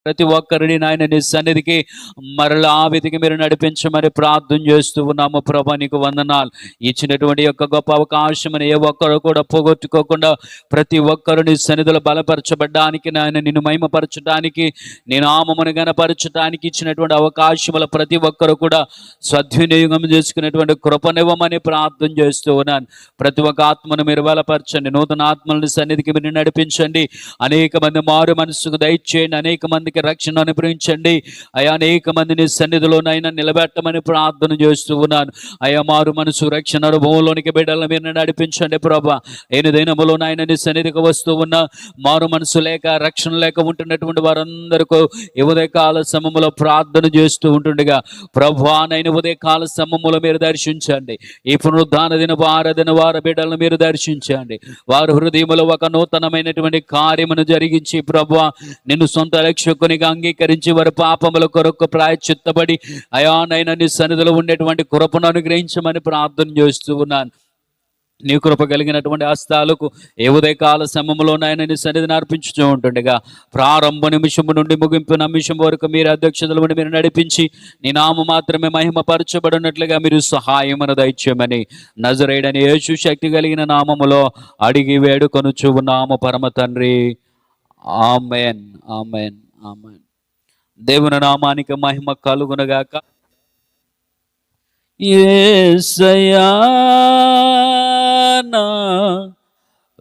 ప్రతి ఒక్కరిని నాయన నీ సన్నిధికి మరలా ఆ విధికి మీరు నడిపించమని ప్రార్థన చేస్తూ ఉన్నాము. ప్రభా నీకు వందనాలు. ఇచ్చినటువంటి యొక్క గొప్ప అవకాశం ఏ ఒక్కరు కూడా పోగొట్టుకోకుండా ప్రతి ఒక్కరు నీ సన్నిధిలో బలపరచబడ్డానికి, నాయన నిన్ను మహిమపరచడానికి, నీ నామమును గణపరచడానికి ఇచ్చినటువంటి అవకాశముల ప్రతి ఒక్కరు కూడా సద్వినియోగం చేసుకునేటువంటి కృపనివ్వమని ప్రార్థన చేస్తూ ఉన్నాను. ప్రతి ఒక్క ఆత్మను మీరు బలపరచండి, నూతన ఆత్మలని సన్నిధికి మీరు నడిపించండి. అనేక మంది మారు మనసుకు దయచేయండి, అనేక మందికి రక్షణ అనుగ్రహించండి అయా. అనేక మందిని సన్నిధిలోనైనా నిలబెట్టమని ప్రార్థన చేస్తూ ఉన్నాను అయా. మారు మనసు రక్షణ అనుభవంలోనికి బిడ్డలను మీరు నడిపించండి ప్రభా. దినములోనైనా నీ సన్నిధికి వస్తూ ఉన్న మారు మనసు లేక రక్షణ లేక ఉంటున్నటువంటి వారందరికీ ఉదయకాల సమయంలో ప్రార్థన చేస్తూ ఉంటుండగా ప్రభా నైనా ఉదయకాల సమయంలో మీరు దర్శించండి. ఈ పునరుద్ధాన దినపు ఆరాధన వారి బిడ్డలను మీరు దర్శించండి. వారి హృదయంలో ఒక నూతనమైనటువంటి కార్యమును జరిగించి ప్రభా నిన్ను సొంత రక్షకునిగా అంగీకరించి వారి పాపముల కొరకు ప్రాయశ్చిత్తపడి అయా నైనా నీ సన్నిధిలో ఉండేటువంటి కృపను అనుగ్రహించమని ప్రార్థన చేస్తూ ఉన్నాను. నీ కృప కలిగినటువంటి హస్తాలకు ఏ ఉదయకాల సమయంలోనైనా నీ సన్నిధిని అర్పించుతూ ఉంటుండగా ప్రారంభ నిమిషము నుండి ముగింపు నిమిషం వరకు మీరు అధ్యక్షతలు మీరు నడిపించి నీ నామం మాత్రమే మహిమపరచబడినట్లుగా మీరు సహాయమును దయచేయమని నజరేయుడైన యేసు శక్తి కలిగిన నామములో అడిగి వేడుకొనుచు ఉన్నాము పరమ తండ్రి. ఆమేన్, ఆమేన్, ఆమేన్. దేవుని నామానికి మహిమ కలుగునగాక. యేసయ్యా నా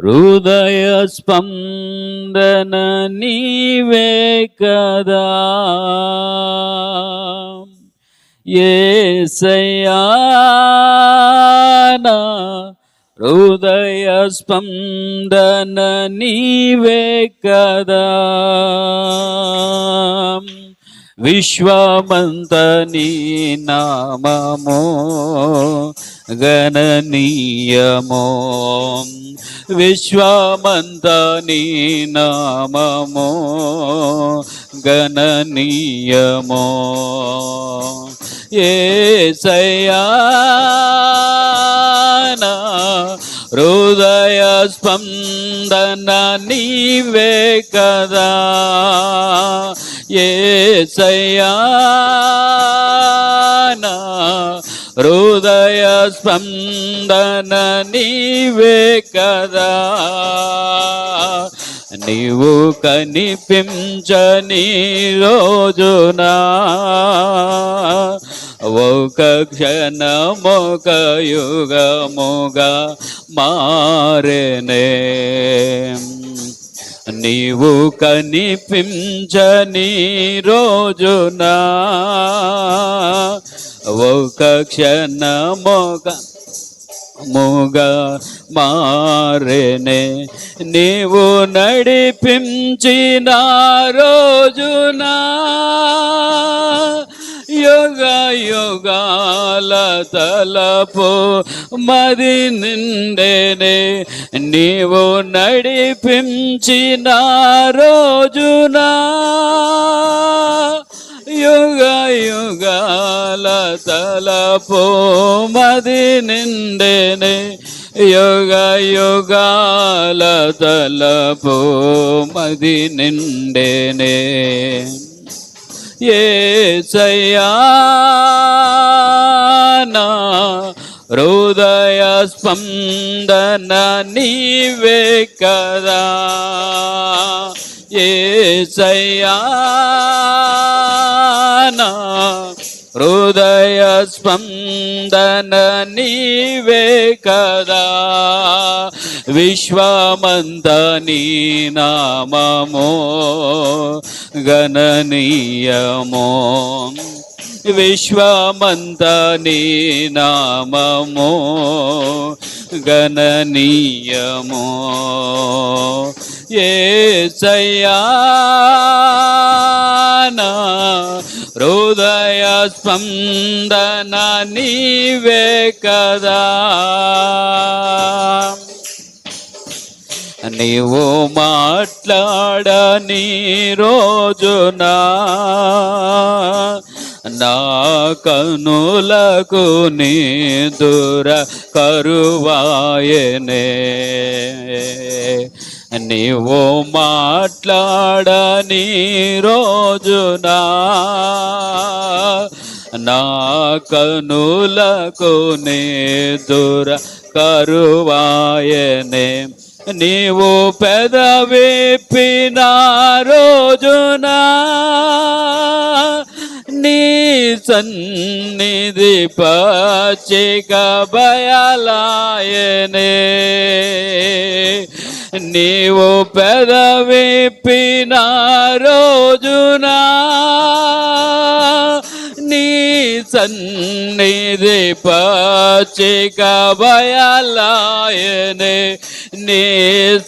హృదయ స్పందన నీవే కదా, యేసయ్యా నా హృదయ స్పందన నీవే కదా. విశ్వమంత నీ నామమో గణనీయమో, విశ్వమంత నీ నామమో గణనీయమో. యేసయ్యా నా హృదయ స్పందన నీవే కదా, యేసయ్యా నా హృదయ స్పందన నీవే కదా. నీవు కనిపించని రోజున ఒక క్షణమొక యుగముగా మారేనే. నీవు కనిపించని రోజున ఒక క్షణమొక ముగా మారేనే. నీవు నడిపించిన రోజున యుగ యుగాల తలపు మది నిండేనే. నీవు నడిపించిన రోజున యుగ యుగాల తలపు మది నిండేనే. యుగ యుగాల తలపు మది నిండేనే. యేసయ్యా నా హృదయ స్పందన నీవే కదా, యేసయ్యా నా హృదయ స్పందన నీవే కదా. విశ్వమంత నీ నామమో గణనీయమో, విశ్వమంత నీ నామమో గణనీయమో. యేసయ్యా నా హృదయ స్పందన నీవే కదా. నీవు మాట్లాడని రోజున నా కనులకు నిదుర కరువాయనే. నీవు మాట్లాడని రోజునా నా కనులకు నిదుర కరువాయనే, నీవు పెదవిప్పిన రోజునా నీ సన్నిధి పచ్చిక బయలాయనే, నీవు పెదవిప్పిన రోజునా నీ సన్నిధి పచ్చిక బయలాయనే, నీ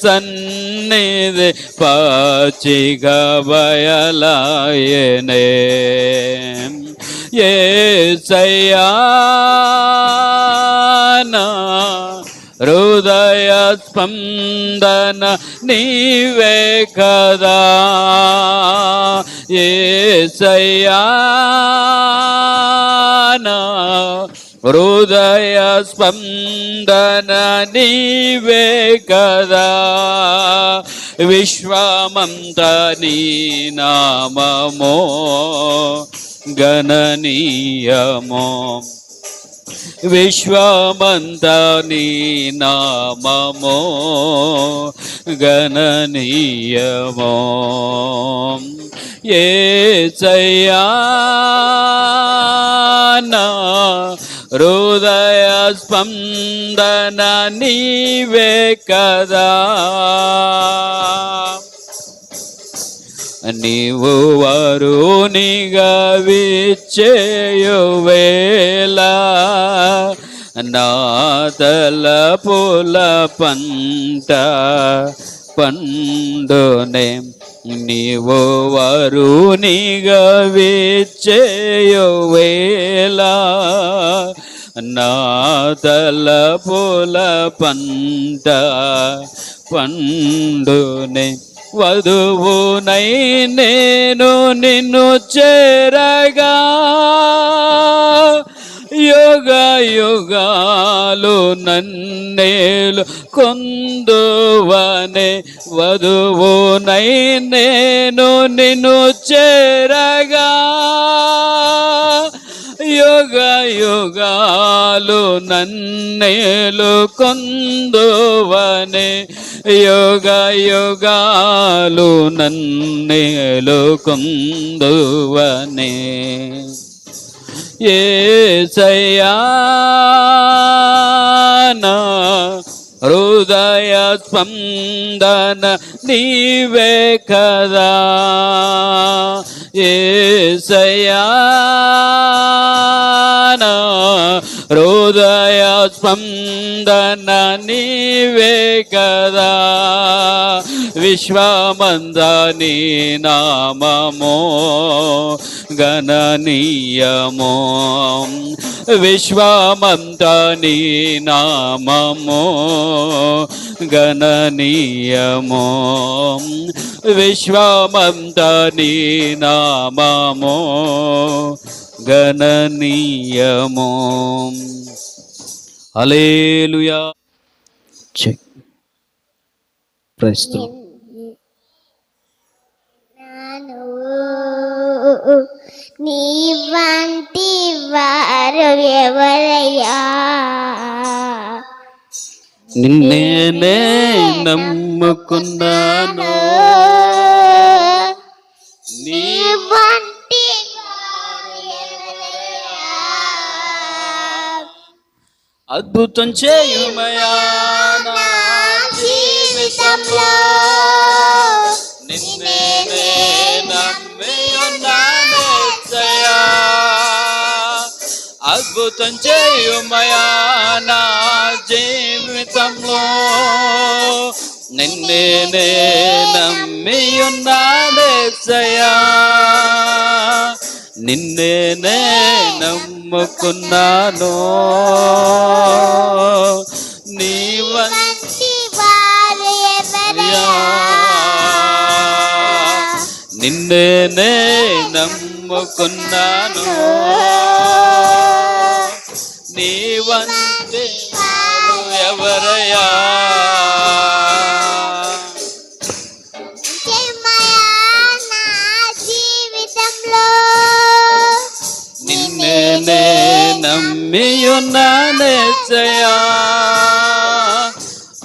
సన్నిధి పచ్చిక బయలాయనే. యేసయ్యా నా హృదయ స్పందన నీవే కదా, యేసయ్యా నా హృదయ స్పందన నీవే కదా, విశ్వమంత నీ నామమో గణనీయమో, విశ్వమంత నీ నామమో గణనీయమో. యేసయ్యా నా హృదయ స్పందన నీవే కదా, నీవు వరునిగా విచ్చేయువేళ నా తలపుల పంట పండునే, నీవు వరునిగా విచ్చేయువేళ నా తలపుల పంట పండునే, వధువునై నేను నిన్ను చేరగా యుగ యుగాలు నన్నేలు కొందువనే, వధువునై నేను నిన్ను చేరగా యుగ యుగాలు నన్నేలు కొందువనే, యుగ యుగాలు నన్నేలు కొందువనే. యేసయ్యా నా హృదయ స్పందన నీవే కదా, యేసయ్యా నా హృదయ స్పందన నీవే కదా, విశ్వమంత నీ నామమో గణనీయమో, విశ్వమంత నీ నామమో గణనీయమో, విశ్వమంత నీ నామమో గణనీయమో. హల్లెలూయా. నీ వంటి వారు ఎవరయ్యా, నిన్నే నమ్ముకున్నాను, నీ వంటి వారు ఎవరయ్యా, అద్భుతం చేయుమయా నా జీవితంలో, నిన్నే నమ్మి ఉన్నాను యేసయ్యా, అద్భుతం చేయుమయా నా జీవితంలో, నిన్నే నమ్మి ఉన్నాను యేసయ్యా, నిన్నే నమ్ముకున్నాను, నీ వంటి వారు ఎవరయ్యా, నిన్నే నమ్ముకున్నాను, నీ వంటి వారు ఎవరయ్యా, నమ్మియున్నానేసయ్యా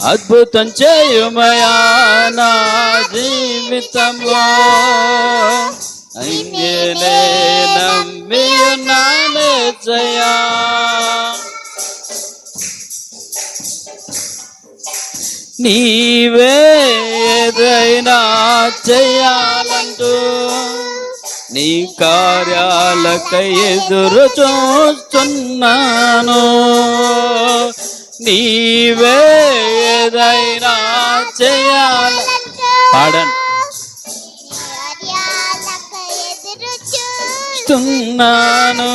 అద్భుతం చేయుమయా నా జీవితంలో నిన్నే నమ్మియున్నానేసయ్యా నీవే ఏదైనా చేయాలంటూ నీ కార్యాలకై ఎదురు చూస్తున్నాను నీవే ఏదైనా చేయాల పాడండి చూస్తున్నాను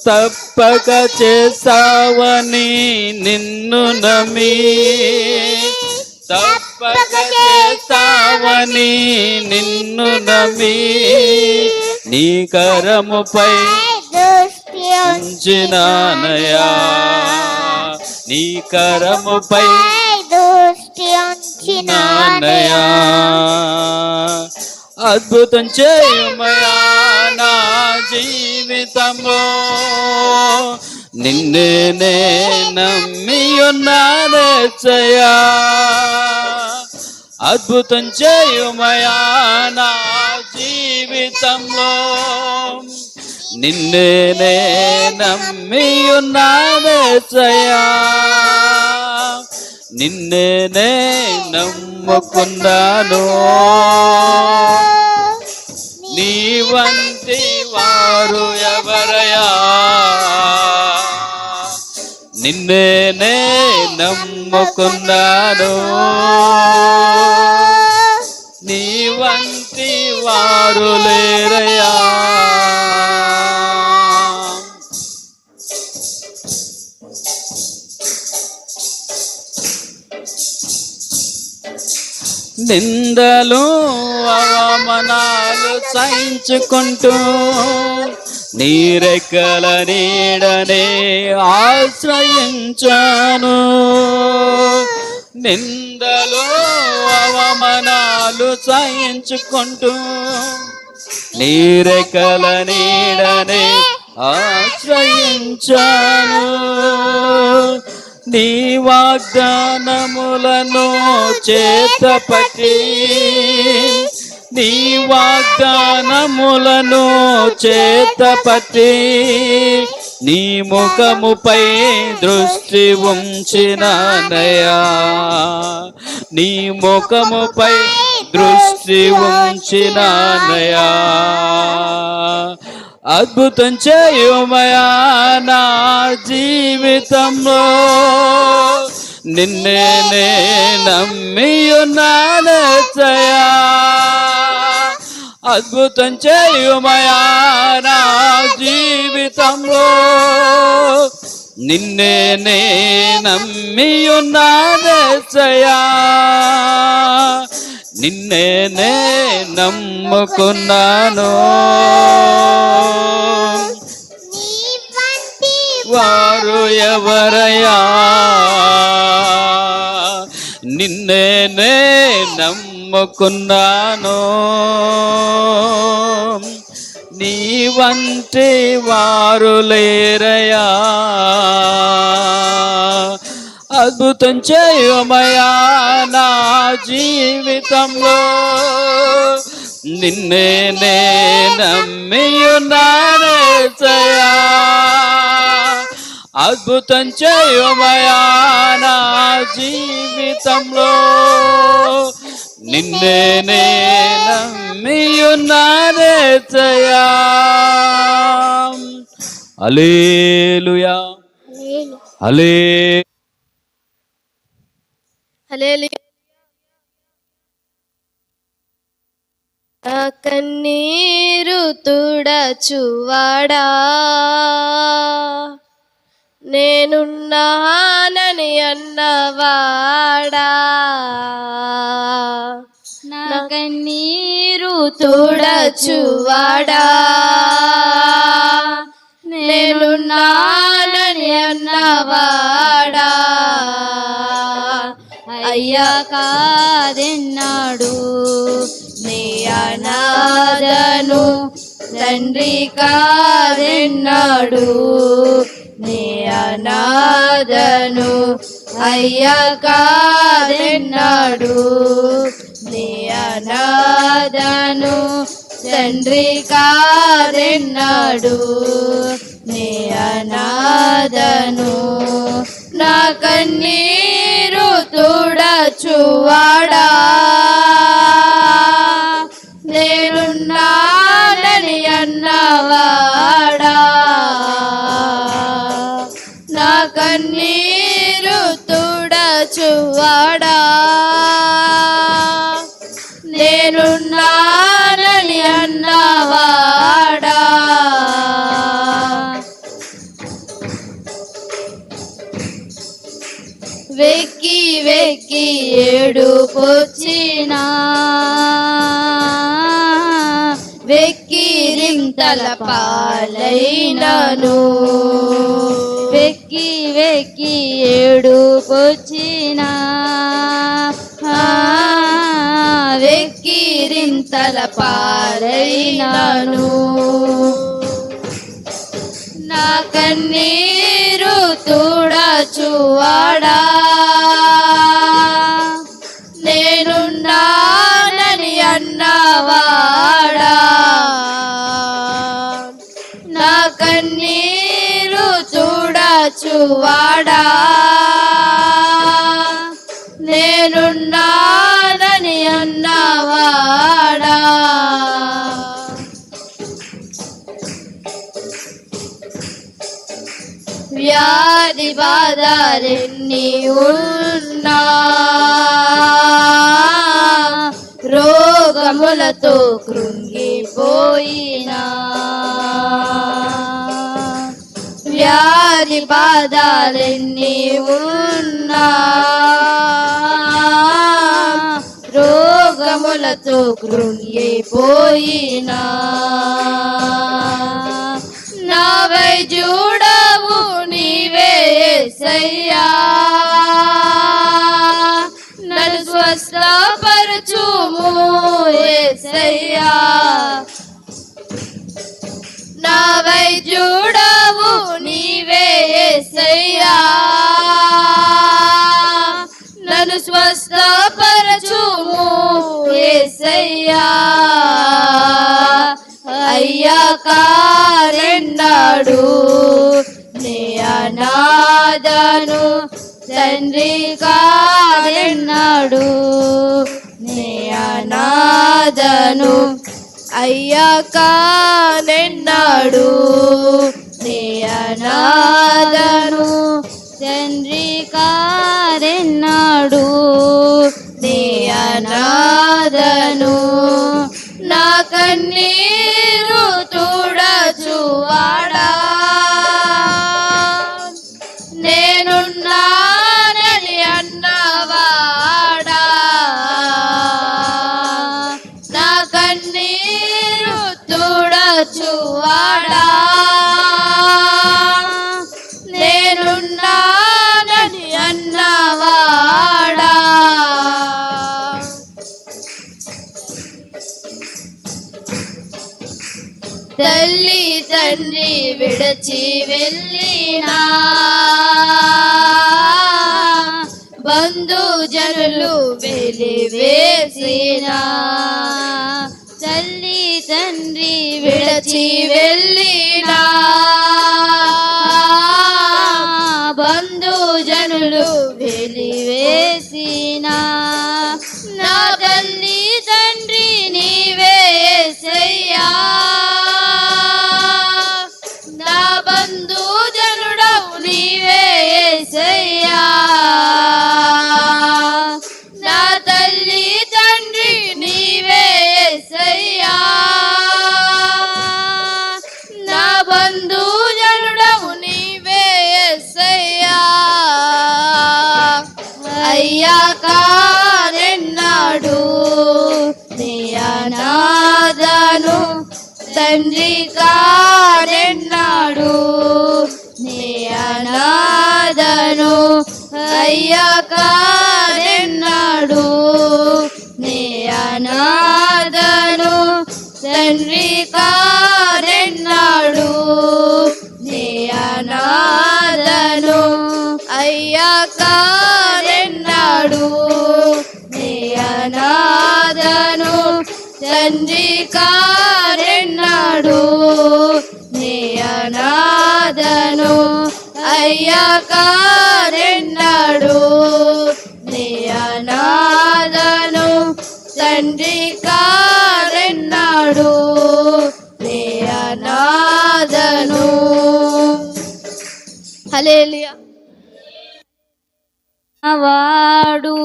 తప్పక చేస్తావని నిన్ను నమ్మి తప్పక చేస్తావని నిన్ను నమ్మి నీ కరముపై ఉంచినానయా నీ కరముపై ఉంచినానయా అద్భుతం చేయుమయా నా జీవితంలో నిన్నే నమ్మియున్నానేసయ్యా అద్భుతం చేయుమయా నా జీవితంలో నిన్నే నమ్మియున్నానేసయ్యా నిన్నే నమ్ముకున్నాను నీ వంటి వారు ఎవరయ్యా నిన్నే నమ్ముకున్నాను నీ వంటి వారు లేరయ్యా నిందలు అవమానాలు సహించుకుంటూ నీ రెక్కల నీడనే ఆశ్రయించాను నిందలు అవమానాలు సహించుకుంటూ నీ రెక్కల నీడనే ఆశ్రయించాను నీ వాగ్దానములను చేతపట్టి నీ వాగ్దానములను చేతపట్టి నీ ముఖముపై దృష్టి ఉంచినానయా నీ ముఖముపై దృష్టి ఉంచినానయా అద్భుతం చేయుమయా నా జీవితంలో నిన్నే నమ్మియున్నానేసయ్యా అద్భుతం చేయుమయా నా జీవితంలో నిన్నే నమ్మియున్నానేసయ్యా నిన్నే నమ్ముకున్నాను వారు ఎవరయ్యా నిన్నే నమ్ముకున్నాను నీ వంటి వారు లేరయ్యా అద్భుతం చేయుమయా నా జీవితంలో నిన్నే నమ్మియున్నానేసయ్యా అద్భుతం చేయుమయా నా జీవితంలో నిన్నే నమ్మియున్నానేసయ్యా హల్లెలూయా హల్లెలూయా కన్నీరు తుడచువాడా నేనున్నానని అన్నవాడా నా కన్నీరు తుడచువాడా నేనున్నానని అన్నవాడా అయ్యా కాదెన్నాడు నీ అనాథను తండ్రి కాదన్నాడు కాదెన్నాడు నీ అనాథను అయ్యా కాదెన్నాడు నీ అనాథను తండ్రి కాదెన్నాడు నీ అనాథను నా కన్నీరు తుడచువాడా నేనున్నానని అన్నవాడా నా కన్నీరు తుడచువాడా నేనున్నానని అన్నవాడా వెక్కి వెక్కి ఏడుపొచ్చినా వెక్కిరింతల పాలైనను వెక్కి వెక్కి ఏడుకొచ్చినా వెక్కిరింతల పాలైనను నా కన్నీరు తుడచువాడా నేనున్నానని అన్నవాడా నా కన్నీరు తుడచువాడా నేనున్నానని అన్నవాడా వ్యాధి బాధలెన్ని ఉన్నా రోగములతో కృంగిపోయినా వ్యాధి బాధలెన్ని ఉన్నా రోగములతో కృంగిపోయినా నా వైద్యుడవు నీవే యేసయ్యా నన్ను స్వస్థపరచుము యేసయ్యా నా వైద్యుడవు నీవే యేసయ్యా నన్ను స్వస్థపరచుము యేసయ్యా అయ్యా కాదెన్నాడు నీ అనాథను తండ్రి కాదెన్నాడు నీ అనాథను అయ్యా కాదెన్నాడు నీ అనాథను తండ్రి కాదెన్నాడు నీ అనాథను నా కన్నీరు తుడచువాడా నేనున్నానని అన్నవాడా నా కన్నీరు తుడచువాడా నేనున్నానని అన్నవాడా తల్లి తండ్రి విడచి వెళ్ళినా బంధుజనులు వెలివేసినా తల్లి తండ్రి విడచి వెళ్ళినా బంధుజనులు వెలివేసినా నా తల్లి తండ్రి నీవే యేసయ్యా నా బంధుజనుడవు నీవే యేసయ్యా నా తల్లి తండ్రి నీవే యేసయ్యా నా బంధుజనుడవు నీవే యేసయ్యా అయ్యా కాదెన్నాడు నీ అనాథను తండ్రి కాదెన్నాడు నీ అనాథను అయ్యా కాదెన్నాడు నీ అనాథను తండ్రి కాదెన్నాడు తండ్రి కారెన్నాడు నీ అనాథను అయ్యా కారెన్నాడు నీ అనాథను తండ్రి కారెన్నాడు నీ అనాథను. హల్లెలూయా. వాడు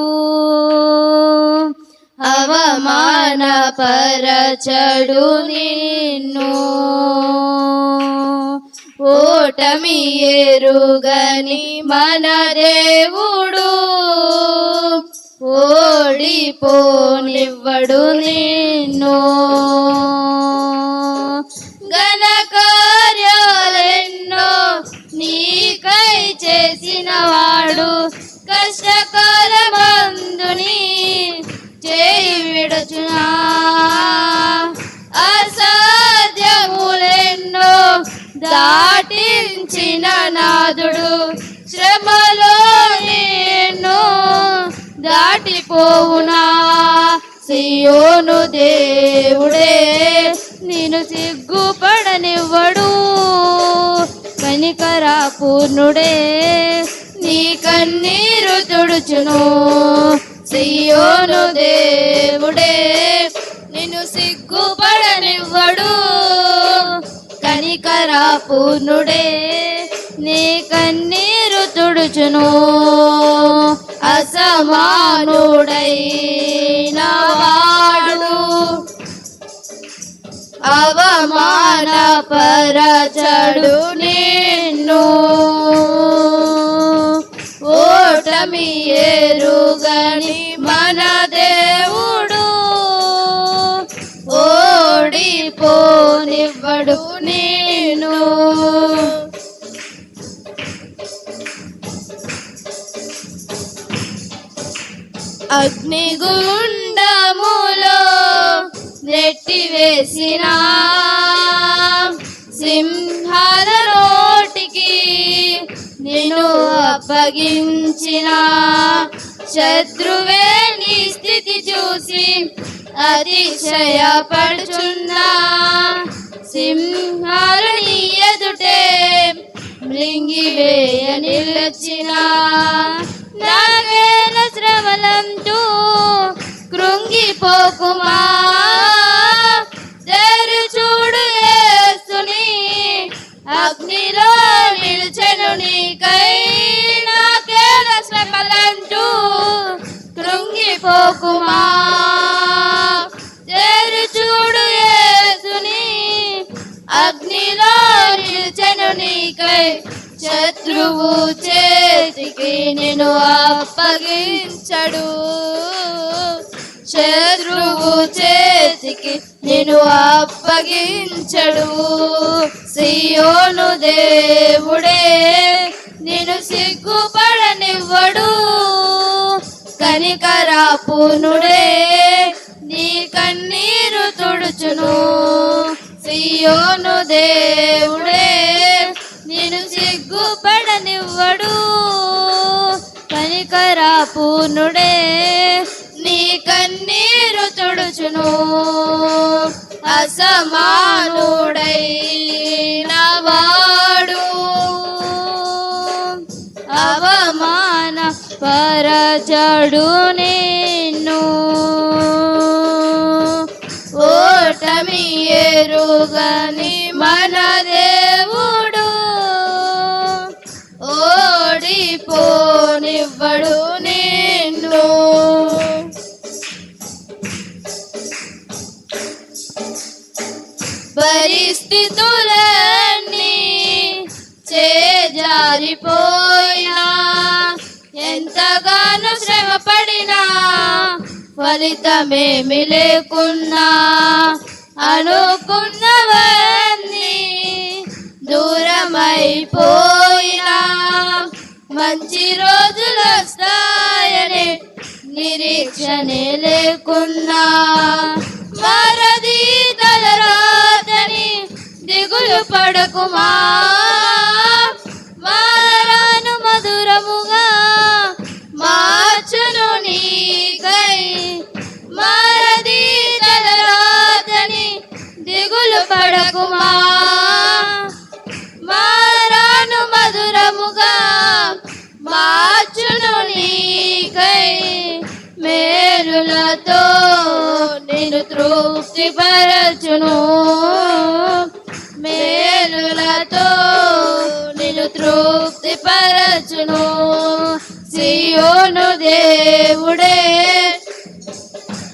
అవమానపరచడు నిన్ను ఓటమి ఎరుగని మన దేవుడు ఓడిపోనివ్వడు నిన్ను. ఘన కార్యాలెన్నో నీకై చేసిన వాడు కష్టకాలమందుని చేయి విడుచునా. అసాధ్యములెన్నో దాటించిన నాదుడు శ్రమలో నిన్ను దాటిపోవునా. సియోను దేవుడే నేను సిగ్గుపడనివ్వడు కనికరా పూర్ణుడే నీ కన్నీరు తుడుచును. సియోను దేవుడే నిన్ను సిగ్గుపడనివ్వడు కనికరా పూర్ణుడే నీ కన్నీరు తుడుచును. అసమానుడైన వాడు అవమానపరచడు నిన్ను ఓటమి ఎరుగని మన దేవుడు ఓడిపోనివ్వడు నిన్ను. అగ్నిగుండములో నెట్టివేసిన సింహాల నోటికి నిన్ను అప్పగించిన శత్రువే నీ స్థితి చూసి అతిశయపడుచున్నా. సింహాలు నీ ఎదుటే మృంగివేయ నిలచిన నాగేల శ్రవలంటూ కృంగిపోకుమా. తెరుచూడు యేసుని అగ్నిలో నిల్చెను నీకై నాకేల శ్రమలంటూ కృంగిపోకుమా. తెరుచూడు యేసుని అగ్నిలో నిల్చెను నీకై శత్రువు చేతికి నిన్ను అప్పగించడు. శత్రువు చేతికి నిన్ను అప్పగించడు. సియోను దేవుడే నిన్ను సిగ్గుపడనివ్వడు కనికరా పూర్ణుడే నీ కన్నీరు తుడుచును. సియోను దేవుడే నిన్ను సిగ్గుపడనివ్వడు కనికరా పూర్ణుడే నీ కన్నీరు తుడుచును. అసమానుడైన వాడు అవమాన పరచడు నిన్ను ఓటమి ఎరుగని మన దేవుడు ఓడిపోనివ్వడు నిన్ను. పరిస్థితులన్నీ చేజారిపోయినా ఎంతగానో శ్రమపడినా ఫలితమేమి లేకున్నా అనుకున్నవన్నీ దూరమైపోయినా మంచి రోజులు వస్తాయని నిరీక్షనే లేకున్నా మరది తలరాతని దిగులు పడకుమా. మారాను మధురముగా మార్చును నీకై మరది తలరాత చేయకుమా మారాను మధురముగా మార్చును నీకై మేలులతో నిన్ను తృప్తిపరచును మేలులతో నిన్ను తృప్తిపరచును సియోను దేవుడే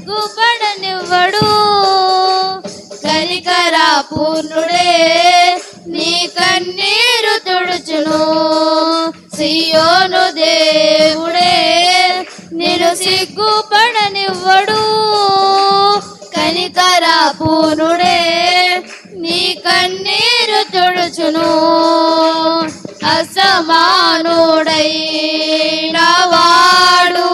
గుపడనివ్వడు కనికరా పూర్ణుడే నీ కన్నీరు తుడుచును సియోను దేవుడే నిన్ను సిగ్గుపడనివ్వడు కనికరా పూర్ణుడే నీ కన్నీరు తుడుచును అసమానుడైన వాడు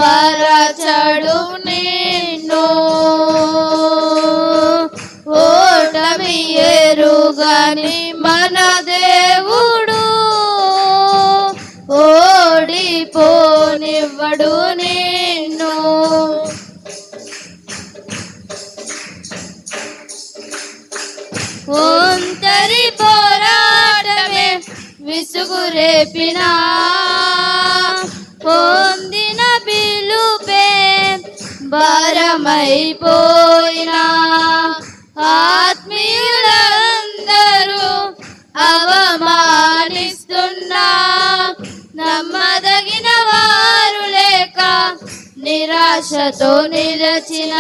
అవమానపరచడు నిన్ను ఓటమి ఎరుగని మన దేవుడు ఓడిపోనివ్వడు నిన్ను ఒంటరి పోరాటమే విసుగు రేపినా పొందిన పిలుపే భారమైపోయినా ఆత్మీయులందరూ అవమానిస్తున్నా నమ్మదగిన వారు లేక నిరాశతో నిలచిన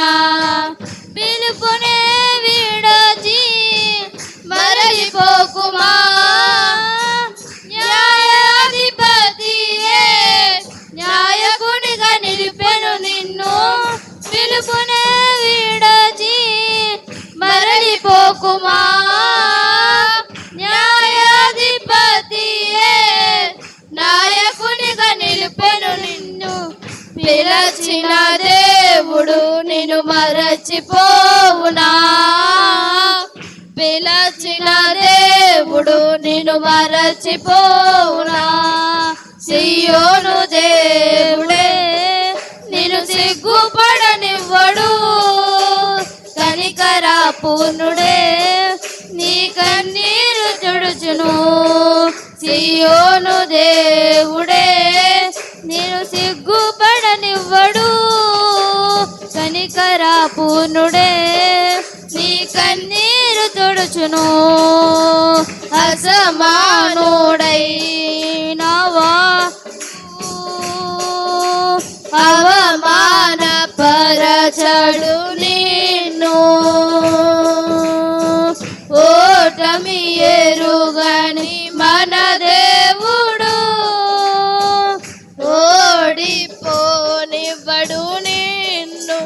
పిలుపునే విడచి మరలిపోకుమా న్యాయాధిపతియే న్యాయకునిగా నిలిపెను నిన్ను పిలుపునే విడచి మరలిపోకుమా న్యాయాధిపతియే నాయకునిగా నిలిపెను నిన్ను పిలచిన దేవుడు నిన్ను మరచిపోవునా పిలచిన దేవుడు నిన్ను మరచిపోవునా సియోను దేవుడే నిన్ను సిగ్గుపడనివ్వడు కనికరా పూర్ణుడే నీ కన్నీరు తుడుచును సియోను దేవుడే నిన్ను సిగ్గుపడనివ్వడు కనికరా పూర్ణుడే నీ కన్నీరు తుడుచును అసమానుడైన వాడు అవమానపరచడు నిన్ను ఓటమి ఎరుగని మన దేవుడు ఓడిపోనివ్వడు నిన్ను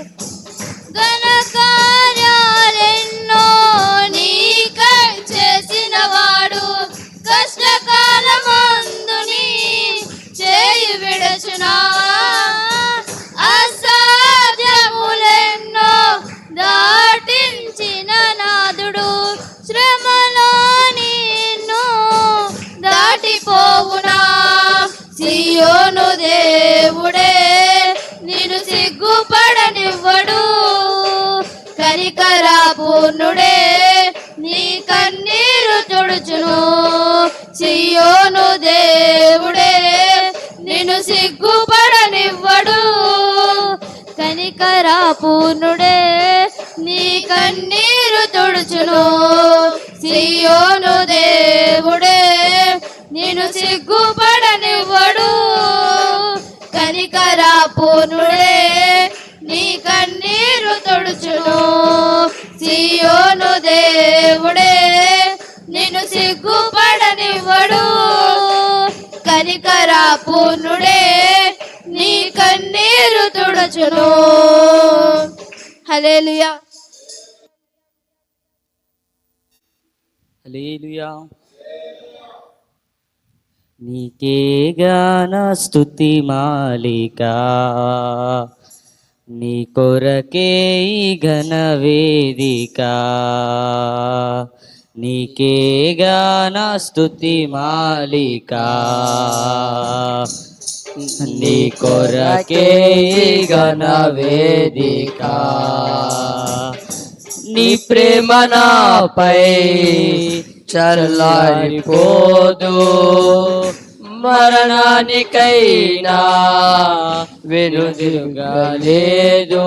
ఘనకార్యాలెన్నో నీకై చేసిన వాడు కష్టకాలమందు నీ చేయి విడచునా అసాధ్యములెన్నో దాటించిన నాదుడు శ్రమలో నిన్ను దాటిపోవునా సియోను దేవుడే నిన్ను సిగ్గుపడనివ్వడు కనికరా పూర్ణుడే నీ కన్నీరు తుడుచును సియోను దేవుడే నిన్ను సిగ్గుపడనివ్వడు కనికరా పూర్ణుడే నీ కన్నీరు తుడుచును సియోను దేవుడే నిన్ను సిగ్గుపడనివ్వడు కనికరా పూర్ణుడే నీ కన్నీరు తుడుచును సియోను దేవుడే నిన్ను సిగ్గుపడనివ్వడు కనికరా పూర్ణుడే నీ కన్నీరు తుడుచును హల్లెలూయా హల్లెలూయా. నీకే గాన స్తుతి మాలిక నీ కొరకే ఈ ఘన వేదిక నీకే గాన స్తుతి మాలిక నీ కొరకే ఈ ఘన వేదిక, నీ ప్రేమ నాపై చల్లారిపోదు, మరణానికైనా వెనుదిరుగలేదు.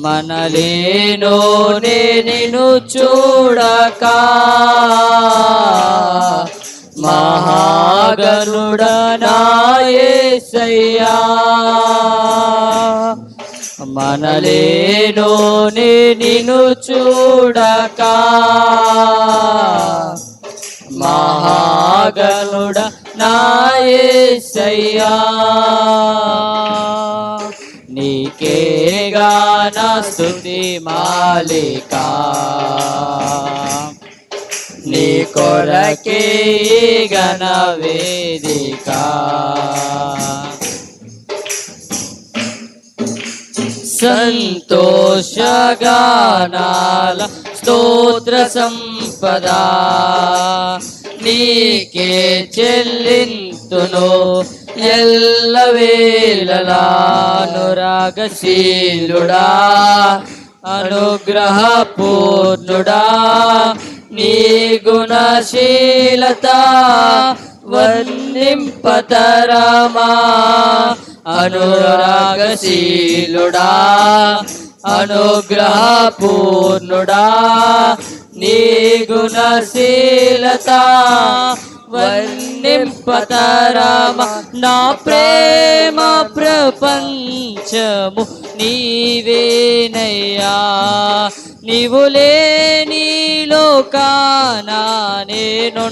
మనలేను నిన్ను చూడక మహాగణుడా నా యేసయ్యా, మనలేను నిన్ను చూడక మహాగణుడా నా యేసయ్యా, నీకేగా నా స్తుతి మాలిక, నీ కొరకే ఘన వేదిక. సంతోషగానాల స్తోత్ర సంపద నీకే చెల్లింతును ఎల్లవేళలా. అనురాగశీలుడా అనుగ్రహ పూర్ణుడా, నీ గుణశీలత వర్ణింపతరమా. అనురాగశీలుడా అనుగ్రహ పూర్ణుడా, నీ గుణశీలత వర్ణింపతరమా. నా ప్రేమ ప్రపంచము నీవేనయ్యా, నీవు లేని లోకాన నేనుండలేనయ్యా.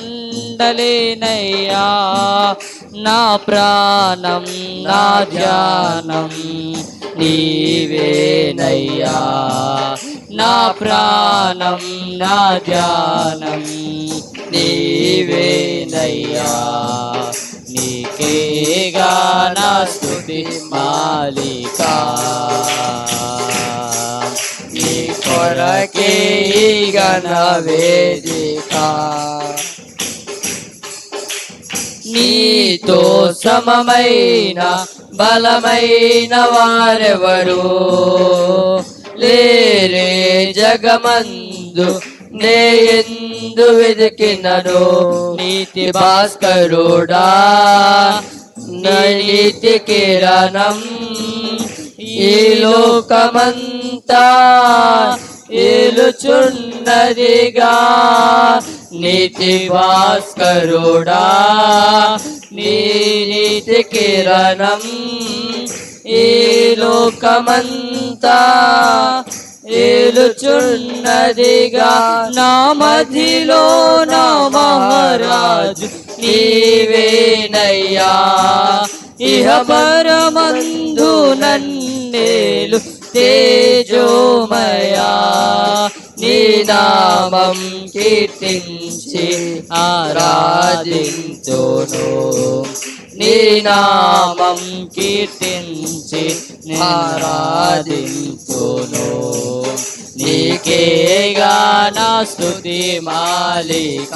నా ప్రాణం నా ధ్యానం నీవేనయ్యా, నా ప్రాణం నా ధ్యానం నీవేనయ్యా, నీకేగా నా స్తుతి మాలిక, నీ కొరకే ఈ ఘన వేదిక. నీతో సమమైన బలమైన వారెవరు లేరే జగమందు, నే ఎందు వెతికినను నీతి భాస్కరుడా, నీతి కిరణం ఈ లోకమంతా ఏలుచున్నదిగా. నీతి భాస్కరుడా, నీ నీతి కిరణం ఈ లోకమంతా ఏలుచున్నదిగా. నా మధ్యలో నా మహారాజు నీవేనయ్యా, ఇహ పరమందు నన్నేలు తేజోమయా. నీ నామం కీర్తించి ఆరాధింతును, నీ నామం కీర్తించి ఆరాధింతును. నీకేగా నా స్తుతి మాలిక,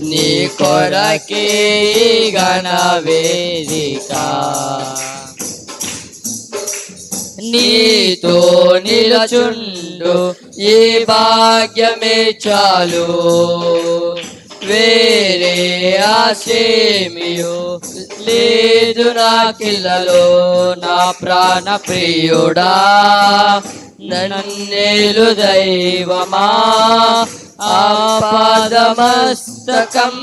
నీ కొరకే ఘన వేదిక. నీతో నిలచుండు ఈ భాగ్యమే చాలు, వేరే ఆశేమియో లేదు నాకిల్లలో. నా ప్రాణ ప్రియుడా నన్నేలు దైవమా, ఆపాదమస్తకం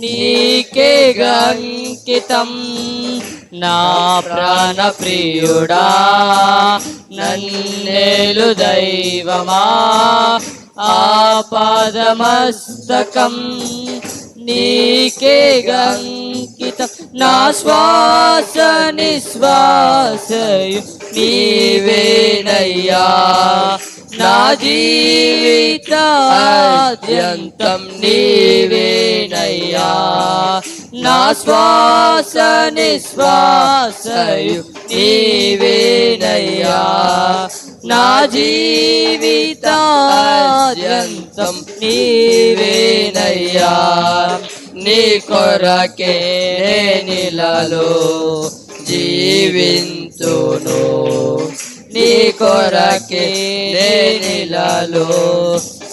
నీకే అంకితం. నా ప్రాణ ప్రియుడా నన్నేలు దైవమా, ఆపాదమస్తకం నీకే అంకితం. నా శ్వాస నిశ్వాసయు నీవేనయ్యా, నా జీవితాద్యంతం నీవేనయ్యా. నా శ్వాస నిశ్వాసయు నీవేనయ్యా, నా జీవితాద్యంతం నీవేనయ్యా. నీ కొరకే నేనిలలో జీవింతును, నీ కొరకే నేనిలలో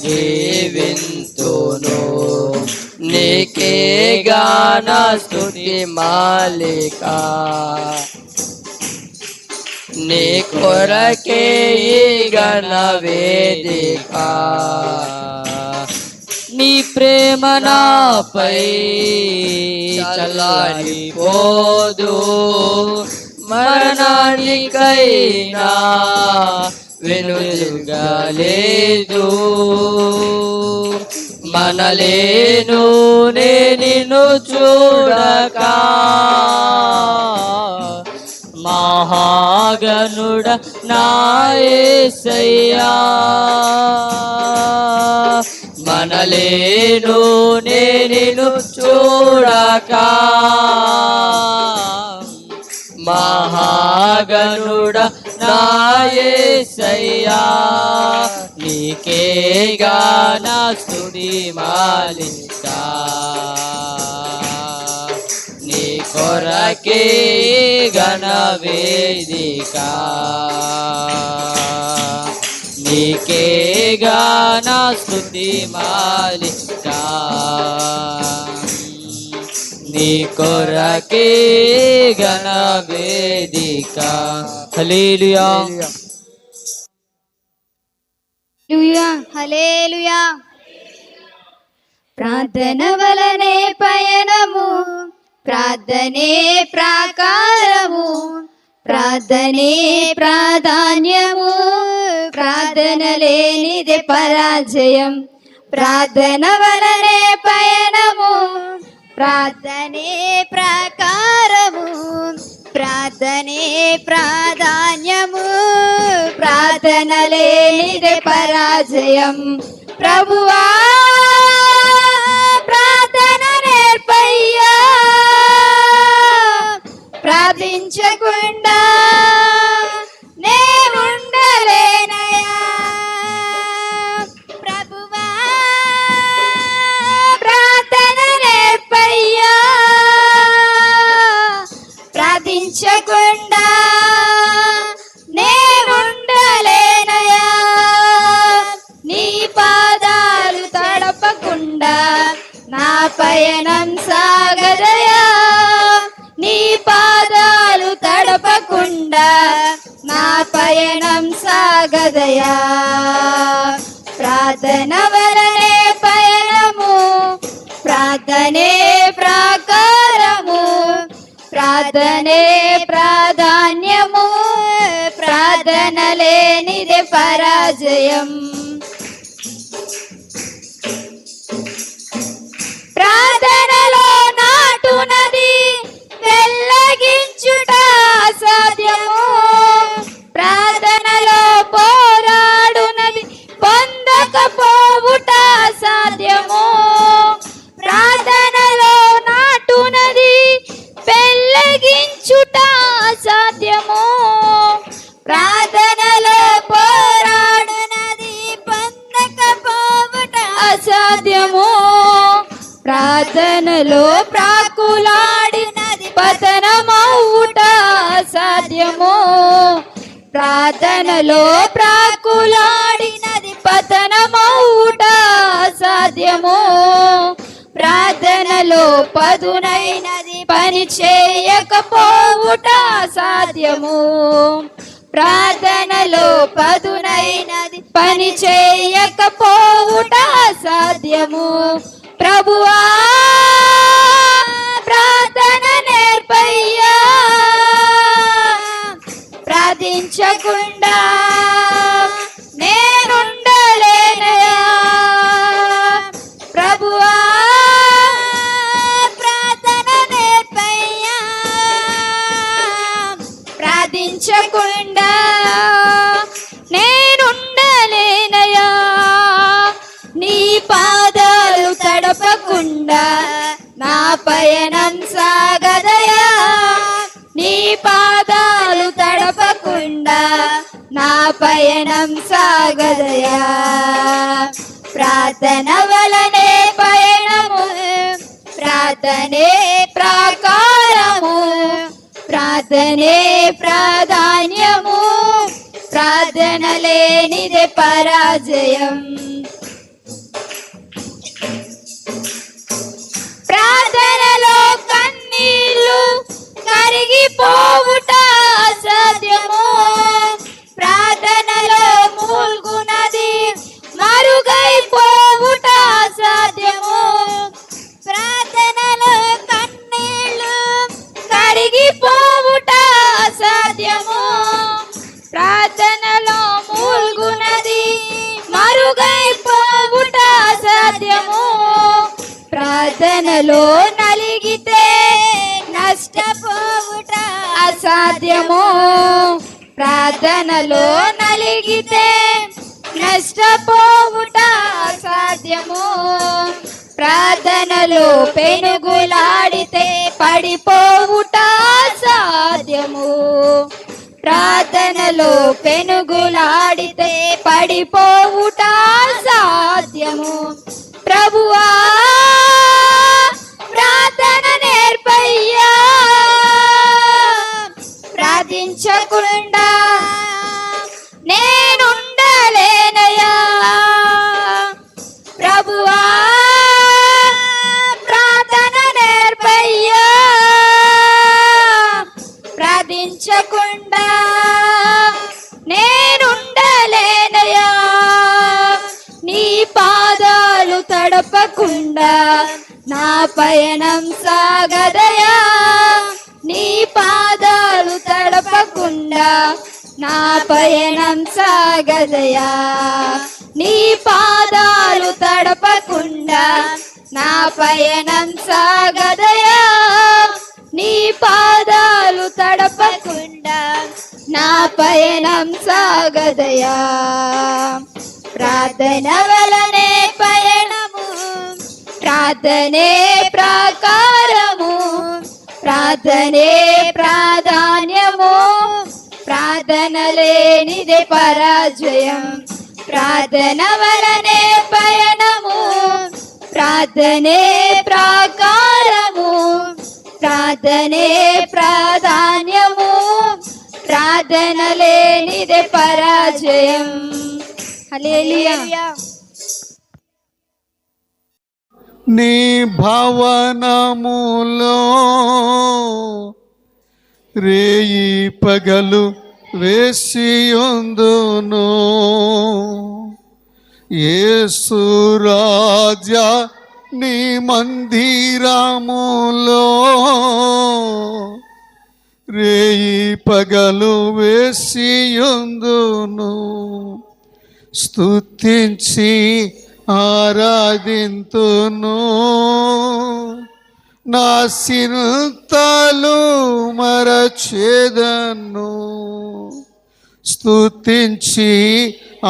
జీవింతును. నీకే గాన స్తుతి మాలిక, నీ కొరకే ఈ గణ వేదిక. నీ ప్రేమ నాపై చల్లారిపోదు, మరణానికైనా వెనుదిరగలేదు. మనలేను నే నిన్ను చూడక, మహాగణుడ నా యేసయ్యా. మనలేను నే నిన్ను చూడక, మహాగణుడ నా యేసయ్యా. నీకే గాన స్తుతి మాలిక, నీ కొరకే గణ వేదిక. నీకే గాన స్తుతి మాలిక, నీ కొరకే గణ వేదిక. హల్లెలూయా. హల్లెలూయా. ప్రార్థన వలనే పయనము, ప్రార్థనే ప్రాకారము, ప్రార్థనే ప్రాధాన్యము, ప్రార్థన లేనిదే పరాజయం. ప్రార్థన వలనే పయనము, ప్రార్థనే ప్రాకారము, ప్రార్థనే ప్రాధాన్యము, ప్రార్థన లేనిదే పరాజయం. ప్రభువా ప్రార్థన నేర్పయ్యా, ప్రార్థించకుండా నే ఉండలేనయా. ప్రభువా ప్రార్థన నేర్పయ్యా, ప్రార్థించకుండా నే ఉండలేనయా. నీ పాదాలు తడపకుండా నా పయనం సాగదయా. నీ పాదాలు తడపకుండా నా పయనం సాగదయా. ప్రార్థన వలనే పయనము, ప్రార్థనే ప్రాకారము, ప్రార్థనే ప్రాధాన్యము, ప్రార్థన లేనిదే పరాజయం. ప్రార్థనలో నాటునది వెల్లగించుట అసాధ్యము, ప్రార్థనలో పోరాడునది పొందకపోవుట అసాధ్యము. ప్రార్థనలో నాటునది వెల్లగించుట అసాధ్యము, ప్రార్థనలో పోరాడునది పొందకపోవుట అసాధ్యము. ప్రార్థనలో ప్రాకులాడినది పతనమవుట అసాధ్యము, ప్రార్థనలో ప్రాకులాడినది పతనమవుట అసాధ్యము. ప్రార్థనలో పదునైనది పని చేయకపోవుట అసాధ్యము, ప్రార్థనలో పదునైనది పని చేయకపోవుట అసాధ్యము. ప్రభువా ప్రార్థన నేర్పయ్యా, ప్రార్థించకుండా నేనుండలేనయా. ప్రభువా ప్రార్థన నేర్పయ్యా, ప్రార్థించకుండా నేనుండలేనయా. నీ పాదాలు తడపకుండా నా పయనం సాగదయా. నీ పాదాలు తడపకుండా నా పయనం సాగదయా. ప్రార్థన వలనే పయనము, ప్రార్థనే ప్రాకారము, ప్రార్థనే ప్రాధాన్యము, ప్రార్థన లేనిదే పరాజయం. ప్రార్థనలో కన్నీళ్లు కరిగిపోవుట అసాధ్యము, ప్రార్థనలో మూల్గునది మరుగైపోవుట అసాధ్యము. ప్రార్థనలో కన్నీళ్లు కరిగిపోవుట అసాధ్యము, ప్రార్థనలో మూల్గునది మరుగైపోవుట అసాధ్యము. ప్రార్థనలో నలిగితే నష్టపోవుట అసాధ్యము, ప్రార్థనలో నలిగితే నష్టపోవుట అసాధ్యము. ప్రార్థనలో పెనుగులాడితే పడిపోవుట అసాధ్యము, ప్రార్థనలో పెనుగులాడితే పడిపోవుట అసాధ్యము. ప్రభువా ప్రార్థన నేర్పయ్యా, ప్రార్థించకుండా నేనుండలేనయ్యా. ప్రభువా ప్రార్థన నేర్పయ్యా, ప్రార్థించకుండా నేనుండలేనయ్యా. నీ పాదాలు తడపకుండా నా పయనం సాగదయా, నీ పాదాలు తడపకుండా నా పయనం సాగదయా, నీ పాదాలు తడపకుండా నా పయనం సాగదయా, నీ పాదాలు తడపకుండా నా పయనం సాగదయా. ప్రార్థన వలనే పయనము, ప్రార్థనే ప్రాకారము, ప్రార్థనే ప్రాధాన్యము, ప్రార్థన లేనిదే పరాజయం. ప్రార్థన వలనే పయనము, ప్రార్థనే ప్రాకారము, ప్రార్థనే ప్రాధాన్యము, ప్రార్థన లేనిదే పరాజయం. హల్లెలూయా. నీ భవనములో రేయి పగలు వేసియుందును, యేసు రాజా నీ మందిరములో రేయి పగలు వేసియుందును. స్తుతించి ఆరాధింతును, నా సింతలు మరచేదను. స్తుతించి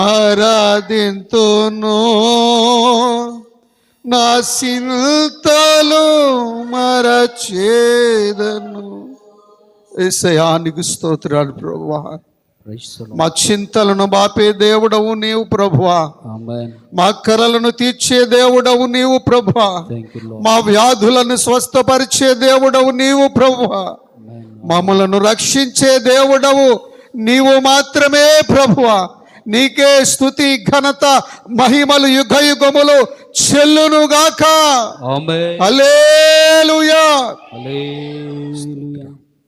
ఆరాధింతును, నా సింతలు మరచేదను. యేసయ్యా నీకు స్తోత్రాలు ప్రభువా. మా చింతలను బాపే దేవుడవు నీవు ప్రభువా, మా కరలను తీర్చే దేవుడవు నీవు ప్రభువా, మా వ్యాధులను స్వస్థపరిచే దేవుడవు నీవు ప్రభువా, మమ్మలను రక్షించే దేవుడవు నీవు మాత్రమే ప్రభువా. నీకే స్తుతి ఘనత మహిమలు యుగ యుగములు చెల్లునుగాక. హల్లెలూయా.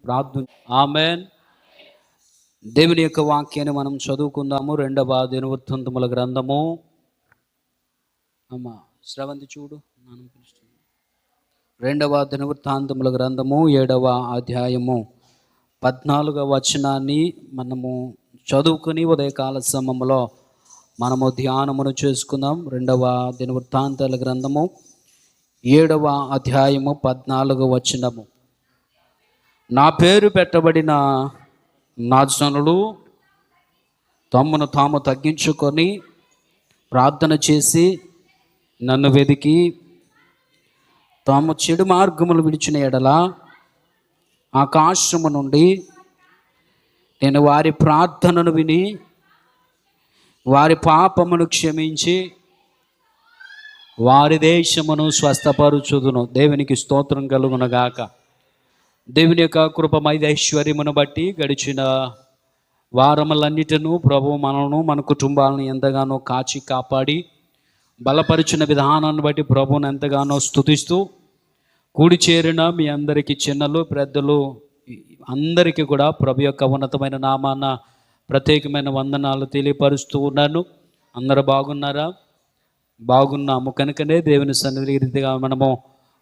ప్రార్థన. ఆమేన్. దేవుని యొక్క వాక్యాన్ని మనం చదువుకుందాము. 2వ దినవృత్తాంతముల గ్రంథము, అమ్మా శ్రవంతి చూడు, 2వ దినవృత్తాంతముల గ్రంథము 7వ అధ్యాయము 14వ వచనాన్ని మనము చదువుకుని ఉదయకాల సమయంలో మనము ధ్యానమును చేసుకుందాం. 2వ దినవృత్తాంతాల గ్రంథము 7వ అధ్యాయము 14వ వచనము. నా పేరు పెట్టబడిన నా జనులు తమ్మును తాము తగ్గించుకొని ప్రార్థన చేసి నన్ను వెదికి తాము చెడు మార్గములు విడిచిన ఎడల ఆకాశము నుండి నేను వారి ప్రార్థనను విని వారి పాపమును క్షమించి వారి దేశమును స్వస్థపరుచుదును. దేవునికి స్తోత్రం కలుగునగాక. దేవుని యొక్క కృపమైదైశ్వర్యమును బట్టి గడిచిన వారములన్నిటిను ప్రభు మనను మన కుటుంబాలను ఎంతగానో కాచి కాపాడి బలపరిచిన విధానాన్ని బట్టి ప్రభువును ఎంతగానో స్తుతిస్తూ కూడి చేరిన మీ అందరికీ చిన్నలు పెద్దలు అందరికీ కూడా ప్రభు యొక్క ఉన్నతమైన నామాన ప్రత్యేకమైన వందనాలు తెలియపరుస్తూ ఉన్నాను. అందరూ బాగున్నారా? బాగున్నాము కనుకనే దేవుని సన్నిధి రీతిగా మనము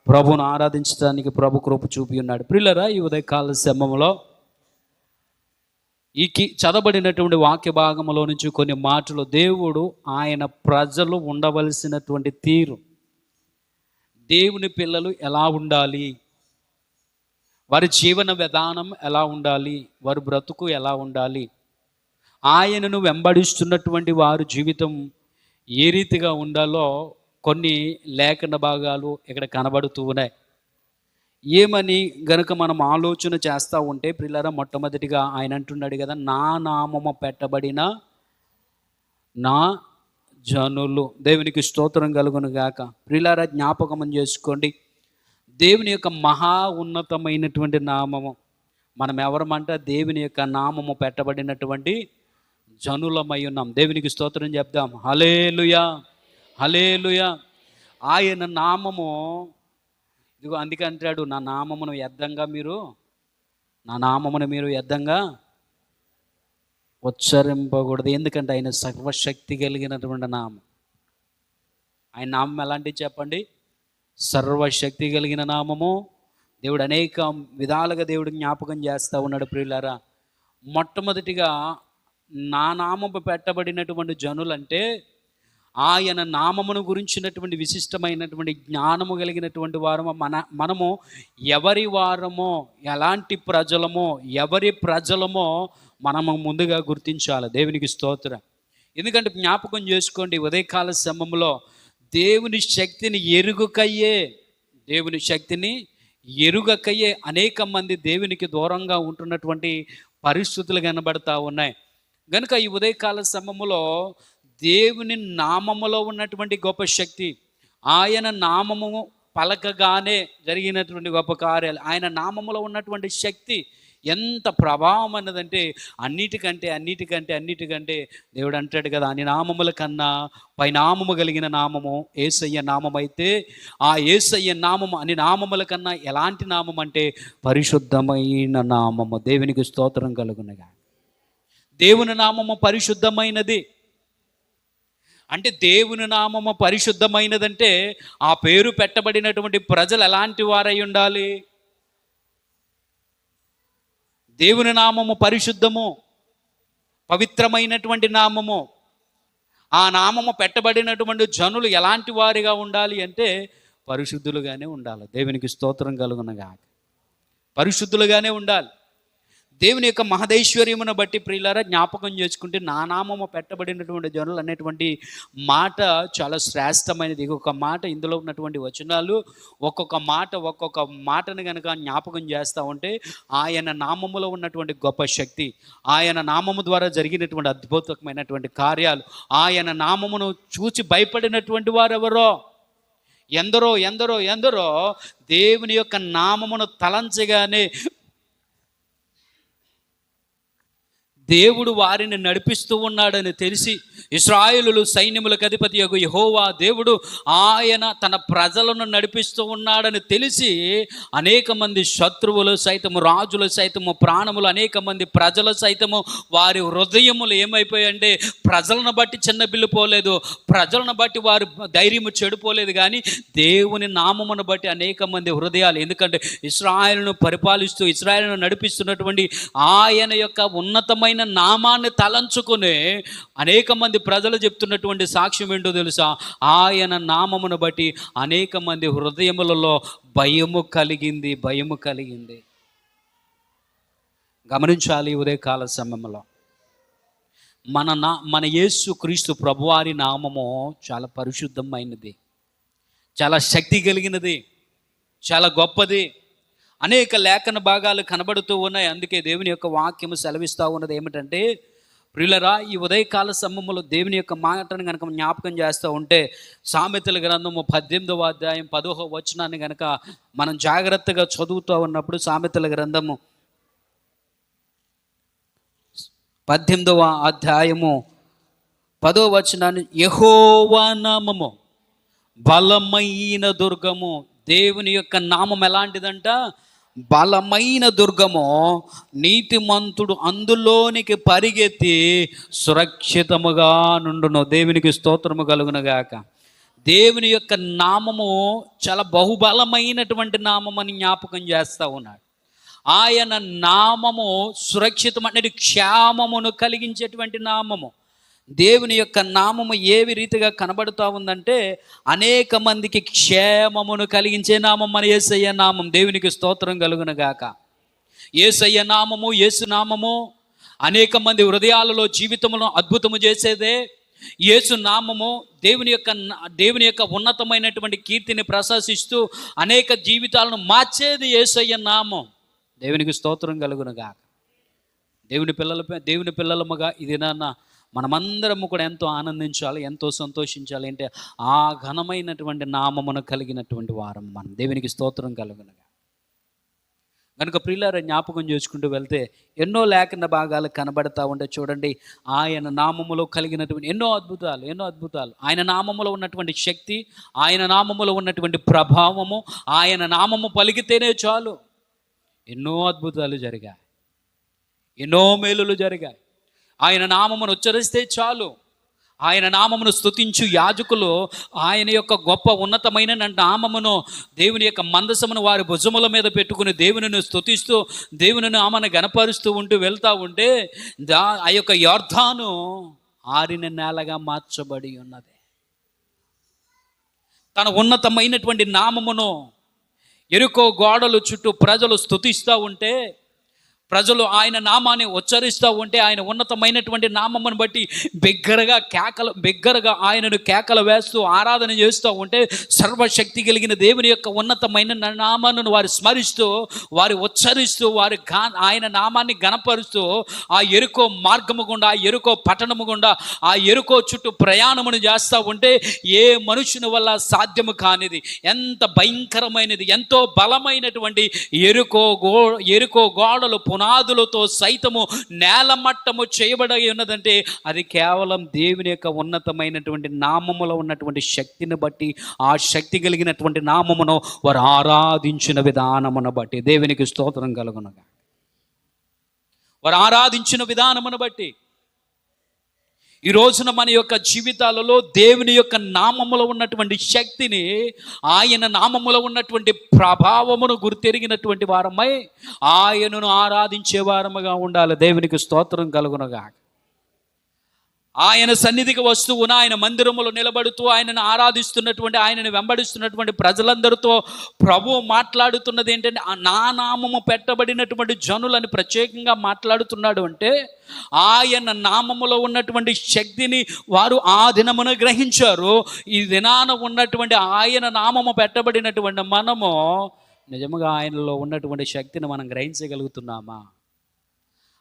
ప్రభువును ఆరాధించడానికి ప్రభు కృప చూపి ఉన్నాడు. ప్రియులరా, ఈ ఉదయకాల సమయంలో ఈ చదవబడినటువంటి వాక్య భాగంలో నుంచి కొన్ని మాటలు దేవుడు ఆయన ప్రజలు ఉండవలసినటువంటి తీరు, దేవుని పిల్లలు ఎలా ఉండాలి, వారి జీవన విధానం ఎలా ఉండాలి, వారి బ్రతుకు ఎలా ఉండాలి, ఆయనను వెంబడిస్తున్నటువంటి వారి జీవితం ఏ రీతిగా ఉండాలో కొన్ని లేఖన భాగాలు ఇక్కడ కనబడుతూ ఉన్నాయి. ఏమని గనుక మనం ఆలోచన చేస్తూ ఉంటే ప్రియులారా, మొట్టమొదటిగా ఆయన అంటున్నాడు కదా, నా నామము పెట్టబడిన నా జనులు. దేవునికి స్తోత్రం కలుగును గాక. ప్రియులారా, జ్ఞాపకం చేసుకోండి, దేవుని యొక్క మహా ఉన్నతమైనటువంటి నామము. మనం ఎవరమంటే దేవుని యొక్క నామము పెట్టబడినటువంటి జనులమై ఉన్నాం. దేవునికి స్తోత్రం చెప్దాం. హల్లెలూయా, హల్లెలూయా. ఆయన నామము ఇదిగో అందుకే అంటాడు, నా నామమును వ్యర్థంగా ఉచ్చరింపకూడదు. ఎందుకంటే ఆయన సర్వశక్తి కలిగినటువంటి నామం. ఆయన నామం ఎలాంటిది చెప్పండి? సర్వశక్తి కలిగిన నామము. దేవుడు అనేక విధాలుగా దేవుడు జ్ఞాపకం చేస్తూ ఉన్నాడు. ప్రియులారా, మొట్టమొదటిగా నా నామము పెట్టబడినటువంటి జనులంటే ఆయన నామమును గురించినటువంటి విశిష్టమైనటువంటి జ్ఞానము కలిగినటువంటి వారము. మనము ఎవరి వారమో, ఎలాంటి ప్రజలమో, ఎవరి ప్రజలమో మనము ముందుగా గుర్తించాలి. దేవునికి స్తోత్రం. ఎందుకంటే జ్ఞాపకం చేసుకోండి, ఉదయకాల సమయంలో దేవుని శక్తిని ఎరుగకయ్యే అనేక మంది దేవునికి దూరంగా ఉంటున్నటువంటి పరిస్థితులు కనబడతా ఉన్నాయి. కనుక ఈ ఉదయకాల సమయంలో దేవుని నామములో ఉన్నటువంటి గొప్ప శక్తి, ఆయన నామము పలకగానే జరిగినటువంటి గొప్ప కార్యాలు, ఆయన నామములో ఉన్నటువంటి శక్తి ఎంత ప్రభావం అన్నదంటే అన్నిటికంటే దేవుడు అంటాడు కదా, అన్ని నామముల కన్నా పైనామము కలిగిన నామము యేసయ్య నామం అయితే, ఆ యేసయ్య నామము అన్ని నామముల కన్నా ఎలాంటి నామం అంటే పరిశుద్ధమైన నామము. దేవునికి స్తోత్రం కలుగునగా. దేవుని నామము పరిశుద్ధమైనది అంటే, దేవుని నామము పరిశుద్ధమైనదంటే ఆ పేరు పెట్టబడినటువంటి ప్రజలు ఎలాంటి వారై ఉండాలి? దేవుని నామము పరిశుద్ధము, పవిత్రమైనటువంటి నామము. ఆ నామము పెట్టబడినటువంటి జనులు ఎలాంటి వారిగా ఉండాలి అంటే పరిశుద్ధులుగానే ఉండాలి. దేవునికి స్తోత్రం కలుగునగా. పరిశుద్ధులుగానే ఉండాలి. దేవుని యొక్క మహదైశ్వర్యమును బట్టి ప్రియులారా, జ్ఞాపకం చేసుకుంటే నా నామము పెట్టబడినటువంటి జనులు అనేటువంటి మాట చాలా శ్రేష్టమైనది. ఒక మాట, ఇందులో ఉన్నటువంటి వచనాలు ఒక్కొక్క మాటను కనుక జ్ఞాపకం చేస్తూ ఉంటే ఆయన నామములో ఉన్నటువంటి గొప్ప శక్తి, ఆయన నామము ద్వారా జరిగినటువంటి అద్భుతమైనటువంటి కార్యాలు, ఆయన నామమును చూచి భయపడినటువంటి వారు ఎవరో, ఎందరో దేవుని యొక్క నామమును తలంచగానే దేవుడు వారిని నడిపిస్తూ ఉన్నాడని తెలిసి, ఇశ్రాయేలు సైన్యములకు అధిపతి యగు యెహోవా దేవుడు ఆయన తన ప్రజలను నడిపిస్తూ ఉన్నాడని తెలిసి అనేక మంది శత్రువులు సైతము, రాజులు సైతము, ప్రాణములు అనేక మంది ప్రజలు సైతము వారి హృదయములు ఏమైపోయాయంటే ప్రజలను బట్టి చిన్నబిల్లిపోలేదు, ప్రజలను బట్టి వారి ధైర్యము చెడిపోలేదు, కానీ దేవుని నామమును బట్టి అనేక మంది హృదయాలు. ఎందుకంటే ఇశ్రాయేలును పరిపాలిస్తూ ఇశ్రాయేలును నడిపిస్తున్నటువంటి ఆయన యొక్క ఉన్నతమైన నామాన్ని తలంచుకునే అనేక మంది ప్రజలు చెప్తున్నటువంటి సాక్ష్యం ఏంటో తెలుసా? ఆయన నామమును బట్టి అనేక మంది హృదయములలో భయము కలిగింది. గమనించాలి, ఉదయకాల సమయంలో మన యేసు క్రీస్తు ప్రభువారి నామము చాలా పరిశుద్ధమైనది, చాలా శక్తి కలిగినది, చాలా గొప్పది. అనేక లేఖన భాగాలు కనబడుతూ ఉన్నాయి. అందుకే దేవుని యొక్క వాక్యము సెలవిస్తూ ఉన్నది ఏమిటంటే, ప్రియులరా, ఈ ఉదయకాల సమయంలో దేవుని యొక్క మాటను కనుక జ్ఞాపకం చేస్తూ ఉంటే సామెతల గ్రంథము 18వ అధ్యాయం 10వ వచనాన్ని కనుక మనం జాగ్రత్తగా చదువుతూ ఉన్నప్పుడు, సామెతల గ్రంథము 18వ అధ్యాయము 10వ వచనాన్ని, యెహోవా నామము బలమైన దుర్గము. దేవుని యొక్క నామం ఎలాంటిదంట? బలమైన దుర్గము. నీతిమంతుడు అందులోనికి పరిగెత్తి సురక్షితముగా నుండును. దేవునికి స్తోత్రము కలుగునగాక. దేవుని యొక్క నామము చాలా బహుబలమైనటువంటి నామం అని జ్ఞాపకం చేస్తూ ఉన్నాడు. ఆయన నామము సురక్షితం అనేది క్షేమమును కలిగించేటువంటి నామము. దేవుని యొక్క నామము ఏవి రీతిగా కనబడుతూ ఉందంటే, అనేక మందికి క్షేమమును కలిగించే నామం మన యేసయ్య నామం. దేవునికి స్తోత్రం కలుగునగాక. యేసయ్య నామము, యేసు నామము అనేక మంది హృదయాలలో జీవితమును అద్భుతము చేసేదే. యేసు నామము దేవుని యొక్క ఉన్నతమైనటువంటి కీర్తిని ప్రశంసిస్తూ అనేక జీవితాలను మార్చేది యేసయ్య నామం. దేవునికి స్తోత్రం కలుగునగాక. దేవుని పిల్లలముగా ఇది నాన్న మనమందరము కూడా ఎంతో ఆనందించాలి, ఎంతో సంతోషించాలి. అంటే ఆ ఘనమైనటువంటి నామమును కలిగినటువంటి వారం మనం. దేవునికి స్తోత్రం కలుగునగా. కనుక ప్రియులారా, జ్ఞాపకం చేసుకుంటూ వెళ్తే ఎన్నో లేఖన భాగాలు కనబడతా ఉంటే చూడండి, ఆయన నామములో కలిగినటువంటి ఎన్నో అద్భుతాలు, ఆయన నామములో ఉన్నటువంటి శక్తి, ఆయన నామములో ఉన్నటువంటి ప్రభావము, ఆయన నామము పలికితేనే చాలు ఎన్నో అద్భుతాలు జరిగాయి, ఎన్నో మేలులు జరిగాయి. ఆయన నామమును ఉచ్చరిస్తే చాలు, ఆయన నామమును స్తుతించు యాజకులు ఆయన యొక్క గొప్ప ఉన్నతమైన నామమును, దేవుని యొక్క మందసమును వారి భుజముల మీద పెట్టుకుని దేవునిని స్తుతిస్తూ దేవుని నామను గణపరుస్తూ వెళ్తూ ఉంటే ఆ యొక్క యొర్దాను ఆరిన నేలగా మార్చబడి ఉన్నది. తన ఉన్నతమైనటువంటి నామమును ఎరుకో గోడలు చుట్టూ ప్రజలు స్తుతిస్తూ ఉంటే, ప్రజలు ఆయన నామాన్ని ఉచ్చరిస్తూ ఉంటే, ఆయన ఉన్నతమైనటువంటి నామమును బట్టి బిగ్గరగా ఆయనను కేకలు వేస్తూ ఆరాధన చేస్తూ ఉంటే, సర్వశక్తి కలిగిన దేవుని యొక్క ఉన్నతమైన నామాన్ని వారు స్మరిస్తూ, వారు ఉచ్చరిస్తూ, ఆయన నామాన్ని గణపరుస్తూ ఆ ఎరుకో మార్గము గుండా, ఆ ఎరుకో పట్టణము గుండా, ఆ ఎరుకో చుట్టూ ప్రయాణమును చేస్తూ ఉంటే, ఏ మనుషుని వల్ల సాధ్యము కానిది, ఎంత భయంకరమైనది, ఎంతో బలమైనటువంటి ఎరుకో గోడలు పునాదులతో సైతము నేలమట్టము చేయబడి ఉన్నదంటే అది కేవలం దేవుని యొక్క ఉన్నతమైనటువంటి నామములో ఉన్నటువంటి శక్తిని బట్టి, ఆ శక్తి కలిగినటువంటి నామమును వారు ఆరాధించిన విధానమును బట్టి. దేవునికి స్తోత్రం కలుగునగా. వారు ఆరాధించిన విధానమును బట్టి ఈ రోజున మన యొక్క జీవితాలలో దేవుని యొక్క నామములో ఉన్నటువంటి శక్తిని, ఆయన నామములో ఉన్నటువంటి ప్రభావమును గుర్తెరిగినటువంటి వారమై ఆయనను ఆరాధించే వారముగా ఉండాలి. దేవునికి స్తోత్రం కలుగునగా. ఆయన సన్నిధికి వస్తూ ఆయన మందిరములో నిలబడుతూ ఆయనను ఆరాధిస్తున్నటువంటి, ఆయనను వెంబడిస్తున్నటువంటి ప్రజలందరితో ప్రభువు మాట్లాడుతున్నది ఏంటంటే, నా నామము పెట్టబడినటువంటి జనులని ప్రత్యేకంగా మాట్లాడుతున్నాడు. అంటే ఆయన నామములో ఉన్నటువంటి శక్తిని వారు ఆ దినమున గ్రహించారు. ఈ దినాన ఉన్నటువంటి ఆయన నామము పెట్టబడినటువంటి మనము నిజముగా ఆయనలో ఉన్నటువంటి శక్తిని మనం గ్రహించగలుగుతున్నామా?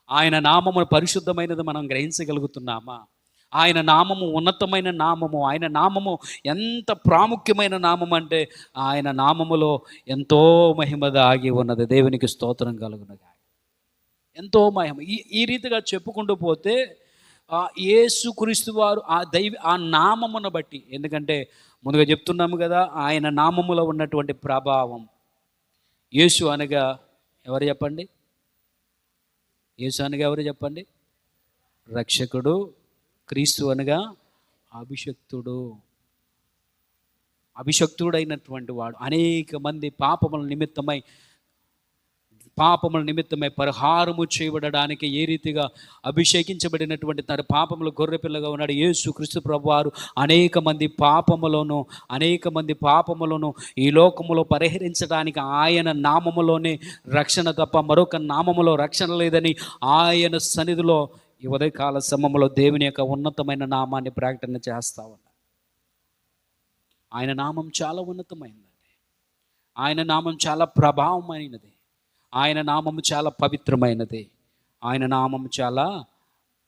ఆయన నామము పరిశుద్ధమైనది మనం గ్రహించగలుగుతున్నామా? ఆయన నామము ఉన్నతమైన నామము, ఆయన నామము ఎంత ప్రాముఖ్యమైన నామం అంటే ఆయన నామములో ఎంతో మహిమ దాగి ఉన్నది. దేవునికి స్తోత్రం కలుగునగా. ఎంతో మహిమ. ఈ రీతిగా చెప్పుకుంటూ పోతే యేసుక్రీస్తు వారు ఆ నామమును బట్టి, ఎందుకంటే ముందుగా చెప్తున్నాము కదా, ఆయన నామములో ఉన్నటువంటి ప్రభావం. యేసు అనగా ఎవరు చెప్పండి? యేసు అనగా ఎవరు చెప్పండి? రక్షకుడు. క్రీస్తు అనగా అభిషక్తుడైనటువంటి వాడు. అనేక మంది పాపముల నిమిత్తమై పరిహారము చేయబడడానికి ఏ రీతిగా అభిషేకించబడినటువంటి తన పాపములు గొర్రెపిల్లగా ఉన్నాడు యేసు క్రీస్తు ప్రభువారు. అనేక మంది పాపములను ఈ లోకములో పరిహరించడానికి ఆయన నామములోనే రక్షణ తప్ప మరొక నామములో రక్షణ లేదని ఆయన సన్నిధిలో ఈ ఉదయకాల సమయంలో దేవుని యొక్క ఉన్నతమైన నామాన్ని ప్రకటన చేస్తా ఉన్నారు. ఆయన నామం చాలా ఉన్నతమైనది, ఆయన నామం చాలా ప్రభావమైనది, ఆయన నామం చాలా పవిత్రమైనది, ఆయన నామం చాలా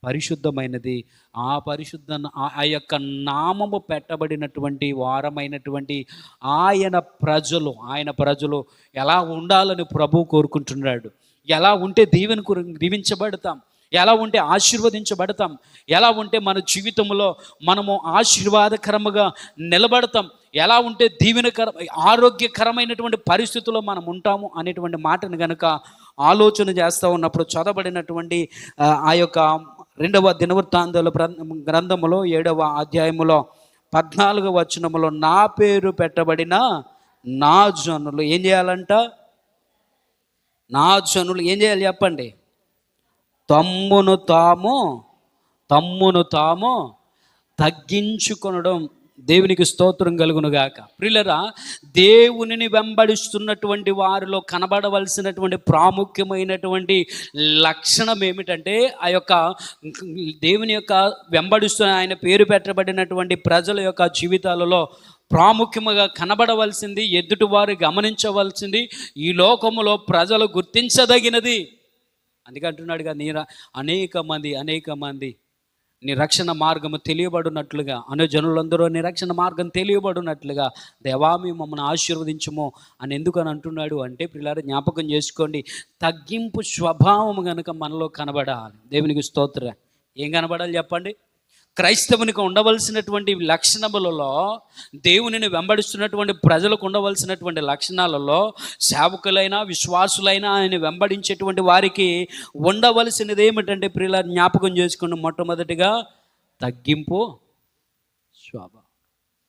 పరిశుద్ధమైనది. ఆ పరిశుద్ధ ఆ యొక్క నామము పెట్టబడినటువంటి వారమైనటువంటి ఆయన ప్రజలు ఎలా ఉండాలని ప్రభువు కోరుకుంటున్నాడు. ఎలా ఉంటే దీవించబడతాం, ఎలా ఉంటే ఆశీర్వదించబడతాం, ఎలా ఉంటే మన జీవితంలో మనము ఆశీర్వాదకరముగా నిలబడతాం, ఎలా ఉంటే ఆరోగ్యకరమైనటువంటి పరిస్థితుల్లో మనం ఉంటాము అనేటువంటి మాటను గనుక ఆలోచన చేస్తూ ఉన్నప్పుడు చదవబడినటువంటి ఆ యొక్క 2వ దినవృత్తాంతాల గ్రంథములో 7వ అధ్యాయములో 14వ వచనములో నా పేరు పెట్టబడిన నా జనులు ఏం చేయాలంట? నా జనులు ఏం చేయాలి చెప్పండి? తమ్మును తాము తగ్గించుకొనడం. దేవునికి స్తోత్రం కలుగునుగాక. ప్రియులరా, దేవునిని వెంబడిస్తున్నటువంటి వారిలో కనబడవలసినటువంటి ప్రాముఖ్యమైనటువంటి లక్షణం ఏమిటంటే, ఆ యొక్క దేవుని యొక్క వెంబడిస్తున్న ఆయన పేరు పెట్టబడినటువంటి ప్రజల యొక్క జీవితాలలో ప్రాముఖ్యముగా కనబడవలసింది, ఎదుటివారు గమనించవలసింది, ఈ లోకములో ప్రజలు గుర్తించదగినది. అందుకే అంటున్నాడు కదా, అనేక మంది నీ రక్షణ మార్గము తెలియబడినట్లుగా, జనులందరూ నీ రక్షణ మార్గం తెలియబడినట్లుగా దేవా మమ్మల్ని ఆశీర్వదించము అని ఎందుకని అంటున్నాడు అంటే, పిల్లలు జ్ఞాపకం చేసుకోండి, తగ్గింపు స్వభావం కనుక మనలో కనబడాలి. దేవునికి స్తోత్రం. ఏం కనబడాలి చెప్పండి? క్రైస్తవునికి ఉండవలసినటువంటి లక్షణములలో, దేవునిని వెంబడిస్తున్నటువంటి ప్రజలకు ఉండవలసినటువంటి లక్షణాలలో, సేవకులైనా విశ్వాసులైనా ఆయన వెంబడించేటువంటి వారికి ఉండవలసినది ఏమిటంటే ప్రియుల జ్ఞాపకం చేసుకుని, మొట్టమొదటిగా తగ్గింపు స్వభావం.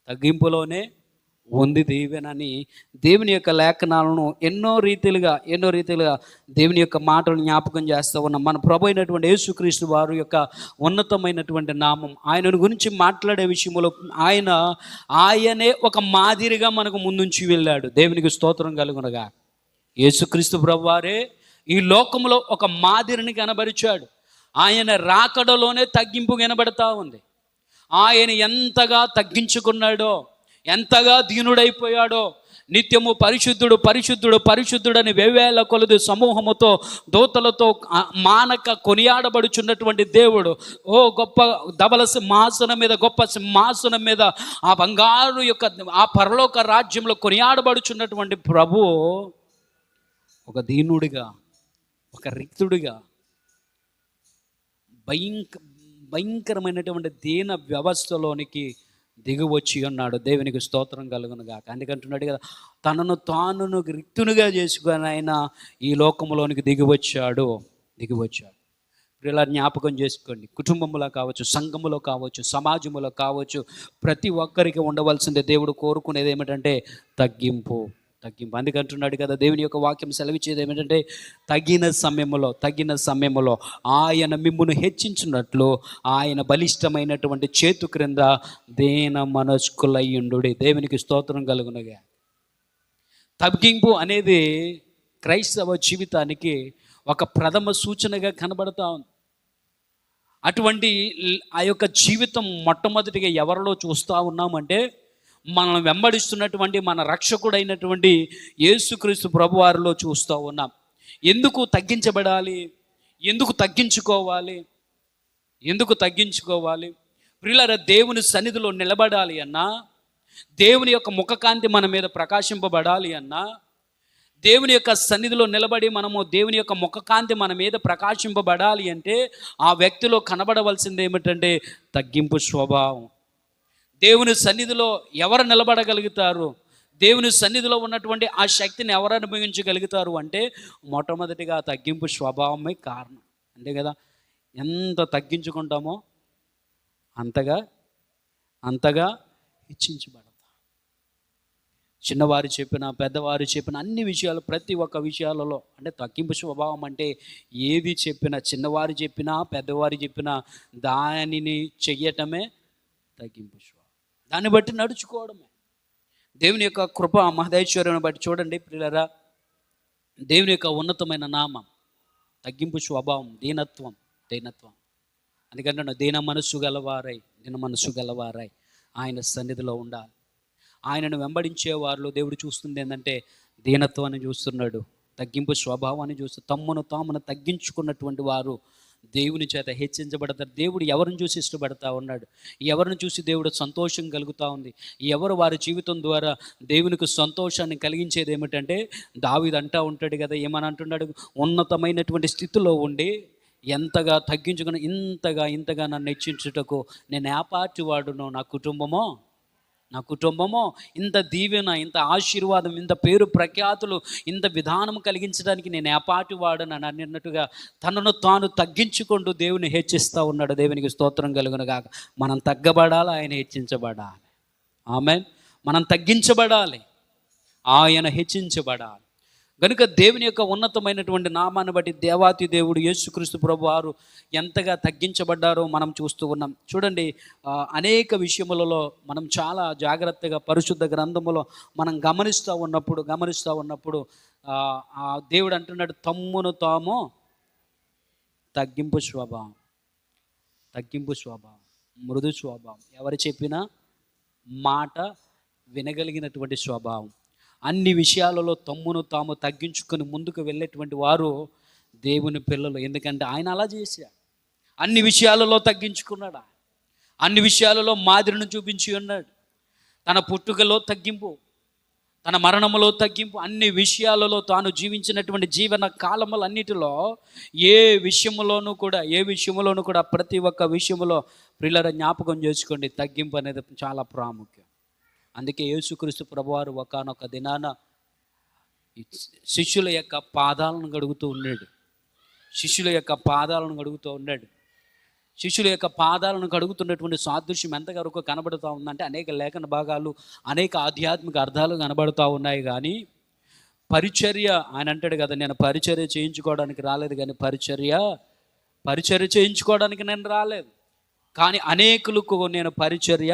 తగ్గింపులోనే ఉంది దీవెనని దేవుని యొక్క లేఖనాలను ఎన్నో రీతిలుగా దేవుని యొక్క మాటలు జ్ఞాపకం చేస్తూ ఉన్నాం. మన ప్రభు అయినటువంటి యేసుక్రీస్తు వారి యొక్క ఉన్నతమైనటువంటి నామం, ఆయనను గురించి మాట్లాడే విషయంలో ఆయనే ఒక మాదిరిగా మనకు ముందుంచి వెళ్ళాడు. దేవునికి స్తోత్రం కలుగునగా. యేసుక్రీస్తు ప్రభు వారే ఈ లోకంలో ఒక మాదిరిని కనబరిచాడు. ఆయన రాకడలోనే తగ్గింపు కనబడతా ఉంది. ఆయన ఎంతగా తగ్గించుకున్నాడో, ఎంతగా దీనుడైపోయాడో, నిత్యము పరిశుద్ధుడని వేవేల కొలది సమూహముతో దూతలతో మానక కొనియాడబడుచున్నటువంటి దేవుడు, గొప్ప ధవల సింహాసనం మీద, గొప్ప సింహాసనం మీద ఆ బంగారు యొక్క ఆ పరలోక రాజ్యంలో కొనియాడబడుచున్నటువంటి ప్రభు ఒక దీనుడిగా, ఒక రిక్తుడిగా, భయంకరమైనటువంటి దీన వ్యవస్థలోనికి దిగివచ్చి ఉన్నాడు. దేవునికి స్తోత్రం కలుగునుగాక. అందుకంటున్నాడు కదా, తనను తాను రిక్తునిగా చేసుకొని ఆయన ఈ లోకంలోనికి దిగివచ్చాడు. ఇలా జ్ఞాపకం చేసుకోండి. కుటుంబంలో కావచ్చు, సంఘములో కావచ్చు, సమాజంలో కావచ్చు, ప్రతి ఒక్కరికి ఉండవలసిందే. దేవుడు కోరుకునేది ఏమిటంటే తగ్గింపు. అందుకంటున్నాడు కదా, దేవుని యొక్క వాక్యం సెలవిచ్చేది ఏమిటంటే, తగిన సమయములో ఆయన మిమ్మును హెచ్చించినట్లు ఆయన బలిష్టమైనటువంటి చేతు క్రింద దీన మనస్కులయ్యుండు. దేవునికి స్తోత్రం కలుగునుగా. తగ్గింపు అనేది క్రైస్తవ జీవితానికి ఒక ప్రథమ సూచనగా కనబడతా ఉంది. అటువంటి ఆ యొక్క జీవితం మొట్టమొదటిగా ఎవరిలో చూస్తూ ఉన్నామంటే, మనల్ని వెంబడిస్తున్నటువంటి మన రక్షకుడైనటువంటి యేసుక్రీస్తు ప్రభువారిలో చూస్తూ ఉన్నాం. ఎందుకు తగ్గించబడాలి? ఎందుకు తగ్గించుకోవాలి? ప్రియులారా, దేవుని సన్నిధిలో నిలబడాలి అన్నా, దేవుని యొక్క ముఖకాంతి మన మీద ప్రకాశింపబడాలి అన్నా, దేవుని యొక్క సన్నిధిలో నిలబడి మనము దేవుని యొక్క ముఖకాంతి మన మీద ప్రకాశింపబడాలి అంటే, ఆ వ్యక్తిలో కనబడవలసింది ఏమిటంటే తగ్గింపు స్వభావం. దేవుని సన్నిధిలో ఎవరు నిలబడగలుగుతారు? దేవుని సన్నిధిలో ఉన్నటువంటి ఆ శక్తిని ఎవరు అనుభవించగలుగుతారు అంటే, మొట్టమొదటిగా తగ్గింపు స్వభావమే కారణం. అంతే కదా, ఎంత తగ్గించుకుంటామో అంతగా హెచ్చించబడతాం. చిన్నవారు చెప్పిన, పెద్దవారు చెప్పిన అన్ని విషయాలు, ప్రతి ఒక్క విషయాలలో అంటే తగ్గింపు స్వభావం అంటే ఏది చెప్పినా, చిన్నవారు చెప్పినా పెద్దవారు చెప్పినా దానిని చెయ్యటమే తగ్గింపు స్వభావం. దాన్ని బట్టి నడుచుకోవడమే. దేవుని యొక్క కృప మహదైశ్వర్యాన్ని బట్టి చూడండి ప్రియులారా, దేవుని యొక్క ఉన్నతమైన నామం తగ్గింపు స్వభావం, దీనత్వం. అందుకంటే దీన మనస్సు గలవారై ఆయన సన్నిధిలో ఉండాలి. ఆయనను వెంబడించే వారిలో దేవుడు చూస్తుంది ఏంటంటే దీనత్వాన్ని చూస్తున్నాడు, తగ్గింపు స్వభావాన్ని చూస్తూ తమ్మును తామును తగ్గించుకున్నటువంటి వారు దేవుని చేత హెచ్చించబడతారు. దేవుడు ఎవరిని చూసి ఇష్టపడతా ఉన్నాడు, ఎవరిని చూసి దేవుడు సంతోషం కలుగుతూ ఉంది, ఎవరు వారి జీవితం ద్వారా దేవునికి సంతోషాన్ని కలిగించేది ఏమిటంటే, దావీదు అంటూ ఉంటాడు కదా, ఏమని అంటున్నాడు, ఉన్నతమైనటువంటి స్థితిలో ఉండి ఎంతగా తగ్గించుకుని ఇంతగా నన్ను హెచ్చించుటకు నేను ఏపాటి వాడును, నా కుటుంబమో ఇంత దీవెన, ఇంత ఆశీర్వాదం, ఇంత పేరు ప్రఖ్యాతులు, ఇంత విధానం కలిగించడానికి నేను ఏపాటి వాడను అని అన్నట్టుగా తనను తాను తగ్గించుకుంటూ దేవుని హెచ్చిస్తూ ఉన్నాడు. దేవునికి స్తోత్రం కలుగును గాక. మనం తగ్గబడాలి, ఆయన హెచ్చించబడాలి. ఆమేన్. మనం తగ్గించబడాలి, ఆయన హెచ్చించబడాలి. కనుక దేవుని యొక్క ఉన్నతమైనటువంటి నామాన్ని బట్టి దేవాతి దేవుడు యేసుక్రీస్తు ప్రభు వారు ఎంతగా తగ్గించబడ్డారో మనం చూస్తూ ఉన్నాం. చూడండి, అనేక విషయములలో మనం చాలా జాగ్రత్తగా పరిశుద్ధ గ్రంథములో మనం గమనిస్తూ ఉన్నప్పుడు ఆ దేవుడు అంటున్నాడు, తమ్మును తాము తగ్గింపు స్వభావం, మృదు స్వభావం, ఎవరు చెప్పినా మాట వినగలిగినటువంటి స్వభావం. అన్ని విషయాలలో తమ్మును తాము తగ్గించుకొని ముందుకు వెళ్ళేటువంటి వారు దేవుని పిల్లలు. ఎందుకంటే ఆయన అలా చేశాడు. అన్ని విషయాలలో తగ్గించుకున్నాడు, అన్ని విషయాలలో మాదిరిని చూపించి ఉన్నాడు. తన పుట్టుకలో తగ్గింపు, తన మరణములో తగ్గింపు, అన్ని విషయాలలో తాను జీవించినటువంటి జీవన కాలములన్నిటిలో ఏ విషయంలోనూ కూడా ప్రతి ఒక్క విషయంలో ప్రియులారా జ్ఞాపకం చేసుకోండి, తగ్గింపు అనేది చాలా ప్రాముఖ్యం. అందుకే యేసుక్రీస్తు ప్రభువారు ఒకానొక దినాన శిష్యుల యొక్క పాదాలను కడుగుతూ ఉన్నాడు. శిష్యుల యొక్క పాదాలను కడుగుతున్నటువంటి సాదృశ్యం ఎంతవరకు కనబడుతూ ఉందంటే, అనేక లేఖన భాగాలు, అనేక ఆధ్యాత్మిక అర్థాలు కనబడుతూ ఉన్నాయి. కానీ పరిచర్య, ఆయన అంటాడు కదా, నేను పరిచర్య చేయించుకోవడానికి రాలేదు, కానీ పరిచర్య చేయించుకోవడానికి నేను రాలేదు, కానీ అనేకులకు నేను పరిచర్య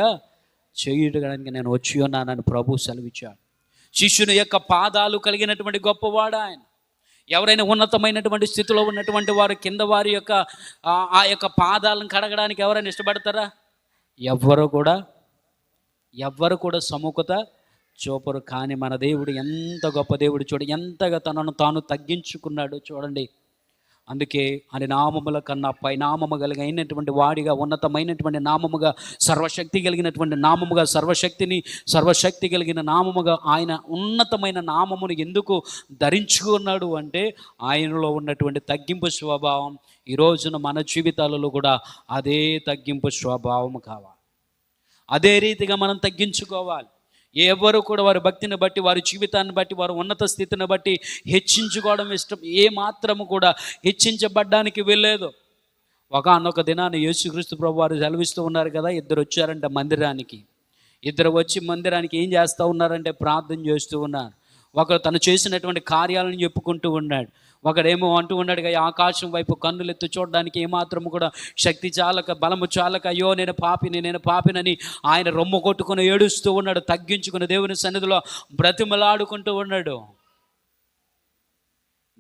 చేయడానికి నేను వచ్చి ఉన్నానని ప్రభు సెలవిచ్చాడు. శిష్యుని యొక్క పాదాలు కలిగినటువంటి గొప్పవాడు ఆయన. ఎవరైనా ఉన్నతమైనటువంటి స్థితిలో ఉన్నటువంటి వారు కింద వారి యొక్క ఆ యొక్క పాదాలను కడగడానికి ఎవరైనా ఇష్టపడతారా? ఎవ్వరు కూడా సముఖత చూపరు. కానీ మన దేవుడు ఎంత గొప్ప దేవుడు, చూడండి ఎంతగా తనను తాను తగ్గించుకున్నాడు. చూడండి, అందుకే అని నామముల కన్నా పై నామము కలిగినటువంటి వాడిగా, ఉన్నతమైనటువంటి నామముగా, సర్వశక్తి కలిగినటువంటి నామముగా, సర్వశక్తి కలిగిన నామముగా ఆయన ఉన్నతమైన నామమును ఎందుకు ధరించుకున్నాడు అంటే, ఆయనలో ఉన్నటువంటి తగ్గింపు స్వభావం ఈ రోజున మన జీవితాలలో కూడా అదే తగ్గింపు స్వభావం కావాలి. అదే రీతిగా మనం తగ్గించుకోవాలి. ఎవరు కూడా వారి భక్తిని బట్టి, వారి జీవితాన్ని బట్టి, వారి ఉన్నత స్థితిని బట్టి హెచ్చించుకోవడం ఇష్టం. ఏ మాత్రము కూడా హెచ్చించబడ్డానికి వెళ్ళలేదు. ఒకానొక దినాన్ని యేసుక్రీస్తు ప్రభు వారు సెలవిస్తూ ఉన్నారు కదా, ఇద్దరు వచ్చారంట మందిరానికి. ఇద్దరు వచ్చి మందిరానికి ఏం చేస్తూ ఉన్నారంటే, ప్రార్థన చేస్తూ ఉన్నారు. ఒకరు తను చేసినటువంటి కార్యాలను చెప్పుకుంటూ ఉన్నాడు. ఒకడేమో అంటూ ఉన్నాడు, ఆకాశం వైపు కన్నులెత్తి చూడడానికి ఏమాత్రము కూడా శక్తి చాలక, బలము చాలక, అయ్యో నేను పాపినని ఆయన రొమ్ము కొట్టుకుని ఏడుస్తూ ఉన్నాడు. తగ్గించుకుని దేవుని సన్నిధిలో బ్రతిమలాడుకుంటూ ఉన్నాడు.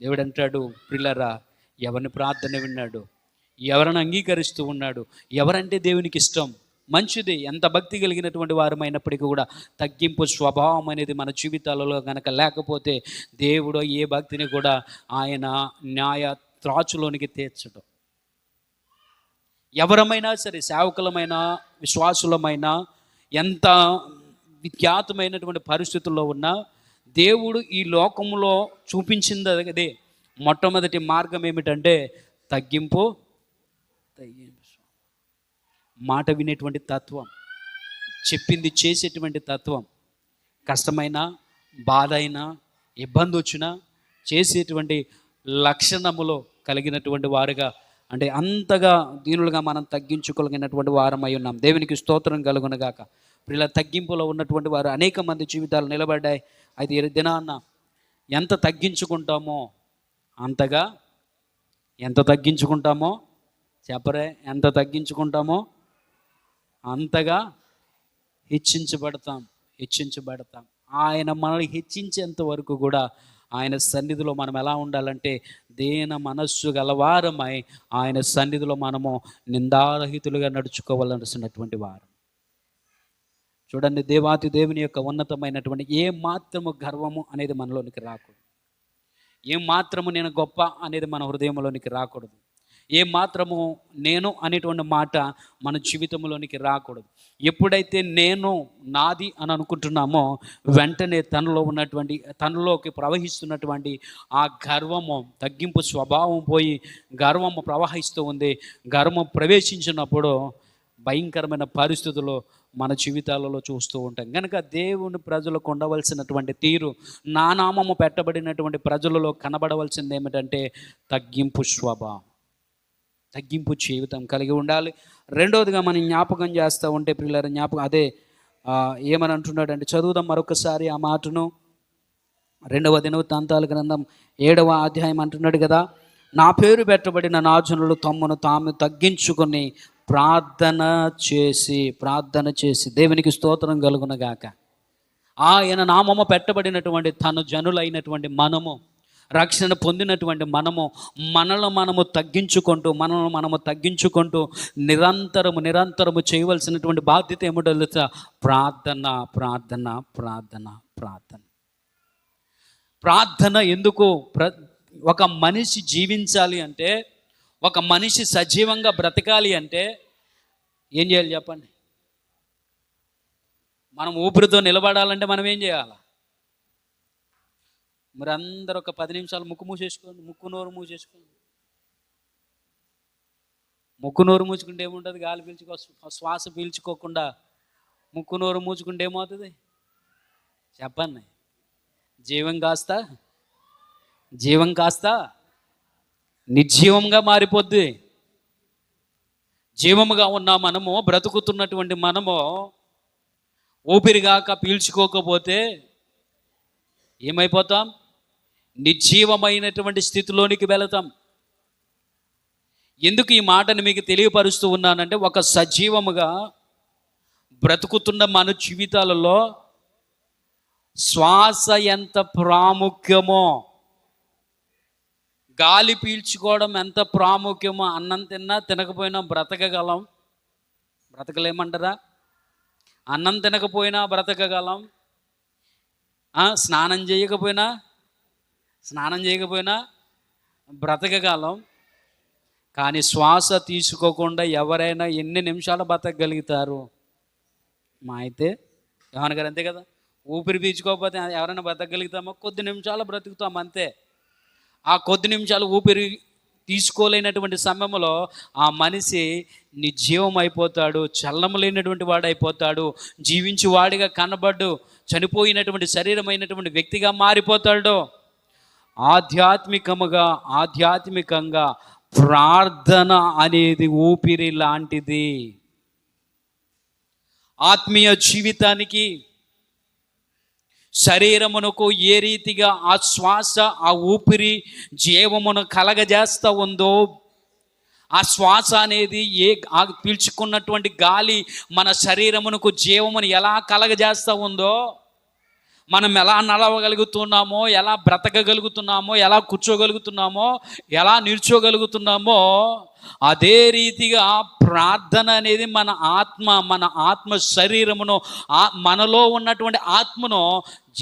దేవుడు అంటాడు, ప్రియులారా, ఎవరిని ప్రార్థన విన్నాడు, ఎవరిని అంగీకరిస్తూ ఉన్నాడు, ఎవరంటే దేవునికి ఇష్టం, మంచిది, ఎంత భక్తి కలిగినటువంటి వారమైనప్పటికీ కూడా తగ్గింపు స్వభావం అనేది మన జీవితాలలో కనుక లేకపోతే దేవుడు ఏ భక్తిని కూడా ఆయన న్యాయ త్రాచులోనికి తీర్చడం. ఎవరమైనా సరే, సేవకులమైనా విశ్వాసులమైనా, ఎంత విఖ్యాతమైనటువంటి పరిస్థితుల్లో ఉన్నా, దేవుడు ఈ లోకంలో చూపించింది అదే మొట్టమొదటి మార్గం ఏమిటంటే తగ్గింపు, మాట వినేటువంటి తత్వం, చెప్పింది చేసేటువంటి తత్వం, కష్టమైన, బాధ అయినా, ఇబ్బంది వచ్చినా చేసేటువంటి లక్షణములో కలిగినటువంటి వారుగా, అంటే అంతగా దీనులుగా మనం తగ్గించుకోగలిగినటువంటి వారమై ఉన్నాం. దేవునికి స్తోత్రం కలుగునగాక. ఇలా తగ్గింపులో ఉన్నటువంటి వారు అనేక మంది జీవితాలు నిలబడ్డాయి. అయితే ఈ దినాన్న ఎంత తగ్గించుకుంటామో ఎంత తగ్గించుకుంటామో చెప్పరే, ఎంత తగ్గించుకుంటామో అంతగా హెచ్చించబడతాం. ఆయన మనల్ని హెచ్చించేంత వరకు కూడా ఆయన సన్నిధిలో మనం ఎలా ఉండాలంటే, దేన మనస్సు గలవారమై ఆయన సన్నిధిలో మనము నిందారహితులుగా నడుచుకోవాల్సినటువంటి వారు. చూడండి, దేవాతి దేవుని యొక్క ఉన్నతమైనటువంటి ఏ మాత్రము గర్వము అనేది మనలోనికి రాకూడదు. ఏ మాత్రము నేను గొప్ప అనేది మన హృదయంలోనికి రాకూడదు. ఏ మాత్రము నేను అనేటువంటి మాట మన జీవితంలోనికి రాకూడదు. ఎప్పుడైతే నేను నాది అని అనుకుంటున్నామో వెంటనే తనలోకి ప్రవహిస్తున్నటువంటి ఆ గర్వము, తగ్గింపు స్వభావం పోయి గర్వము ప్రవహిస్తూ ఉంది. గర్వం ప్రవేశించినప్పుడు భయంకరమైన పరిస్థితులు మన జీవితాలలో చూస్తూ ఉంటాం. కనుక దేవుని ప్రజలకు ఉండవలసినటువంటి తీరు, నా నామము పెట్టబడినటువంటి ప్రజలలో కనబడవలసింది ఏమిటంటే తగ్గింపు స్వభావం, తగ్గింపు జీవితం కలిగి ఉండాలి. రెండవదిగా మనం జ్ఞాపకం చేస్తూ ఉంటే పిల్లల జ్ఞాపకం అదే ఏమని అంటున్నాడంటే, చదువుదాం మరొకసారి ఆ మాటను. 2వ దినవృత్తాంతాల గ్రంథం 7వ అధ్యాయం అంటున్నాడు కదా, నా పేరు పెట్టబడిన నా జనులు తమ్మును తాము తగ్గించుకొని ప్రార్థన చేసి దేవునికి స్తోత్రం కలుగునగాక. ఆయన నామము పెట్టబడినటువంటి తన జనులైనటువంటి మనము, రక్షణ పొందినటువంటి మనము తగ్గించుకుంటూ నిరంతరము చేయవలసినటువంటి బాధ్యత ఏమిటో తెలుసా? ప్రార్థన ఎందుకు? ఒక మనిషి జీవించాలి అంటే, ఒక మనిషి సజీవంగా బ్రతకాలి అంటే ఏం చేయాలి చెప్పండి? మనం ఊపిరితో నిలబడాలంటే మనం ఏం చేయాలి? మరి అందరూ ఒక 10 నిమిషాలు ముక్కు నోరు మూసుకుంటే ఏముంటుంది? గాలి శ్వాస పీల్చుకోకుండా ముక్కు నోరు మూసుకుంటే ఏమవుతుంది చెప్పండి? జీవం కాస్త నిర్జీవంగా మారిపోద్ది. జీవముగా ఉన్న మనము, బ్రతుకుతున్నటువంటి మనము ఊపిరిగాక పీల్చుకోకపోతే ఏమైపోతాం? నిర్జీవమైనటువంటి స్థితిలోనికి వెళతాం. ఎందుకు ఈ మాటను మీకు తెలియపరుస్తూ ఉన్నానంటే, ఒక సజీవముగా బ్రతుకుతున్న మన జీవితాలలో శ్వాస ఎంత ప్రాముఖ్యమో, గాలి పీల్చుకోవడం ఎంత ప్రాముఖ్యమో, అన్నం తిన్నా తినకపోయినా బ్రతకలేమంటారా? అన్నం తినకపోయినా బ్రతకగలం, స్నానం చేయకపోయినా బ్రతకగలం. కానీ శ్వాస తీసుకోకుండా ఎవరైనా ఎన్ని నిమిషాలు బ్రతకగలుగుతారు? మా అయితే యోహాన్ గారు అంతే కదా, ఊపిరి పీల్చుకోకపోతే ఎవరైనా బ్రతకగలుగుతామో? కొద్ది నిమిషాలు బ్రతుకుతాం అంతే. ఆ కొద్ది నిమిషాలు ఊపిరి తీసుకోలేనటువంటి సమయంలో ఆ మనిషి నిర్జీవం అయిపోతాడు, చలనం లేనటువంటి వాడు అయిపోతాడు, జీవించి వాడిగా కనబడ్డు చనిపోయినటువంటి శరీరమైనటువంటి వ్యక్తిగా మారిపోతాడు. ఆధ్యాత్మికంగా ప్రార్థన అనేది ఊపిరి లాంటిది. ఆత్మీయ జీవితానికి, శరీరమునకు ఏ రీతిగా ఆ శ్వాస, ఆ ఊపిరి జీవమును కలగజేస్తూ ఉందో, ఆ శ్వాస అనేది పీల్చుకున్నటువంటి గాలి మన శరీరమునకు జీవమును ఎలా కలగజేస్తూ ఉందో, మనం ఎలా నడవగలుగుతున్నామో, ఎలా బ్రతకగలుగుతున్నామో, ఎలా కూర్చోగలుగుతున్నామో, ఎలా నిల్చోగలుగుతున్నామో, అదే రీతిగా ప్రార్థన అనేది మన ఆత్మ శరీరమును, మనలో ఉన్నటువంటి ఆత్మను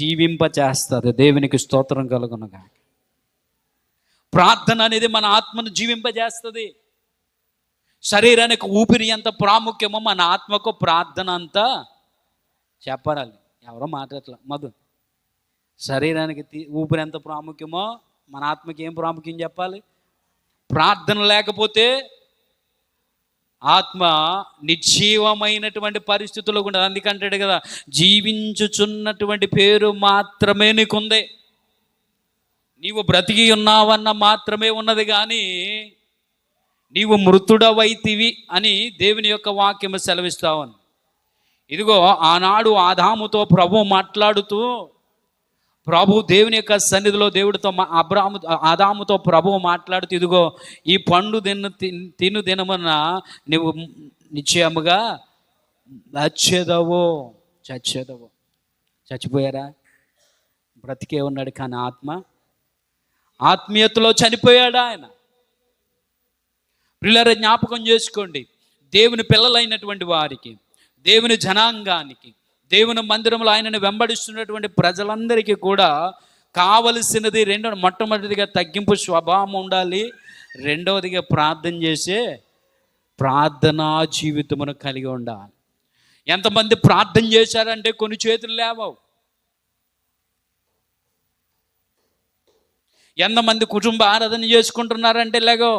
జీవింపచేస్తుంది. దేవునికి స్తోత్రం కలుగునుగా. ప్రార్థన అనేది మన ఆత్మను జీవింపజేస్తుంది. శరీరానికి ఊపిరి ఎంత ప్రాముఖ్యమో మన ఆత్మకు ప్రార్థన అంతా చెప్పాలి. ఎవరో మాట్లాడలే మధు. శరీరానికి ఊపిరి ఎంత ప్రాముఖ్యమో మన ఆత్మకి ఏం ప్రాముఖ్యం చెప్పాలి? ప్రార్థన లేకపోతే ఆత్మ నిర్జీవమైనటువంటి పరిస్థితుల్లో ఉండదు. అందుకంటాడు కదా, జీవించుచున్నటువంటి పేరు మాత్రమే నీకుంది, నీవు బ్రతికి ఉన్నావన్న మాత్రమే ఉన్నది, కానీ నీవు మృతుడవైతివి అని దేవుని యొక్క వాక్యము సెలవిస్తావని. ఇదిగో ఆనాడు ఆదాముతో ప్రభు మాట్లాడుతూ, దేవుని యొక్క సన్నిధిలో దేవుడితో ఆదాముతో ప్రభువు మాట్లాడుతూ, ఇదిగో ఈ పండు తిను దినమున నువ్వు నిశ్చయముగా చచ్చిపోయారా? బ్రతికే ఉన్నాడు, కానీ ఆత్మీయతలో చనిపోయాడా ఆయన? పిల్లల జ్ఞాపకం చేసుకోండి, దేవుని పిల్లలైనటువంటి వారికి, దేవుని జనాంగానికి, దేవుని మందిరంలో ఆయనను వెంబడిస్తున్నటువంటి ప్రజలందరికీ కూడా కావలసినది మొట్టమొదటిగా తగ్గింపు స్వభావం ఉండాలి. రెండవదిగా ప్రార్థన చేసే ప్రార్థనా జీవితమును కలిగి ఉండాలి. ఎంతమంది ప్రార్థన చేశారంటే కొన్ని చేతులు లేవవు. ఎంతమంది కుటుంబ ఆరాధన చేసుకుంటున్నారంటే లేగో.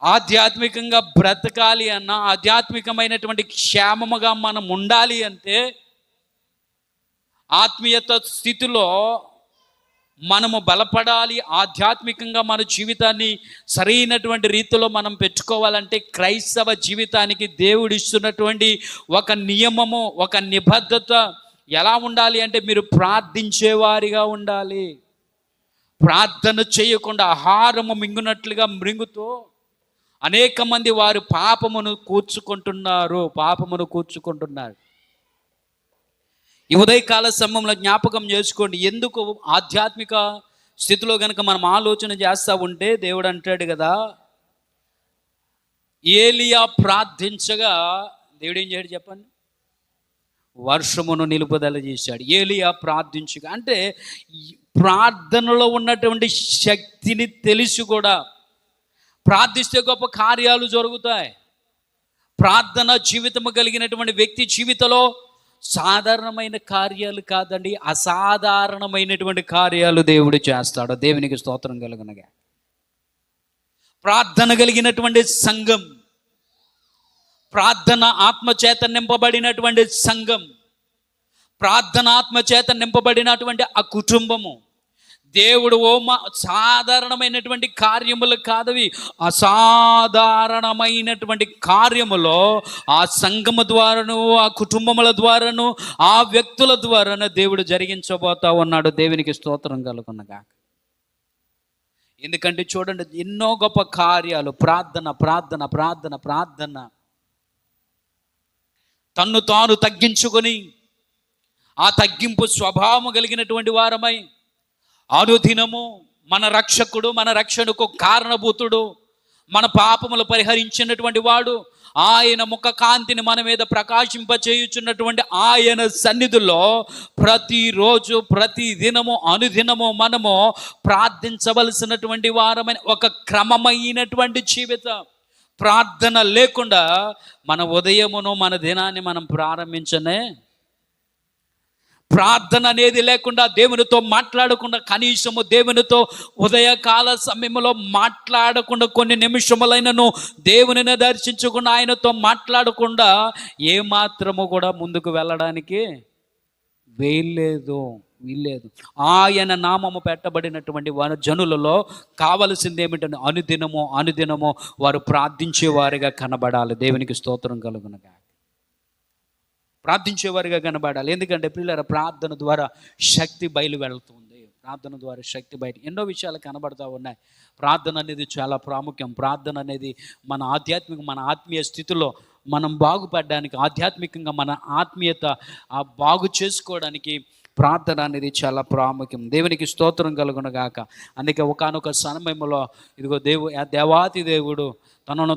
ఆధ్యాత్మికంగా బ్రతకాలి అన్న, ఆధ్యాత్మికమైనటువంటి క్షేమముగా మనం ఉండాలి అంటే, ఆత్మీయత స్థితిలో మనము బలపడాలి, ఆధ్యాత్మికంగా మన జీవితాన్ని సరైనటువంటి రీతిలో మనం పెట్టుకోవాలంటే క్రైస్తవ జీవితానికి దేవుడు ఇస్తున్నటువంటి ఒక నియమము, ఒక నిబద్ధత ఎలా ఉండాలి అంటే, మీరు ప్రార్థించేవారిగా ఉండాలి. ప్రార్థన చేయకుండా ఆహారము మింగునట్లుగా మృంగుతూ అనేక మంది వారు పాపమును కూర్చుకుంటున్నారు. ఈ ఉదయకాల సమయంలో జ్ఞాపకం చేసుకోండి. ఎందుకు ఆధ్యాత్మిక స్థితిలో కనుక మనం ఆలోచన చేస్తూ ఉంటే దేవుడు అంటాడు కదా, ఏలియా ప్రార్థించగా దేవుడు ఏం చేయడు చెప్పండి, వర్షమును నిలుపుదల చేశాడు. ఏలియా ప్రార్థించగా అంటే ప్రార్థనలో ఉన్నటువంటి శక్తిని తెలిసి కూడా ప్రార్థిస్తే గొప్ప కార్యాలు జరుగుతాయి. ప్రార్థన జీవితము కలిగినటువంటి వ్యక్తి జీవితంలో సాధారణమైన కార్యాలు కాదండి, అసాధారణమైనటువంటి కార్యాలు దేవుడు చేస్తాడు. దేవునికి స్తోత్రం కలుగునగా. ప్రార్థన కలిగినటువంటి సంఘం, ప్రార్థన ఆత్మచేత నింపబడినటువంటి సంఘం, ప్రార్థన ఆత్మచేత నింపబడినటువంటి ఆ కుటుంబము, దేవుడు సాధారణమైనటువంటి కార్యములు కాదవి, అసాధారణమైనటువంటి కార్యములో ఆ సంఘము ద్వారాను, ఆ కుటుంబముల ద్వారాను, ఆ వ్యక్తుల ద్వారాను దేవుడు జరిగించబోతా ఉన్నాడు. దేవునికి స్తోత్రం కలుగునగా. ఎందుకంటే చూడండి, ఎన్నో గొప్ప కార్యాలు ప్రార్థన ప్రార్థన ప్రార్థన ప్రార్థన తన్ను తాను తగ్గించుకొని ఆ తగ్గింపు స్వభావం కలిగినటువంటి వారమై అనుదినము మన రక్షకుడు, మన రక్షణకు కారణభూతుడు, మన పాపములు పరిహరించినటువంటి వాడు, ఆయన ముఖ కాంతిని మన మీద ప్రకాశింపచేయుచున్నటువంటి ఆయన సన్నిధిలో ప్రతిరోజు ప్రతి దినము అనుదినము మనము ప్రార్థించవలసినటువంటి వారమైన ఒక క్రమమైనటువంటి జీవితం. ప్రార్థన లేకుండా మన ఉదయమును మన దినాన్ని మనం ప్రారంభించనే. ప్రార్థన అనేది లేకుండా, దేవునితో మాట్లాడకుండా, కనీసము దేవునితో ఉదయకాల సమయంలో మాట్లాడకుండా, కొన్ని నిమిషములైనను దేవునిని దర్శించకుండా, ఆయనతో మాట్లాడకుండా ఏమాత్రము కూడా ముందుకు వెళ్ళడానికి వీల్లేదు. ఆయన నామము పెట్టబడినటువంటి వారి జనులలో కావలసింది ఏమిటంటే అనుదినము అనుదినము వారు ప్రార్థించేవారిగా కనబడాలి. దేవునికి స్తోత్రం కలుగునగా. ప్రార్థించేవారిగా కనబడాలి. ఎందుకంటే పిల్లల ప్రార్థన ద్వారా శక్తి బయలు వెళుతుంది. ప్రార్థన ద్వారా శక్తి బయట ఎన్నో విషయాలు కనబడతా ఉన్నాయి. ప్రార్థన అనేది చాలా ప్రాముఖ్యం. ప్రార్థన అనేది మన ఆత్మీయ స్థితిలో మనం బాగుపడడానికి, ఆధ్యాత్మికంగా మన ఆత్మీయత బాగు చేసుకోవడానికి ప్రార్థన అనేది చాలా ప్రాముఖ్యం. దేవునికి స్తోత్రం కలుగునగాక. అందుకే ఒకానొక సమయంలో ఇదిగో దేవాతి దేవుడు తనను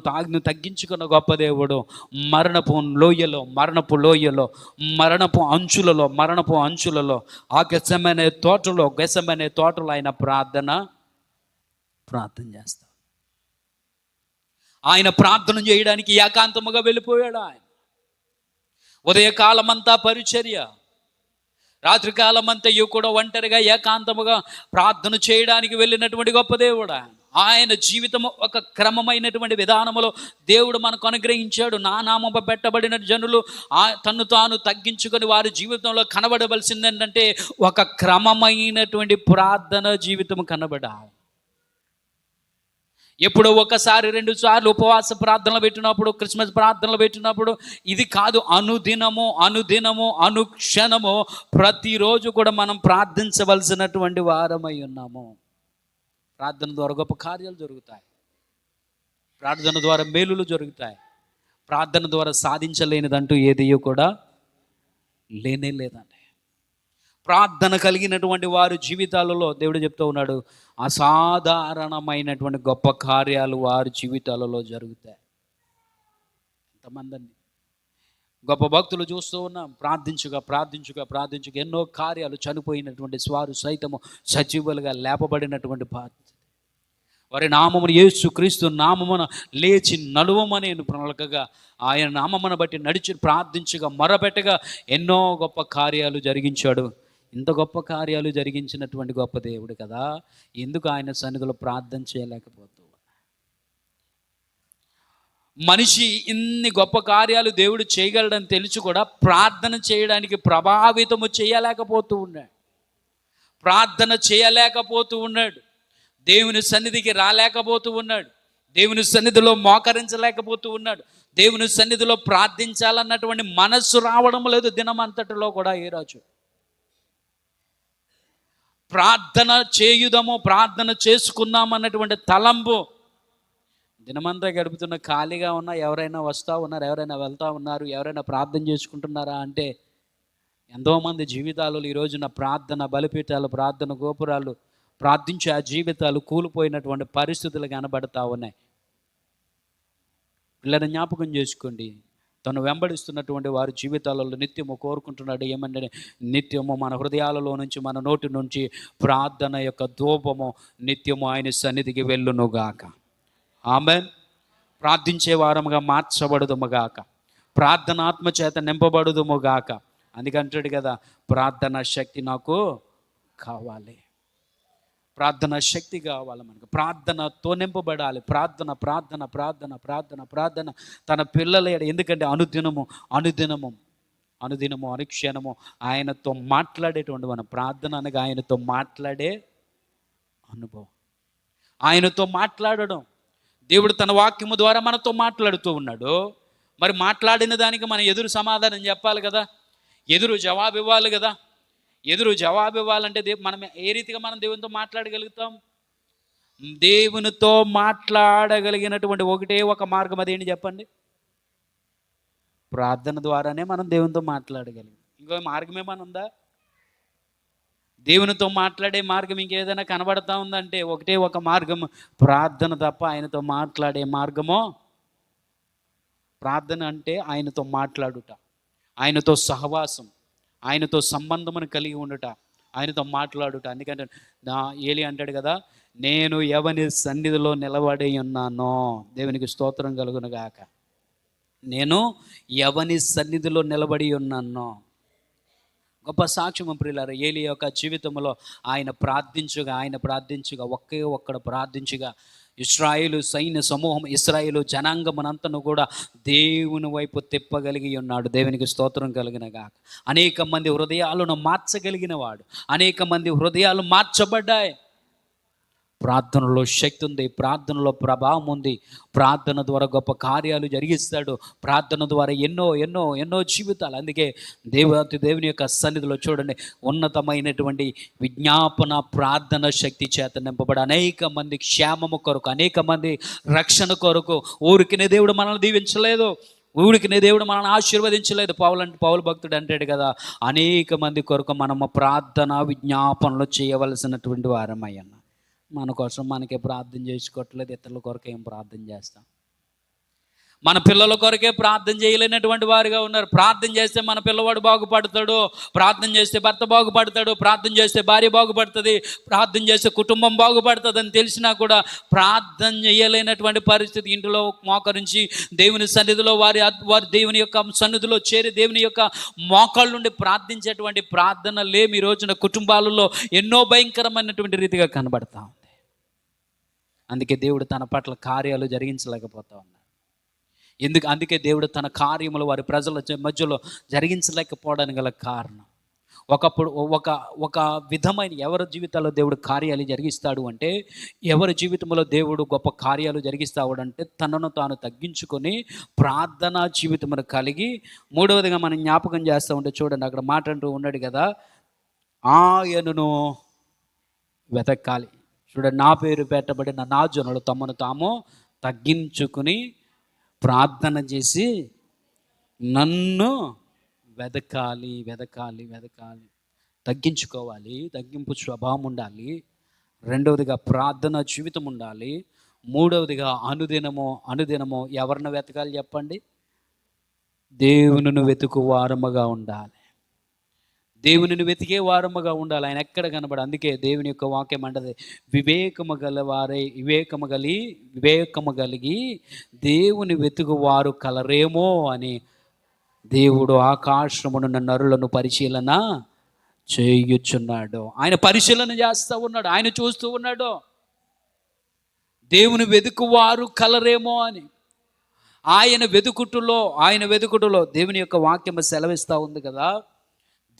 తగ్గించుకున్న గొప్ప దేవుడు మరణపు లోయలో మరణపు అంచులలో ఆ గెత్సెమనే తోటలో ఆయన ప్రార్థన చేస్తాడు. ఆయన ప్రార్థన చేయడానికి ఏకాంతముగా వెళ్ళిపోయాడు. ఆయన ఉదయకాలమంతా పరిచర్య, రాత్రికాలమంతా కూడా ఒంటరిగా ఏకాంతముగా ప్రార్థన చేయడానికి వెళ్ళినటువంటి గొప్ప దేవుడు. ఆయన జీవితము ఒక క్రమమైనటువంటి విధానములో దేవుడు మనకు అనుగ్రహించాడు. నా నామము పెట్టబడిన జనులు తన్ను తాను తగ్గించుకొని వారి జీవితంలో కనబడవలసింది ఏంటంటే ఒక క్రమమైనటువంటి ప్రార్థన జీవితం కనబడాలి. ఎప్పుడో ఒకసారి 2 సార్లు ఉపవాస ప్రార్థనలు పెట్టినప్పుడు, క్రిస్మస్ ప్రార్థనలు పెట్టినప్పుడు ఇది కాదు. అనుదినము అనుక్షణము ప్రతిరోజు కూడా మనం ప్రార్థించవలసినటువంటి వారమై ఉన్నాము. ప్రార్థన ద్వారా గొప్ప కార్యాలు జరుగుతాయి. ప్రార్థన ద్వారా మేలులు జరుగుతాయి. ప్రార్థన ద్వారా సాధించలేనిదంటూ ఏదియో కూడా లేనే లేదండి. ప్రార్థన కలిగినటువంటి వారి జీవితాలలో దేవుడు చెప్తూ ఉన్నాడు, అసాధారణమైనటువంటి గొప్ప కార్యాలు వారి జీవితాలలో జరుగుతాయి. ఎంతమంది గొప్ప భక్తులు చూస్తూ ఉన్నాం. ప్రార్థించుగా ఎన్నో కార్యాలు, చనిపోయినటువంటి వారు సైతము సజీవులుగా లేపబడినటువంటి వారి నామమును యేసు క్రీస్తు నామమున లేచి నడువమని ప్రణాళికగా ఆయన నామమును బట్టి నడిచి ప్రార్థించగా మొరపెట్టగా ఎన్నో గొప్ప కార్యాలు జరిగించాడు. ఇంత గొప్ప కార్యాలు జరిగించినటువంటి గొప్ప దేవుడు కదా, ఎందుకు ఆయన సన్నిధిలో ప్రార్థన చేయలేకపోతూ? మనిషి ఇన్ని గొప్ప కార్యాలు దేవుడు చేయగలడని తెలిసి కూడా ప్రార్థన చేయడానికి ప్రభావితము చేయలేకపోతూ ఉన్నాడు. ప్రార్థన చేయలేకపోతూ ఉన్నాడు. దేవుని సన్నిధికి రాలేకపోతూ ఉన్నాడు. దేవుని సన్నిధిలో మోకరించలేకపోతూ ఉన్నాడు. దేవుని సన్నిధిలో ప్రార్థించాలన్నటువంటి మనస్సు రావడం లేదు దినమంతటిలో కూడా. ఏ రాజు ప్రార్థన చేయుదము, ప్రార్థన చేసుకుందామన్నటువంటి తలంపు దినమంతా గడుపుతున్న, ఖాళీగా ఉన్నా ఎవరైనా వస్తూ ఉన్నారు, ఎవరైనా వెళ్తూ ఉన్నారు, ఎవరైనా ప్రార్థన చేసుకుంటున్నారా అంటే ఎంతోమంది జీవితాలలో ఈ రోజున ప్రార్థన బలిపీఠాలు, ప్రార్థన గోపురాలు, ప్రార్థించే ఆ జీవితాలు కూలిపోయినటువంటి పరిస్థితులు కనబడతా ఉన్నాయి. పిల్లల జ్ఞాపకం చేసుకోండి, తను వెంబడిస్తున్నటువంటి వారి జీవితాలలో నిత్యము కోరుకుంటున్నాడు ఏమంటే, నిత్యము మన హృదయాలలో నుంచి, మన నోటి నుంచి ప్రార్థన యొక్క ధూపము నిత్యము ఆయన సన్నిధికి వెళ్ళునుగాక. ఆమేన్. ప్రార్థించే వారముగా మార్చబడుదుముగాక, ప్రార్థన ఆత్మచేత నింపబడుదుముగాక. అందుకంటాడు కదా, ప్రార్థన శక్తి నాకు కావాలి, ప్రార్థన శక్తి కావాలి మనకు, ప్రార్థనతో నింపబడాలి. ప్రార్థన ప్రార్థన ప్రార్థన ప్రార్థన ప్రార్థన తన పిల్లల ఎందుకంటే అనుదినము అనుదినము అనుదినము అనుక్షణము ఆయనతో మాట్లాడేటువంటి మన ప్రార్థన అనగా ఆయనతో మాట్లాడే అనుభవం, ఆయనతో మాట్లాడడం. దేవుడు తన వాక్యము ద్వారా మనతో మాట్లాడుతూ ఉన్నాడు. మరి మాట్లాడిన దానికి మనం ఎదురు సమాధానం చెప్పాలి కదా, ఎదురు జవాబు ఇవ్వాలి కదా. ఎదురు జవాబు ఇవ్వాలంటే మనం ఏ రీతిగా మనం దేవునితో మాట్లాడగలుగుతాం? దేవునితో మాట్లాడగలిగినటువంటి ఒకటే ఒక మార్గం, అదేంటి చెప్పండి? ప్రార్థన ద్వారానే మనం దేవునితో మాట్లాడగలిగాం. ఇంకో మార్గం ఏమైనా ఉందా? దేవునితో మాట్లాడే మార్గం ఇంకేదైనా కనబడతా ఉందంటే ఒకటే ఒక మార్గం, ప్రార్థన తప్ప ఆయనతో మాట్లాడే మార్గమో. ప్రార్థన అంటే ఆయనతో మాట్లాడుట, ఆయనతో సహవాసం, ఆయనతో సంబంధమును కలిగి ఉండుట, ఆయనతో మాట్లాడుట. అందుకంటే ఏలి అంటాడు కదా, నేను ఎవని సన్నిధిలో నిలబడి ఉన్నానో, దేవునికి స్తోత్రం కలుగును గాక, నేను ఎవని సన్నిధిలో నిలబడి ఉన్నానో. గొప్ప సాక్ష్యము ప్రియులారా, ఏలి యొక్క జీవితంలో ఆయన ప్రార్థించుగా ఒకే ఒక్కడు ప్రార్థించుగా ఇశ్రాయేలు సైన్య సమూహం, ఇశ్రాయేలు జనాంగమనంతను కూడా దేవుని వైపు తిప్పగలిగి ఉన్నాడు. దేవునికి స్తోత్రం కలిగిన గాక. అనేక మంది హృదయాలను మార్చగలిగిన వాడు, అనేక మంది హృదయాలు మార్చబడ్డాయి. ప్రార్థనలో శక్తి ఉంది, ప్రార్థనలో ప్రభావం ఉంది. ప్రార్థన ద్వారా గొప్ప కార్యాలు జరిగిస్తాడు. ప్రార్థన ద్వారా ఎన్నో ఎన్నో ఎన్నో జీవితాలు. అందుకే దేవుని యొక్క సన్నిధిలో చూడండి, ఉన్నతమైనటువంటి విజ్ఞాపన ప్రార్థన శక్తి చేత నింపబడి అనేక మంది క్షేమము కొరకు, అనేక మంది రక్షణ కొరకు. ఊరికినే దేవుడు మనల్ని దీవించలేదు, ఊరికినే దేవుడు మనల్ని ఆశీర్వదించలేదు. పౌలు భక్తుడు అంటాడు కదా, అనేక మంది కొరకు మనము ప్రార్థన విజ్ఞాపనలు చేయవలసినటువంటి వారమయ్యన్న. మన కోసం మనకే ప్రార్థన చేసుకోవట్లేదు, ఇతరుల కొరకు ఏం ప్రార్థన చేస్తాం? మన పిల్లల కొరకే ప్రార్థన చేయలేనటువంటి వారుగా ఉన్నారు. ప్రార్థన చేస్తే మన పిల్లవాడు బాగుపడతాడు, ప్రార్థన చేస్తే భర్త బాగుపడతాడు, ప్రార్థన చేస్తే భార్య బాగుపడుతుంది, ప్రార్థన చేస్తే కుటుంబం బాగుపడుతుంది అని తెలిసినా కూడా ప్రార్థన చేయలేనటువంటి పరిస్థితి. ఇంటిలో మోకరించి దేవుని సన్నిధిలో వారి దేవుని యొక్క సన్నిధిలో చేరి దేవుని యొక్క మోకాళ్ళ నుండి ప్రార్థించేటువంటి ప్రార్థన లేమి ఈ రోజున కుటుంబాలలో ఎన్నో భయంకరమైనటువంటి రీతిగా కనబడతా ఉంది. అందుకే దేవుడు తన పట్ల కార్యాలు జరిగించలేకపోతా ఉన్నాడు. అందుకే దేవుడు తన కార్యములు వారి ప్రజల మధ్యలో జరిగించలేకపోవడానికి గల కారణం, ఒకప్పుడు ఒక విధమైన ఎవరి జీవితాల్లో దేవుడు కార్యాలు జరిగిస్తాడు అంటే, ఎవరి జీవితంలో దేవుడు గొప్ప కార్యాలు జరిగిస్తాడంటే తనను తాను తగ్గించుకొని ప్రార్థనా జీవితమును కలిగి. మూడవదిగా మనం జ్ఞాపకం చేస్తూ ఉంటే చూడండి, అక్కడ మాట అంటూ ఉన్నాడు కదా, ఆయనను వెతకాలి. చూడండి, నా పేరు పెట్టబడిన నా జనులు తమను తాము తగ్గించుకుని ప్రార్థన చేసి నన్ను వెతకాలి. తగ్గించుకోవాలి, తగ్గింపు స్వభావం ఉండాలి. రెండవదిగా ప్రార్థన జీవితం ఉండాలి. మూడవదిగా అనుదినము ఎవరిని వెతకాలి చెప్పండి? దేవునిని వెతుకు వారముగా ఉండాలి. దేవునిని వెతికే వారముగా ఉండాలి. ఆయన ఎక్కడ కనబడ. అందుకే దేవుని యొక్క వాక్యం అంటది, వివేకము కలిగి దేవుని వెతుకువారు కలరేమో అని. దేవుడు ఆకాశమును నరులను పరిశీలన చేయుచున్నాడు. ఆయన పరిశీలన చేస్తూ ఉన్నాడు, ఆయన చూస్తూ ఉన్నాడు. దేవుని వెతుకువారు కలరేమో అని. ఆయన వెతుకుటలో దేవుని యొక్క వాక్యము సెలవిస్తూ ఉంది కదా.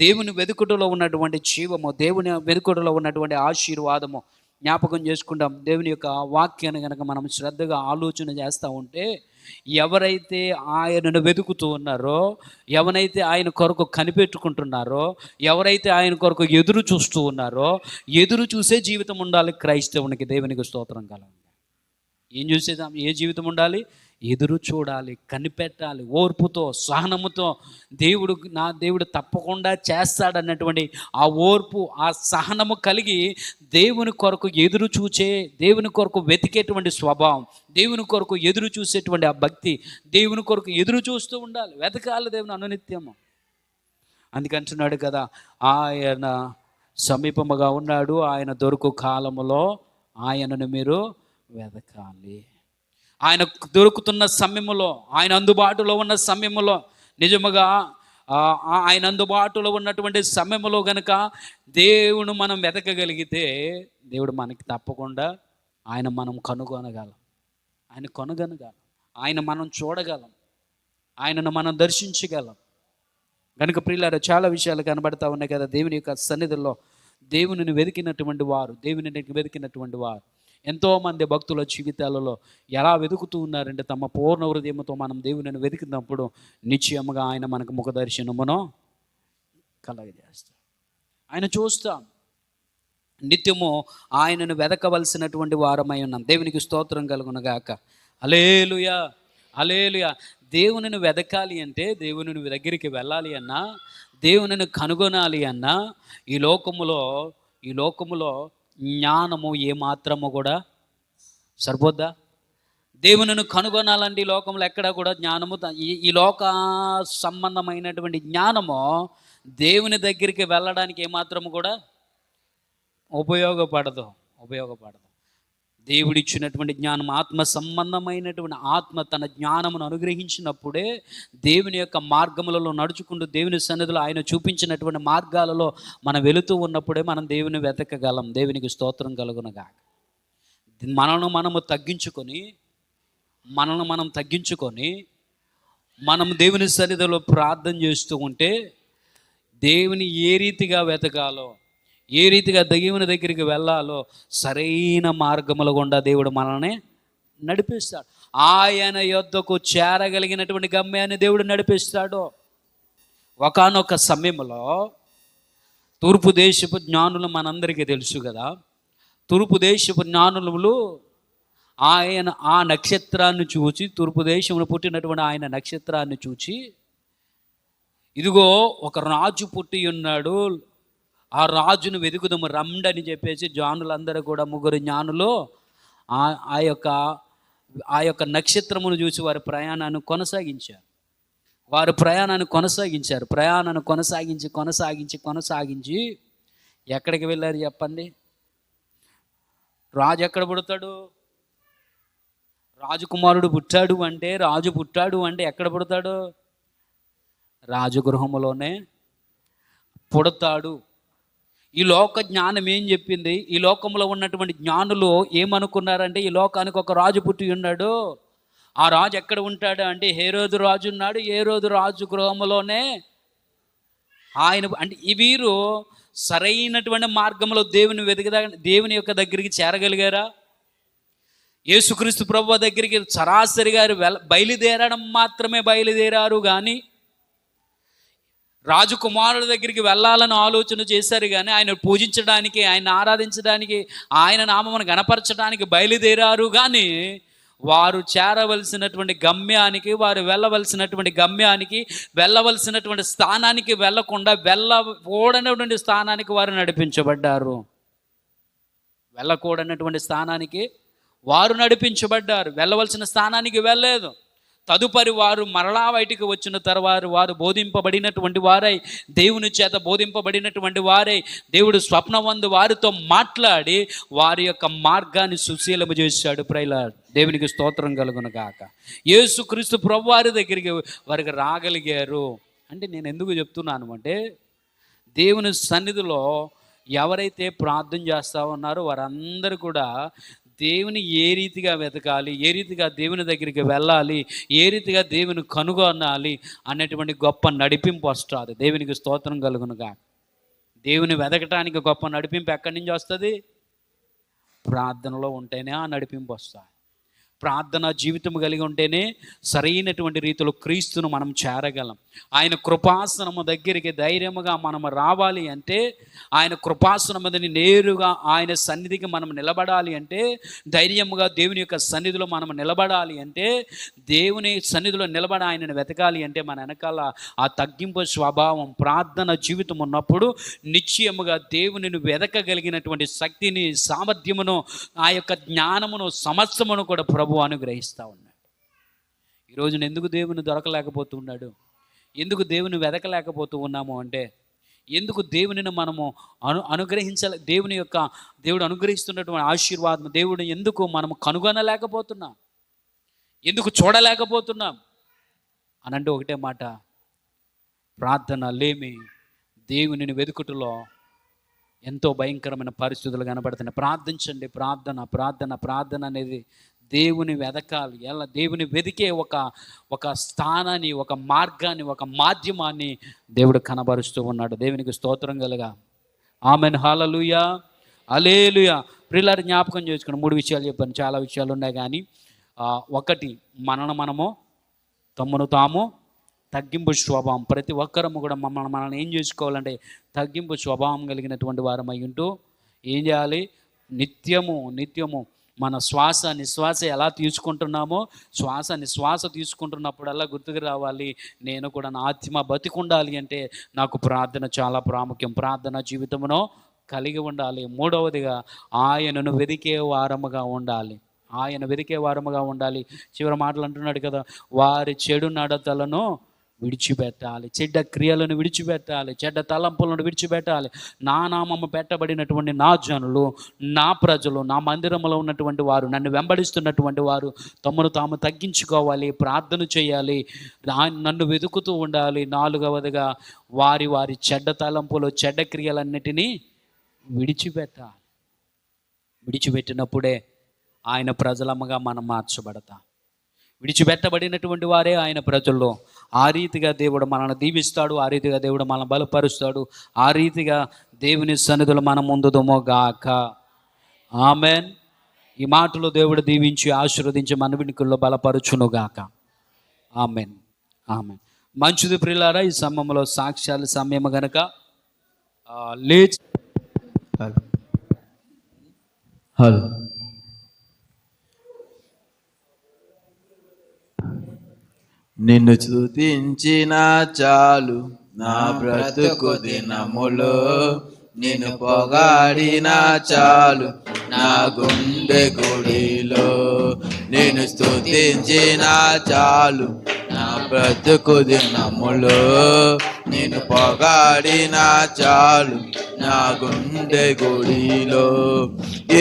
దేవుని వెతుకుటలో ఉన్నటువంటి జీవము, దేవుని వెతుకుటలో ఉన్నటువంటి ఆశీర్వాదము జ్ఞాపకం చేసుకుంటాం. దేవుని యొక్క వాక్యాన్ని కనుక మనం శ్రద్ధగా ఆలోచన చేస్తూ ఉంటే, ఎవరైతే ఆయనను వెతుకుతూ ఉన్నారో, ఎవరైతే ఆయన కొరకు కనిపెట్టుకుంటున్నారో, ఎవరైతే ఆయన కొరకు ఎదురు చూస్తూ ఉన్నారో, ఎదురు చూసే జీవితం ఉండాలి క్రైస్తవునికి. దేవునికి స్తోత్రం కలండి. ఏం చూసేదాం? ఏ జీవితం ఉండాలి? ఎదురు చూడాలి, కనిపెట్టాలి, ఓర్పుతో, సహనముతో. దేవుడు తప్పకుండా చేస్తాడన్నటువంటి ఆ ఓర్పు, ఆ సహనము కలిగి దేవుని కొరకు ఎదురు చూచే, దేవుని కొరకు వెతికేటువంటి స్వభావం, దేవుని కొరకు ఎదురు చూసేటువంటి ఆ భక్తి, దేవుని కొరకు ఎదురు చూస్తూ ఉండాలి, వెతకాలి దేవుని అనునిత్యము. అందుకంటున్నాడు కదా, ఆయన సమీపముగా ఉన్నాడు, ఆయన దొరుకు కాలములో ఆయనను మీరు వెతకాలి. ఆయన దొరుకుతున్న సమయంలో, ఆయన అందుబాటులో ఉన్న సమయంలో, నిజముగా ఆయన అందుబాటులో ఉన్నటువంటి సమయంలో గనుక దేవుడు మనం వెతకగలిగితే, దేవుడు మనకి తప్పకుండా మనం కనుగొనగలం, ఆయన మనం చూడగలం, ఆయనను మనం దర్శించగలం. కనుక ప్రియులారా, చాలా విషయాలు కనబడతా ఉన్నాయి కదా దేవుని యొక్క సన్నిధిలో. దేవునిని వెతికినటువంటి వారు ఎంతోమంది భక్తుల జీవితాలలో ఎలా వెతుకుతూ ఉన్నారంటే, తమ పూర్ణ హృదయంతో మనం దేవునిని వెతికినప్పుడు నిశ్చయముగా ఆయన మనకు ముఖ దర్శనమును కలగజేస్తాం. ఆయన చూస్తాం, నిత్యము ఆయనను వెతకవలసినటువంటి వారమై ఉన్నాం. దేవునికి స్తోత్రం కలుగునుగాక. హల్లెలూయా, హల్లెలూయా. దేవునిని వెతకాలి అంటే, దేవుని దగ్గరికి వెళ్ళాలి అన్నా, దేవునిని కనుగొనాలి అన్నా, ఈ లోకములో జ్ఞానము ఏమాత్రము కూడా సరిపోద్దా? దేవునిని కనుగొనాలంటే ఈ లోకంలో ఎక్కడ కూడా జ్ఞానము, ఈ లోక సంబంధమైనటువంటి జ్ఞానము దేవుని దగ్గరికి వెళ్ళడానికి ఏమాత్రము కూడా ఉపయోగపడదు. దేవుడిచ్చినటువంటి జ్ఞానం, ఆత్మ సంబంధమైనటువంటి ఆత్మ తన జ్ఞానమును అనుగ్రహించినప్పుడే దేవుని యొక్క మార్గములలో నడుచుకుంటూ, దేవుని సన్నిధిలో ఆయన చూపించినటువంటి మార్గాలలో మనం వెళుతూ ఉన్నప్పుడే మనం దేవుని వెతకగలం. దేవునికి స్తోత్రం కలుగునుగా. మనల్ని మనం తగ్గించుకొని మనం దేవుని సన్నిధిలో ప్రార్థన చేస్తూ ఉంటే, దేవుని ఏ రీతిగా వెతకాలో, ఏ రీతిగా దేవుని దగ్గరికి వెళ్ళాలో సరైన మార్గముల గుండా దేవుడు మనల్ని నడిపిస్తాడు. ఆయన యొద్దకు చేరగలిగినటువంటి గమ్యాన్ని దేవుడు నడిపిస్తాడు. ఒకానొక సమయంలో తూర్పు దేశపు జ్ఞానులు మనందరికీ తెలుసు కదా. తూర్పు దేశపు జ్ఞానులు ఆ నక్షత్రాన్ని చూచి, తూర్పు దేశంలో పుట్టినటువంటి ఆయన నక్షత్రాన్ని చూచి, ఇదిగో ఒక రాజు పుట్టి ఉన్నాడు, ఆ రాజును వెతుకుదాము రండని చెప్పేసి జ్ఞానులందరూ కూడా, 3 జ్ఞానులు ఆ యొక్క నక్షత్రమును చూసి వారి ప్రయాణాన్ని కొనసాగించి ఎక్కడికి వెళ్ళారు చెప్పండి? రాజు ఎక్కడ పుడతాడు? రాజకుమారుడు పుట్టాడు అంటే ఎక్కడ పుడతాడు? రాజగృహములోనే పుడతాడు. ఈ లోక జ్ఞానం ఏం చెప్పింది? ఈ లోకంలో ఉన్నటువంటి జ్ఞానులు ఏమనుకున్నారంటే, ఈ లోకానికి ఒక రాజు పుట్టి ఉన్నాడు, ఆ రాజు ఎక్కడ ఉంటాడు అంటే, హేరోదు రాజు ఉన్నాడు, హేరోదు రాజు గృహంలోనే ఆయన. అంటే ఈ వీరు సరైనటువంటి మార్గంలో దేవుని యొక్క దగ్గరికి చేరగలిగారా? యేసుక్రీస్తు ప్రభువు దగ్గరికి సరాసరిగా బయలుదేరడం మాత్రమే బయలుదేరారు కానీ, రాజకుమారుల దగ్గరికి వెళ్ళాలని ఆలోచన చేశారు కానీ, ఆయన పూజించడానికి, ఆయన ఆరాధించడానికి, ఆయన నామమును గణపరచడానికి బయలుదేరారు కానీ, వారు చేరవలసినటువంటి గమ్యానికి, వారు వెళ్ళవలసినటువంటి స్థానానికి వెళ్ళకుండా, వెళ్ళకూడనటువంటి స్థానానికి వారు నడిపించబడ్డారు. వెళ్ళకూడనటువంటి స్థానానికి వారు నడిపించబడ్డారు. వెళ్ళవలసిన స్థానానికి వెళ్ళలేదు. తదుపరి వారు మరలా బయటికి వచ్చిన తర్వాత వారు బోధింపబడినటువంటి వారై, దేవుని చేత బోధింపబడినటువంటి వారై, దేవుడు స్వప్నమందు వారితో మాట్లాడి వారి యొక్క మార్గాన్ని సుశీలము చేశాడు. ప్రైలార్డ్, దేవునికి స్తోత్రం కలుగును గాక. యేసుక్రీస్తు ప్రభువారి దగ్గరికి వారికి రాగలిగారు. అంటే నేను ఎందుకు చెప్తున్నాను అంటే, దేవుని సన్నిధిలో ఎవరైతే ప్రార్థన చేస్తూ ఉన్నారో వారందరూ కూడా దేవుని ఏ రీతిగా వెతకాలి, ఏ రీతిగా దేవుని దగ్గరికి వెళ్ళాలి, ఏ రీతిగా దేవుని కనుగొనాలి అనేటువంటి గొప్ప నడిపింపు వస్తుంది. దేవునికి స్తోత్రం కలుగునుగా. దేవుని వెతకటానికి గొప్ప నడిపింపు ఎక్కడి నుంచి వస్తుంది? ప్రార్థనలో ఉంటేనే ఆ నడిపింపు వస్తుంది. ప్రార్థన జీవితం కలిగి ఉంటేనే సరైనటువంటి రీతిలో క్రీస్తును మనం చేరగలం. ఆయన కృపాసనము దగ్గరికి ధైర్యముగా మనం రావాలి అంటే, ఆయన కృపాసనం మీదని నేరుగా ఆయన సన్నిధికి మనం నిలబడాలి అంటే, ధైర్యముగా దేవుని యొక్క సన్నిధిలో మనం నిలబడాలి అంటే, దేవుని సన్నిధిలో నిలబడి ఆయనను వెతకాలి అంటే, మన వెనకాల ఆ తగ్గింపు స్వభావం, ప్రార్థన జీవితం ఉన్నప్పుడు నిశ్చయముగా దేవునిని వెతకగలిగినటువంటి శక్తిని, సామర్థ్యమును, ఆ యొక్క జ్ఞానమును, సమస్తమును కూడా ప్రభు అనుగ్రహిస్తూ ఉన్నాడు. ఈరోజు ఎందుకు దేవుని దొరకలేకపోతున్నాడు, ఎందుకు దేవుని వెతకలేకపోతూ ఉన్నాము అంటే, ఎందుకు దేవునిని మనము దేవుడు అనుగ్రహిస్తున్నటువంటి ఆశీర్వాదం దేవుడు ఎందుకు మనము కనుగొనలేకపోతున్నాం, ఎందుకు చూడలేకపోతున్నాం అని అంటే ఒకటే మాట, ప్రార్థన లేమి. దేవునిని వెతుకుటలో ఎంతో భయంకరమైన పరిస్థితులు కనబడుతున్నాయి. ప్రార్థించండి. ప్రార్థన అనేది దేవుని వెతకాలి. ఎలా దేవుని వెతికే ఒక స్థానాన్ని, ఒక మార్గాన్ని, ఒక మాధ్యమాన్ని దేవుడు కనబరుస్తూ ఉన్నాడు. దేవునికి స్తోత్రం కలుగా. ఆమెన్. హల్లెలూయా, హల్లెలూయా. ప్రియులారా, జ్ఞాపకం చేసుకుని 3 విషయాలు చెప్పాను. చాలా విషయాలు ఉన్నాయి కానీ, ఒకటి, మనము తమ్మును తాము తగ్గింపు స్వభావం. ప్రతి ఒక్కరము కూడా మనల్ని ఏం చేసుకోవాలంటే తగ్గింపు స్వభావం కలిగినటువంటి వారమై ఉంటూ ఏం చేయాలి? నిత్యము మన శ్వాస నిశ్వాస ఎలా తీసుకుంటున్నామో, నిశ్వాస తీసుకుంటున్నప్పుడల్లా గుర్తుకు రావాలి, నేను కూడా నా ఆత్మ బతికుండాలి అంటే నాకు ప్రార్థన చాలా ప్రాముఖ్యం. ప్రార్థన జీవితమును కలిగి ఉండాలి. 3వదిగా ఆయనను వెతికే వారముగా ఉండాలి. చివరి మాటలు అంటున్నాడు కదా, వారి చెడు నడతలను విడిచిపెట్టాలి, చెడ్డ క్రియలను విడిచిపెట్టాలి, చెడ్డ తలంపులను విడిచిపెట్టాలి. నా నామము పెట్టబడినటువంటి నా జనులు, నా ప్రజలు, నా మందిరంలో ఉన్నటువంటి వారు, నన్ను వెంబడిస్తున్నటువంటి వారు తమను తాము తగ్గించుకోవాలి, ప్రార్థన చేయాలి, నన్ను వెతుకుతూ ఉండాలి. 4వదిగా వారి చెడ్డ తలంపులు, చెడ్డ క్రియలన్నిటినీ విడిచిపెట్టినప్పుడే ఆయన ప్రజలమ్మగా మనం మార్చబడతాం. విడిచిపెట్టబడినటువంటి వారే ఆయన ప్రజల్లో. ఆ రీతిగా దేవుడు మనల్ని దీవిస్తాడు, ఆ రీతిగా దేవుడు మనల్ని బలపరుస్తాడు, ఆ రీతిగా దేవుని సన్నిధులు మనం ముందుదమో గాక. ఆమెన్. ఈ మాటలు దేవుడు దీవించి ఆశీర్వదించి మన వినికుల్లో బలపరుచును గాక. ఆమెన్. మంచిది ప్రియులారా, ఈ సమయంలో సాక్ష్యాల సమయం గనక లేచి నిన్ను స్తుతించిన చాలు నా బ్రతుకు దినములో, నిన్ను పొగాడిన చాలు నా గుండె గుడిలో. నిన్ను స్తుతించిన చాలు నా బ్రతుకు దినములో, నిన్ను పొగాడిన చాలు నా గుండె గుడిలో.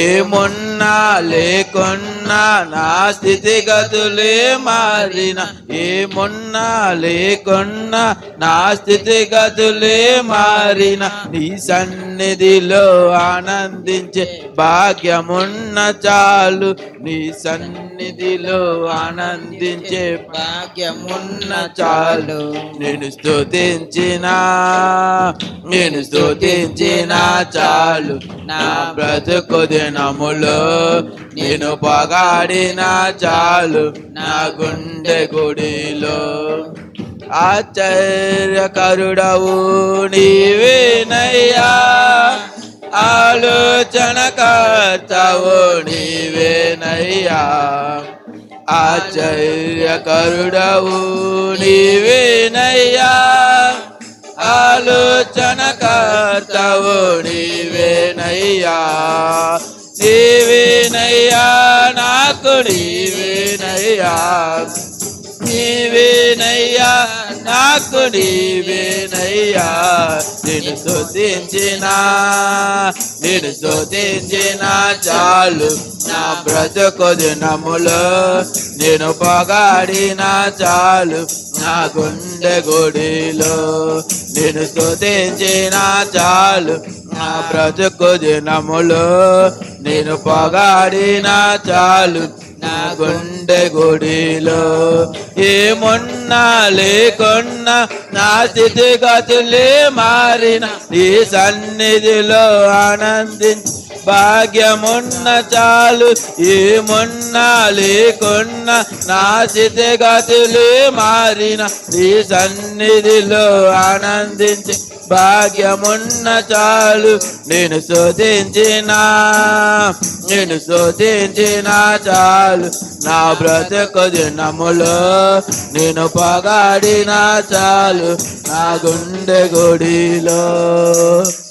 ఏమున్నా లేకున్నా నా స్థితిగతులే మారిన, ఏమున్నా లేకున్నా నా స్థితిగతులే మారిన, నీ సన్నిధిలో ఆనందించే భాగ్యమున్న చాలు, నీ సన్నిధిలో ఆనందించే భాగ్యమున్న చాలు. నేను స్తుతించిన చాలు నా బ్రతుకు దినములో, నేను పొగాడిన చాలు నా గుండె గుడిలో. ఆశ్చర్యకరుడవు నీవేనయ్యా, ఆలోచనకర్తవు నీవేనయ్యా, ఆశ్చర్యకరుడవు నీవేనయ్యా, ఆలోచనకర్తవు నీవేనయ్యా. నీవేనయ్యా నాకు నీవేనయ్యా, నీవేనయ్యా నాకు నీవేనయ్యా నేను స్తుతించిన చాలు నా బ్రతుకు దినములో నేను పొగాడిన చాలు నా గుండె గుడిలో నేను స్తుతించిన చాలు నా బ్రతుకు దినములో నేను పొగాడిన చాలు నా గుండె గుడిలో ఏమున్నా లేకున్నా నా స్థితిగతులే మారిన నీ సన్నిధిలో ఆనందించి భాగ్యమున్న చాలు ఏమున్నా లేకున్నా నా స్థితిగతులే మారిన నీ సన్నిధిలో ఆనందించి భాగ్యమున్న చాలు నేను స్తుతించిన చాలు నా బ్రతుకు దినములో నేను పొగాడిన చాలు నా గుండె గుడిలో.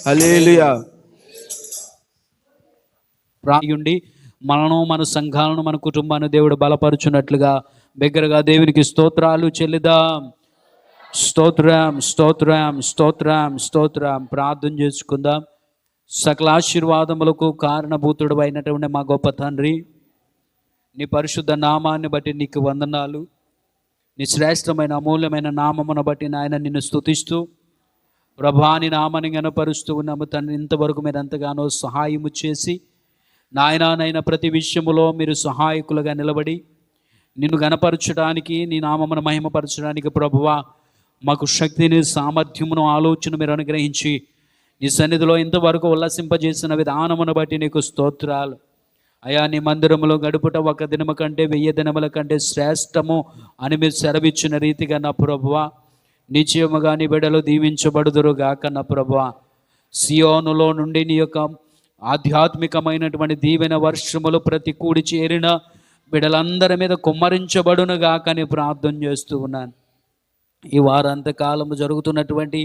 హల్లెలూయా. ప్రాయుండి మనను మన సంఘాలను మన కుటుంబాన్ని దేవుడు బలపరుచున్నట్లుగా బిగ్గరగా దేవునికి స్తోత్రాలు చెల్లిదాం. స్తోత్రం స్తోత్రం స్తోత్రం స్తోత్రం. ప్రార్థన చేసుకుందాం. సకల ఆశీర్వాదములకు కారణభూతుడు అయినటువంటి మా గొప్ప తండ్రి, నీ పరిశుద్ధ నామాన్ని బట్టి నీకు వందనాలు. నీ శ్రేష్టమైన అమూల్యమైన నామమును బట్టి నాయన నిన్ను స్తుతిస్తూ ప్రభా నీ నామాన్ని గణపరుస్తూ ఉన్నాము తండ్రి. ఇంతవరకు మీరు ఎంతగానో సహాయము చేసి నాయన ప్రతి విషయములో మీరు సహాయకులుగా నిలబడి నిన్ను గణపరచడానికి నీ నామమును మహిమపరచడానికి ప్రభువా మాకు శక్తిని సామర్థ్యమును ఆలోచన మీరు అనుగ్రహించి నీ సన్నిధిలో ఇంతవరకు ఉల్లసింపజేసిన విధానమును బట్టి నీకు స్తోత్రాలు అయా. నీ మందిరములో గడుపుట ఒక దినము కంటే 1000 దినముల కంటే శ్రేష్టము అని మీరు సెలవిచ్చిన రీతిగా నా ప్రభువా నిశ్చయముగా నీ బిడ్డలు దీవించబడుదురుగాక నా ప్రభువా. సియోనులో నుండి నీ యొక్క ఆధ్యాత్మికమైనటువంటి దీవెన వర్షములు ప్రతి కూడి చేరిన బిడ్డలందరి మీద కుమ్మరించబడునుగాక అని ప్రార్థన చేస్తూ ఉన్నాను. ఈ వారాంతకాలము జరుగుతున్నటువంటి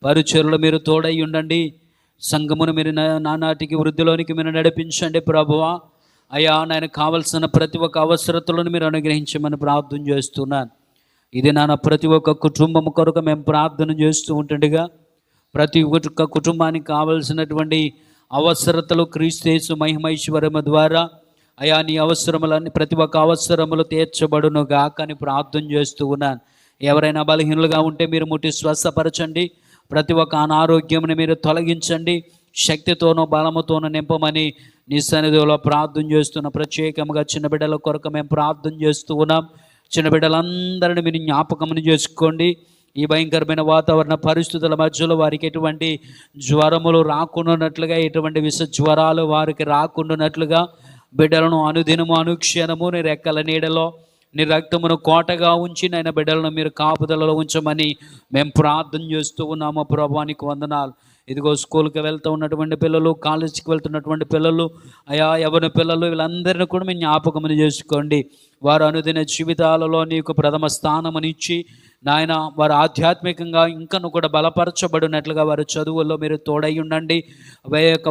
పరిచర్లు మీరు తోడై ఉండండి. సంఘమును మీరు నానాటికి వృద్ధిలోనికి మీరు నడిపించండి ప్రభువా. అయ్యా నాయన కావలసిన ప్రతి ఒక్క అవసరతలను మీరు అనుగ్రహించమని ప్రార్థన చేస్తున్నాను. ఇది నాన్న ప్రతి ఒక్క కుటుంబం కొరకు మేము ప్రార్థన చేస్తూ ఉంటుండగా ప్రతి ఒక్క కుటుంబానికి కావలసినటువంటి అవసరతలు క్రీస్తు యేసు మహిమైశ్వర్యము ద్వారా అయా నీ అవసరములన్నీ ప్రతి ఒక్క అవసరములు తీర్చబడును గాక అని ప్రార్థన చేస్తూ ఉన్నాను. ఎవరైనా బలహీనులుగా ఉంటే మీరు ముట్టి స్వస్థపరచండి. ప్రతి ఒక్క అనారోగ్యముని మీరు తొలగించండి. శక్తితోనూ బలముతోనూ నింపమని నీ సన్నిధిలో ప్రార్థన చేస్తున్న ప్రత్యేకంగా చిన్న బిడ్డల కొరకు మేము ప్రార్థన చేస్తూ ఉన్నాం. చిన్న బిడ్డలందరినీ మీరు జ్ఞాపకమును చేసుకోండి. ఈ భయంకరమైన వాతావరణ పరిస్థితుల మధ్యలో వారికి ఎటువంటి జ్వరములు రాకుండానట్లుగా ఎటువంటి విష జ్వరాలు వారికి రాకుండానట్లుగా బిడ్డలను అనుదినము అనుక్షణము నీ రెక్కల నీడలో నీ రక్తమును కోటగా ఉంచి నాయన బిడ్డలను మీరు కాపుదలలో ఉంచమని మేము ప్రార్థన చేస్తూ ఉన్నాము. ప్రభువానికి వందనాలు. ఇదిగో స్కూల్కి వెళ్తూ ఉన్నటువంటి పిల్లలు, కాలేజీకి వెళ్తున్నటువంటి పిల్లలు, అయా యవ్వన పిల్లలు, వీళ్ళందరినీ కూడా మేము జ్ఞాపకమును చేసుకోండి. వారు అనుదిన జీవితాలలో నీకు ప్రథమ స్థానమునిచ్చి నాయన వారు ఆధ్యాత్మికంగా ఇంకను కూడా బలపరచబడినట్లుగా వారి చదువుల్లో మీరు తోడై ఉండండి.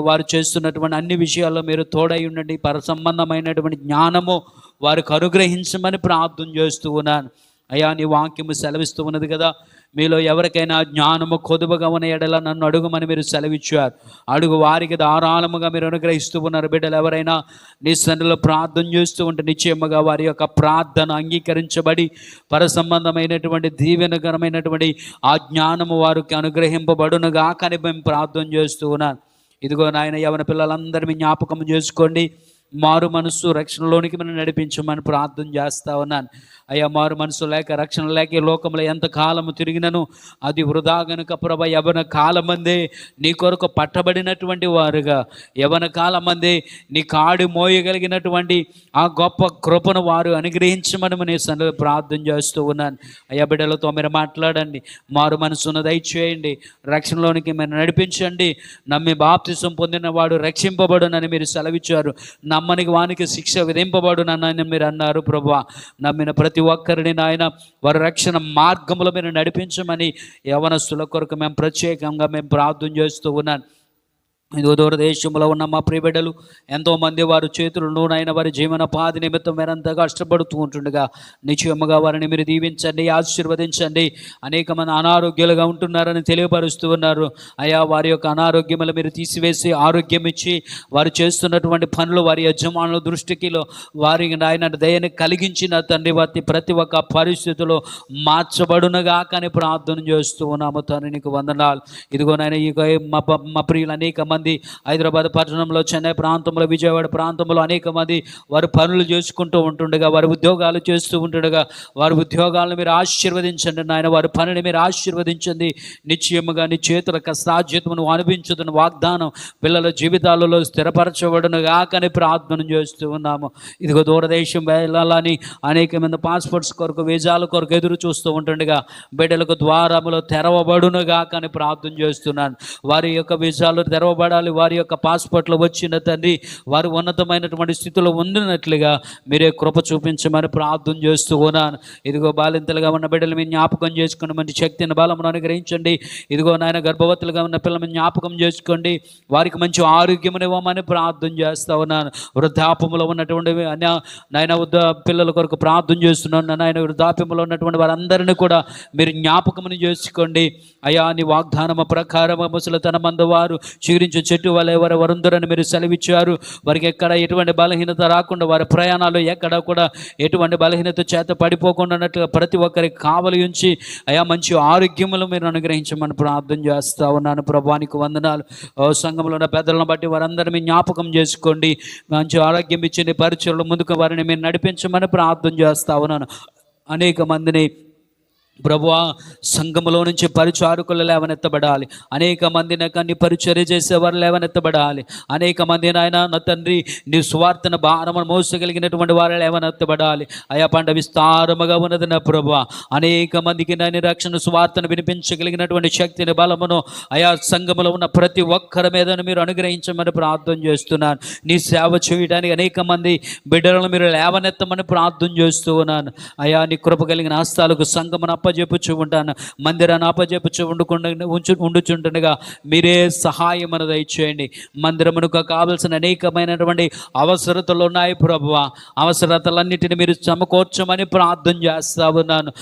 వారు చేస్తున్నటువంటి అన్ని విషయాల్లో మీరు తోడై ఉండండి. పరసంబంధమైనటువంటి జ్ఞానము వారికి అనుగ్రహించమని ప్రార్థన చేస్తూ ఉన్నాను. అయ్యా నీ వాక్యము సెలవిస్తూ ఉన్నది కదా, మీలో ఎవరికైనా జ్ఞానము కొదువగా ఉన్న ఎడల నన్ను అడుగుమని మీరు సెలవిచ్చారు. అడుగు వారికి ధారాళముగా మీరు అనుగ్రహిస్తూ ఉన్నారు. బిడ్డలు ఎవరైనా నీ సన్నిధిలో ప్రార్థన చేస్తూ ఉంటే నిశ్చయముగా వారి యొక్క ప్రార్థన అంగీకరించబడి పరసంబంధమైనటువంటి దీవెనకరమైనటువంటి ఆ జ్ఞానము వారికి అనుగ్రహింపబడునుగా కానీ మేము ప్రార్థన చేస్తూ ఉన్నాను. ఇదిగో నాయన యవ్వన పిల్లలందరినీ జ్ఞాపకం చేసుకోండి. మారు మనసు రక్షణలోనికి మనం నడిపించమని ప్రార్థన చేస్తా ఉన్నాను. అయ్యా మారు మనసు లేక రక్షణ లేక ఈ లోకంలో ఎంత కాలము తిరిగినను అది వృధా గనుక ప్రభ యవన కాలమందే నీ కొరకు పట్టబడినటువంటి వారుగా యవన కాలమందే నీ కాడి మోయగలిగినటువంటి ఆ గొప్ప కృపను వారు అనుగ్రహించమని నేను సన్నిధిలో ప్రార్థన చేస్తూ ఉన్నాను. అయ్యా బిడ్డలతో మీరు మాట్లాడండి, మారు మనసును దయచేయండి, రక్షణలోనికి మీరు నడిపించండి. నమ్మి బాప్తిసం పొందిన వాడు రక్షింపబడునని మీరు సెలవిచ్చారు. నమ్మనికి వానికి శిక్ష విధింపబడునని మీరు అన్నారు. ప్రభువా నమ్మిన ప్రతి ఒక్కరిని నాయన వారి రక్షణ మార్గంలో మీరు నడిపించమని యవనస్తుల కొరకు మేము ప్రత్యేకంగా మేము ప్రార్థన చేస్తూ ఉన్నాను. ఇదిగో దూరదేశంలో ఉన్న మా ప్రియ బిడ్డలు ఎంతోమంది వారి చేతులను నాయన వారి జీవనోపాధి నిమిత్తం మీరంతా కష్టపడుతూ ఉంటుండగా నిశ్చయముగా వారిని మీరు దీవించండి, ఆశీర్వదించండి. అనేక మంది అనారోగ్యాలుగా ఉంటున్నారని తెలియపరుస్తూ ఉన్నారు. అయా వారి యొక్క అనారోగ్యములు మీరు తీసివేసి ఆరోగ్యం ఇచ్చి వారు చేస్తున్నటువంటి పనులు వారి యజమానుల దృష్టికి వారికి నాయన దయని కలిగించిన తండ్రి వారి ప్రతి ఒక్క పరిస్థితిలో మార్చబడునగా కానీ ప్రార్థన చేస్తూ ఉన్నాము. తండ్రి నీకు వందనాలు. ఇదిగో నాయన ఇక మా ప్రియులు అనేక మంది హైదరాబాద్ పట్టణంలో, చెన్నై ప్రాంతంలో, విజయవాడ ప్రాంతంలో అనేక మంది వారు పనులు చేసుకుంటూ ఉంటుండగా, వారి ఉద్యోగాలు చేస్తూ ఉంటుండగా వారి ఉద్యోగాలను మీరు ఆశీర్వదించండి నాయన, వారి పనిని మీరు ఆశీర్వదించండి. నిశ్చయముగా నీ చేతుల సాధ్యతను అనుభవించుతున్న వాగ్దానం పిల్లల జీవితాలలో స్థిరపరచబడునుగా కానీ ప్రార్థన చేస్తూ ఉన్నాము. ఇదిగో దూరదేశం వెళ్ళాలని అనేక మంది పాస్పోర్ట్స్ కొరకు, వీసాల కొరకు ఎదురు చూస్తూ ఉంటుండగా బిడ్డలకు ద్వారములు తెరవబడునుగా కానీ ప్రార్థన చేస్తున్నాను. వారి యొక్క వీసాలు తెరవబడాలి, వారి యొక్క పాస్పోర్ట్లు వచ్చిన తండ్రి వారు ఉన్నతమైనటువంటి స్థితిలో ఉండినట్లుగా మీరే కృప చూపించమని ప్రార్థన చేస్తూ ఉన్నాను. ఇదిగో బాలింతలుగా ఉన్న బిడ్డలు మీరు జ్ఞాపకం చేసుకోండి, మంచి శక్తిని బలమును అనుగ్రహించండి. ఇదిగో నాయన గర్భవతులుగా ఉన్న పిల్లలు జ్ఞాపకం చేసుకోండి, వారికి మంచి ఆరోగ్యమును ఇవ్వమని ప్రార్థన చేస్తూ ఉన్నాను. వృద్ధాపములో ఉన్నటువంటి నాయన పిల్లల కొరకు ప్రార్థన చేస్తున్నాను. నాయన వృద్ధాప్యంలో ఉన్నటువంటి వారందరినీ కూడా మీరు జ్ఞాపకమును చేసుకోండి. అయా నీ వాగ్దానము ప్రకారము ముసలితన మందు వారు చిగురించే చెట్టు వలె వరుందరని మీరు సెలవిచ్చారు. వారికి ఎక్కడ ఎటువంటి బలహీనత రాకుండా, వారి ప్రయాణాలు ఎక్కడ కూడా ఎటువంటి బలహీనత చేత పడిపోకుండా అన్నట్టుగా ప్రతి ఒక్కరికి కావలి ఉంచి అయా మంచి ఆరోగ్యములు మీరు అనుగ్రహించమని ప్రార్థన చేస్తా ఉన్నాను. ప్రభువానికి వందనాలు. సంఘంలో ఉన్న పెద్దలను బట్టి వారందరూ మీ జ్ఞాపకం చేసుకోండి, మంచి ఆరోగ్యం ఇచ్చింది, పరిచయలు ముందుకు వారిని మీరు నడిపించమని ప్రార్థన చేస్తా ఉన్నాను. అనేక మందిని ప్రభువా సంఘములో నుంచి పరిచారకులు లేవనెత్తబడాలి, అనేక మంది నాకన్ని పరిచర్య చేసేవారు లేవనెత్తబడాలి, అనేక మంది నాయన నా తండ్రి నీ సువార్తన భారమును మోసగలిగినటువంటి వారు లేవనెత్తబడాలి. అయా పంట విస్తారముగా ఉన్నది నా ప్రభువా. అనేక మందికి నాయన రక్షణ సువార్తను వినిపించగలిగినటువంటి శక్తిని బలమును అయా సంఘములో ఉన్న ప్రతి ఒక్కరి మీద మీరు అనుగ్రహించమని ప్రార్థన చేస్తున్నాను. నీ సేవ చేయడానికి అనేక మంది బిడ్డలను మీరు లేవనెత్తమని ప్రార్థన చేస్తూ ఉన్నాను. అయా నీ కృప కలిగిన హస్తాలకు సంఘమును అప్పజెప్పుచు ఉంటాను, మందిరాన్ని అప్పజెప్పుచు ఉండుచుంటుండగా మీరే సహాయం అని దయచేయండి. మందిరమునకు కావలసిన అనేకమైనటువంటి అవసరతలు ఉన్నాయి ప్రభువా, అవసరతలన్నిటిని మీరు సమకూర్చమని ప్రార్థన చేస్తా ఉన్నాను.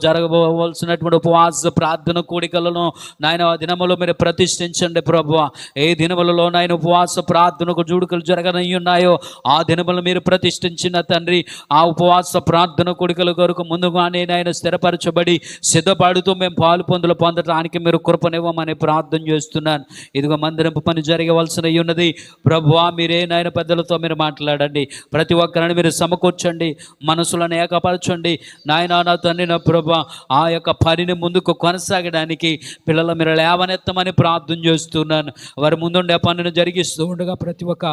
జరగవలసినటువంటి ఉపవాస ప్రార్థన కూడికలను నాయన ఆ దినములో మీరు ప్రతిష్ఠించండి ప్రభువా. ఏ దినములలో నాయన ఉపవాస ప్రార్థనకు జూడుకలు జరగనయ్యున్నాయో ఆ దినములు మీరు ప్రతిష్ఠించిన తండ్రి ఆ ఉపవాస ప్రార్థన కూడికల కొరకు ముందుగానే నాయన స్థిరపరచబడి సిద్ధపడుతూ మేము పాలు పొందటానికి మీరు కృపనివ్వమని ప్రార్థన చేస్తున్నాను. ఇదిగో మందిరం పని జరగవలసిన ఉన్నది ప్రభువా, మీరే నాయన పెద్దలతో మీరు మాట్లాడండి, ప్రతి ఒక్కరిని మీరు సమకూర్చండి, మనసులను ఏకపరచండి నాయన నా తండ్రి నా ప్రభువా. ఆ యొక్క పనిని ముందుకు కొనసాగడానికి పిల్లలు మీరు లేవనెత్తమని ప్రార్థన చేస్తున్నాను. వారి ముందుండే పనిని జరిగిస్తూ ఉండగా ప్రతి ఒక్క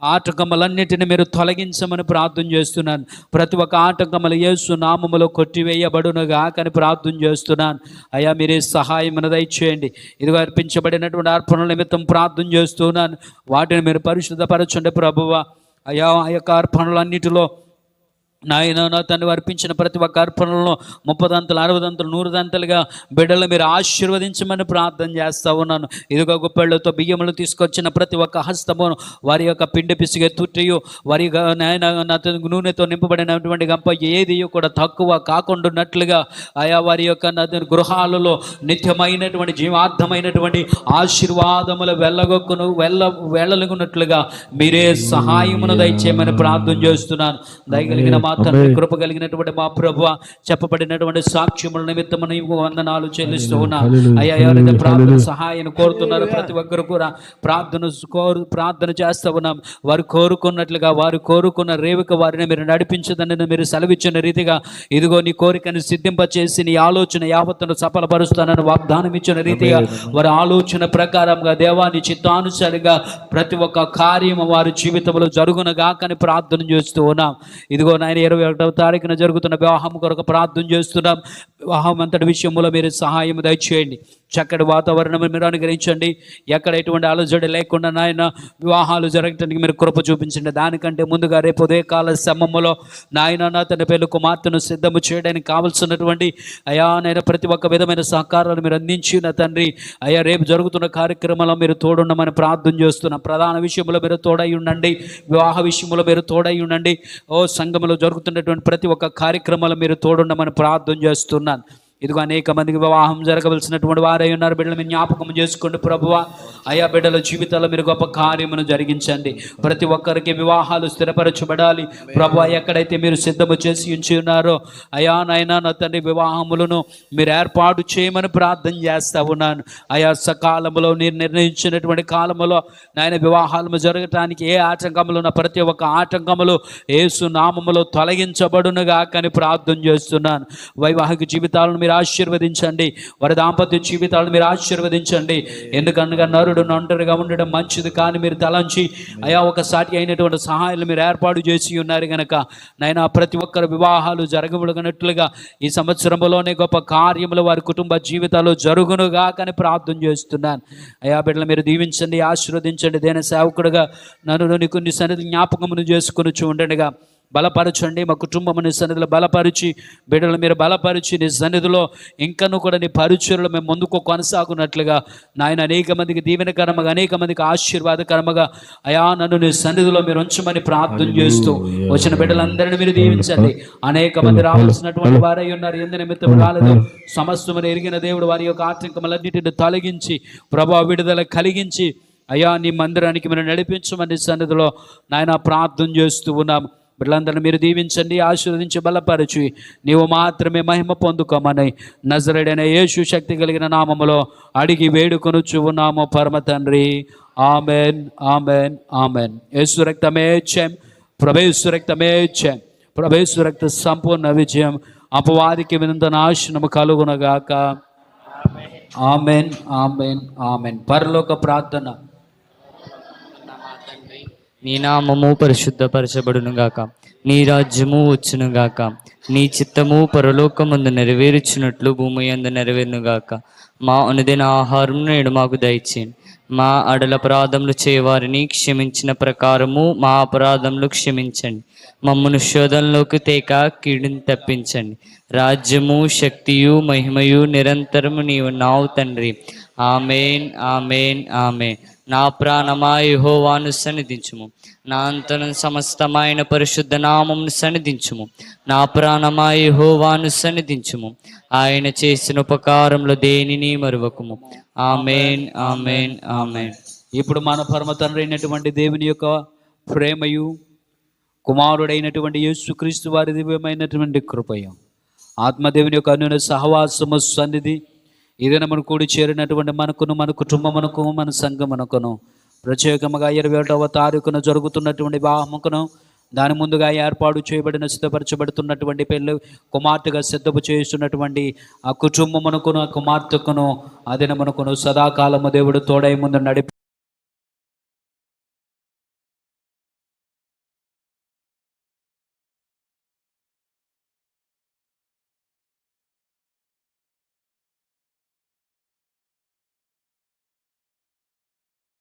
ఆటంకములన్నిటిని మీరు తొలగించమని ప్రార్థన చేస్తున్నాను. ప్రతి ఒక్క ఆటంకములు యేసు నామములో కొట్టివేయబడునుగా కానీ ప్రార్థన చేస్తున్నాను. అయ్యా మీరే సహాయం దయచేయండి. ఇదిగో అర్పించబడినటువంటి అర్పణల నిమిత్తం ప్రార్థన చేస్తున్నాను, వాటిని మీరు పరిశుద్ధపరచండి ప్రభువా. అయ్యా ఆ యొక్క అర్పణలన్నిటిలో నాయన నా తండ్రి అర్పించిన ప్రతి ఒక్క అర్పణలను 30 దంతలు 60 దంతలు 100 దంతలుగా బిడ్డలు మీరు ఆశీర్వదించమని ప్రార్థన చేస్తూ ఉన్నాను. ఇదిగో గుప్పెళ్లతో బియ్యములు తీసుకొచ్చిన ప్రతి ఒక్క హస్తమును వారి యొక్క పిండి పిసిగే తుట్టియు వారి నాయన నా నూనెతో నింపబడినటువంటి గంప ఏది కూడా తక్కువ కాకుండాన్నట్లుగా ఆయా వారి యొక్క గృహాలలో నిత్యమైనటువంటి జీవార్థమైనటువంటి ఆశీర్వాదములు వెళ్ళగొక్కును మీరే సహాయమును దయచేయమని ప్రార్థన చేస్తున్నాను. దయగలిగిన మా తండ్రి, కృప కలిగినటువంటి మా ప్రభువ, చెప్పబడినటువంటి సాక్ష్యముల నిమిత్తము నీకు వందనాలు చెల్లిస్తూ ఉన్నా. అయ్యా ఎవరైతే ప్రార్థన సహాయాన్ని కోరుతున్నారో ప్రతి ఒక్కరు కూడా ప్రార్థన చేస్తూ ఉన్నాం. వారు కోరుకున్నట్లుగా వారు కోరుకున్న రేవిక వారిని మీరు నడిపించదని మీరు సెలవిచ్చిన రీతిగా ఇదిగో నీ కోరికను సిద్ధింపచేసి నీ ఆలోచన యావత్తును సఫలపరుస్తానని వాగ్దానం ఇచ్చిన రీతిగా వారి ఆలోచన ప్రకారంగా దేవాని చిత్తానుసారిగా ప్రతి ఒక్క కార్యము వారి జీవితంలో జరుగునగాకని ప్రార్థన చేస్తూ ఉన్నాం. ఇదిగో నాయన నాయన 21వ తారీఖున జరుగుతున్న వివాహం కొరకు ప్రార్థన చేస్తున్నాం. వివాహం అంతటి విషయంలో మీరు సహాయం దయచేయండి. చక్కటి వాతావరణం మీరు అనుగ్రహించండి. ఎక్కడ ఎటువంటి అలజడి లేకుండా నాయన వివాహాలు జరగటానికి మీరు కృప చూపించండి. దానికంటే ముందుగా రేపు ఉదయకాల సమయంలో నాయన నా తన పెళ్లి కుమార్తెను సిద్ధము చేయడానికి కావలసినటువంటి అయా నేను ప్రతి ఒక్క విధమైన సహకారాలు మీరు అందించిన తండ్రి అయ్యా రేపు జరుగుతున్న కార్యక్రమంలో మీరు తోడుండమని ప్రార్థన చేస్తున్నాం. ప్రధాన విషయంలో మీరు తోడై ఉండండి. వివాహ విషయంలో మీరు తోడై ఉండండి. సంఘంలో జరుగుతున్నటువంటి ప్రతి ఒక్క కార్యక్రమంలో మీరు తోడుండమని ప్రార్థన చేస్తున్నాను. ఇదిగో అనేక మందికి వివాహం జరగవలసినటువంటి వారై ఉన్నారు. బిడ్డలు మీరు జ్ఞాపకం చేసుకోండి ప్రభువా. అయా బిడ్డల జీవితాల్లో మీరు గొప్ప కార్యమును జరిగించండి. ప్రతి ఒక్కరికి వివాహాలు స్థిరపరచబడాలి ప్రభువా. ఎక్కడైతే మీరు సిద్ధము చేసి ఉంచి ఉన్నారో అయా నాయనా నా తండ్రి వివాహములను మీరు ఏర్పాటు చేయమని ప్రార్థన చేస్తూ ఉన్నాను. అయా సకాలంలో మీరు నిర్ణయించినటువంటి కాలంలో నాయన వివాహాలు జరగటానికి ఏ ఆటంకములు ఉన్న ప్రతి ఒక్క ఆటంకములు యేసు నామములో తొలగించబడునుగా కానీ ప్రార్థన చేస్తున్నాను. వైవాహిక జీవితాలను మీరు ఆశీర్వదించండి. వారి దాంపత్య జీవితాలను మీరు ఆశీర్వదించండి. ఎందుకనగా నరుడు ఒంటరిగా ఉండడం మంచిది కానీ మీరు తలంచి అయా ఒక సాటి అయినటువంటి సహాయాలు మీరు ఏర్పాటు చేసి ఉన్నారు కనుక నైనా ప్రతి ఒక్కరు వివాహాలు జరగబడినట్లుగా ఈ సంవత్సరంలోనే గొప్ప కార్యములు వారి కుటుంబ జీవితాలు జరుగునుగా కానీ ప్రార్థన చేస్తున్నాను. అయా బిడ్డలు మీరు దీవించండి, ఆశీర్వదించండి. దేని సేవకుడుగా నన్ను కొన్ని సన్నిధి జ్ఞాపకమును చేసుకుని చూడండిగా బలపరచండి. మా కుటుంబం సన్నిధిలో బలపరిచి బిడ్డలు మీరు బలపరిచి నీ సన్నిధిలో ఇంకను కూడా నీ పరిచయలు మేము ముందుకు కొనసాగునట్లుగా నాయన అనేక మందికి దీవెనకరముగా అనేక మందికి ఆశీర్వాదకరముగా అయా నన్ను నీ సన్నిధిలో మీరు ఉంచమని ప్రార్థన చేస్తూ వచ్చిన బిడ్డలందరినీ మీరు దీవించండి. అనేక మంది రావాల్సినటువంటి వారై ఉన్నారు. ఎందు నిమిత్తం రాలేదు సమస్తమును ఎరిగిన దేవుడు వారి యొక్క ఆటంకములన్నిటిని తొలగించి ప్రభావ విడుదల కలిగించి అయా నీ మందిరానికి మీరు నడిపించమని సన్నిధిలో నాయన ప్రార్థన చేస్తూ ఉన్నాము. బిడ్డలందరినీ మీరు దీవించండి, ఆశీర్వదించి బలపరచి నీవు మాత్రమే మహిమ పొందుకోమని నజరేయుడైన యేసు శక్తి కలిగిన నామములో అడిగి వేడుకొనుచు ఉన్నాము పరమ తండ్రి. Amen, amen, amen. యేసు రక్తమే జయం, ప్రభు రక్తమే జయం, ప్రభు రక్త సంపూర్ణ విజయం. అపవాదికి వినంత నాశనము కలుగునగాక. Amen, amen, amen. పరలోక ప్రార్థన. నీ నామము పరిశుద్ధపరచబడునుగాక, నీ రాజ్యము వచ్చునుగాక, నీ చిత్తము పరలోకమందు నెరవేర్చున్నట్లు భూమి యందు నెరవేరునుగాక. మా అనుదిన ఆహారం నేడు మాకు దయచేయండి. మా అపరాధములు చేయవారిని క్షమించిన ప్రకారము మా అపరాధములు క్షమించండి. మమ్మను శోధనలోకి తేక కీడుని తప్పించండి. రాజ్యము శక్తియు మహిమయు నిరంతరము నీవు నావు తండ్రి. Amen, amen, amen. నా ప్రాణమా యెహోవాను సన్నిధించుము, నా అంతను సమస్తమైన పరిశుద్ధ నామమును సన్నిధించుము. నా ప్రాణమా యెహోవాను సన్నిధించుము, ఆయన చేసిన ఉపకారములు దేనిని మరువకుము. Amen, amen, amen. ఇప్పుడు మన పరమ తండ్రి అయినటువంటి దేవుని యొక్క ప్రేమయు కుమారుడైనటువంటి యేసుక్రీస్తు వారి దివ్యమైనటువంటి కృపయు ఆత్మదేవుని యొక్క అన్యోన్య సహవాసము సన్నిధి ఏదైనా మనం కూడి చేరినటువంటి మనకును మన కుటుంబమునకు మన సంఘమునకును ప్రత్యేకముగా 21వ తారీఖున జరుగుతున్నటువంటి వివాహముకును దాని ముందుగా ఏర్పాటు చేయబడిన సిద్ధపరచబడుతున్నటువంటి పెళ్ళి కుమార్తెగా సిద్ధపు చేస్తున్నటువంటి ఆ కుటుంబమునకును ఆ కుమార్తెకును అదినమునకును సదాకాలము దేవుడు తోడై ముందు నడిపి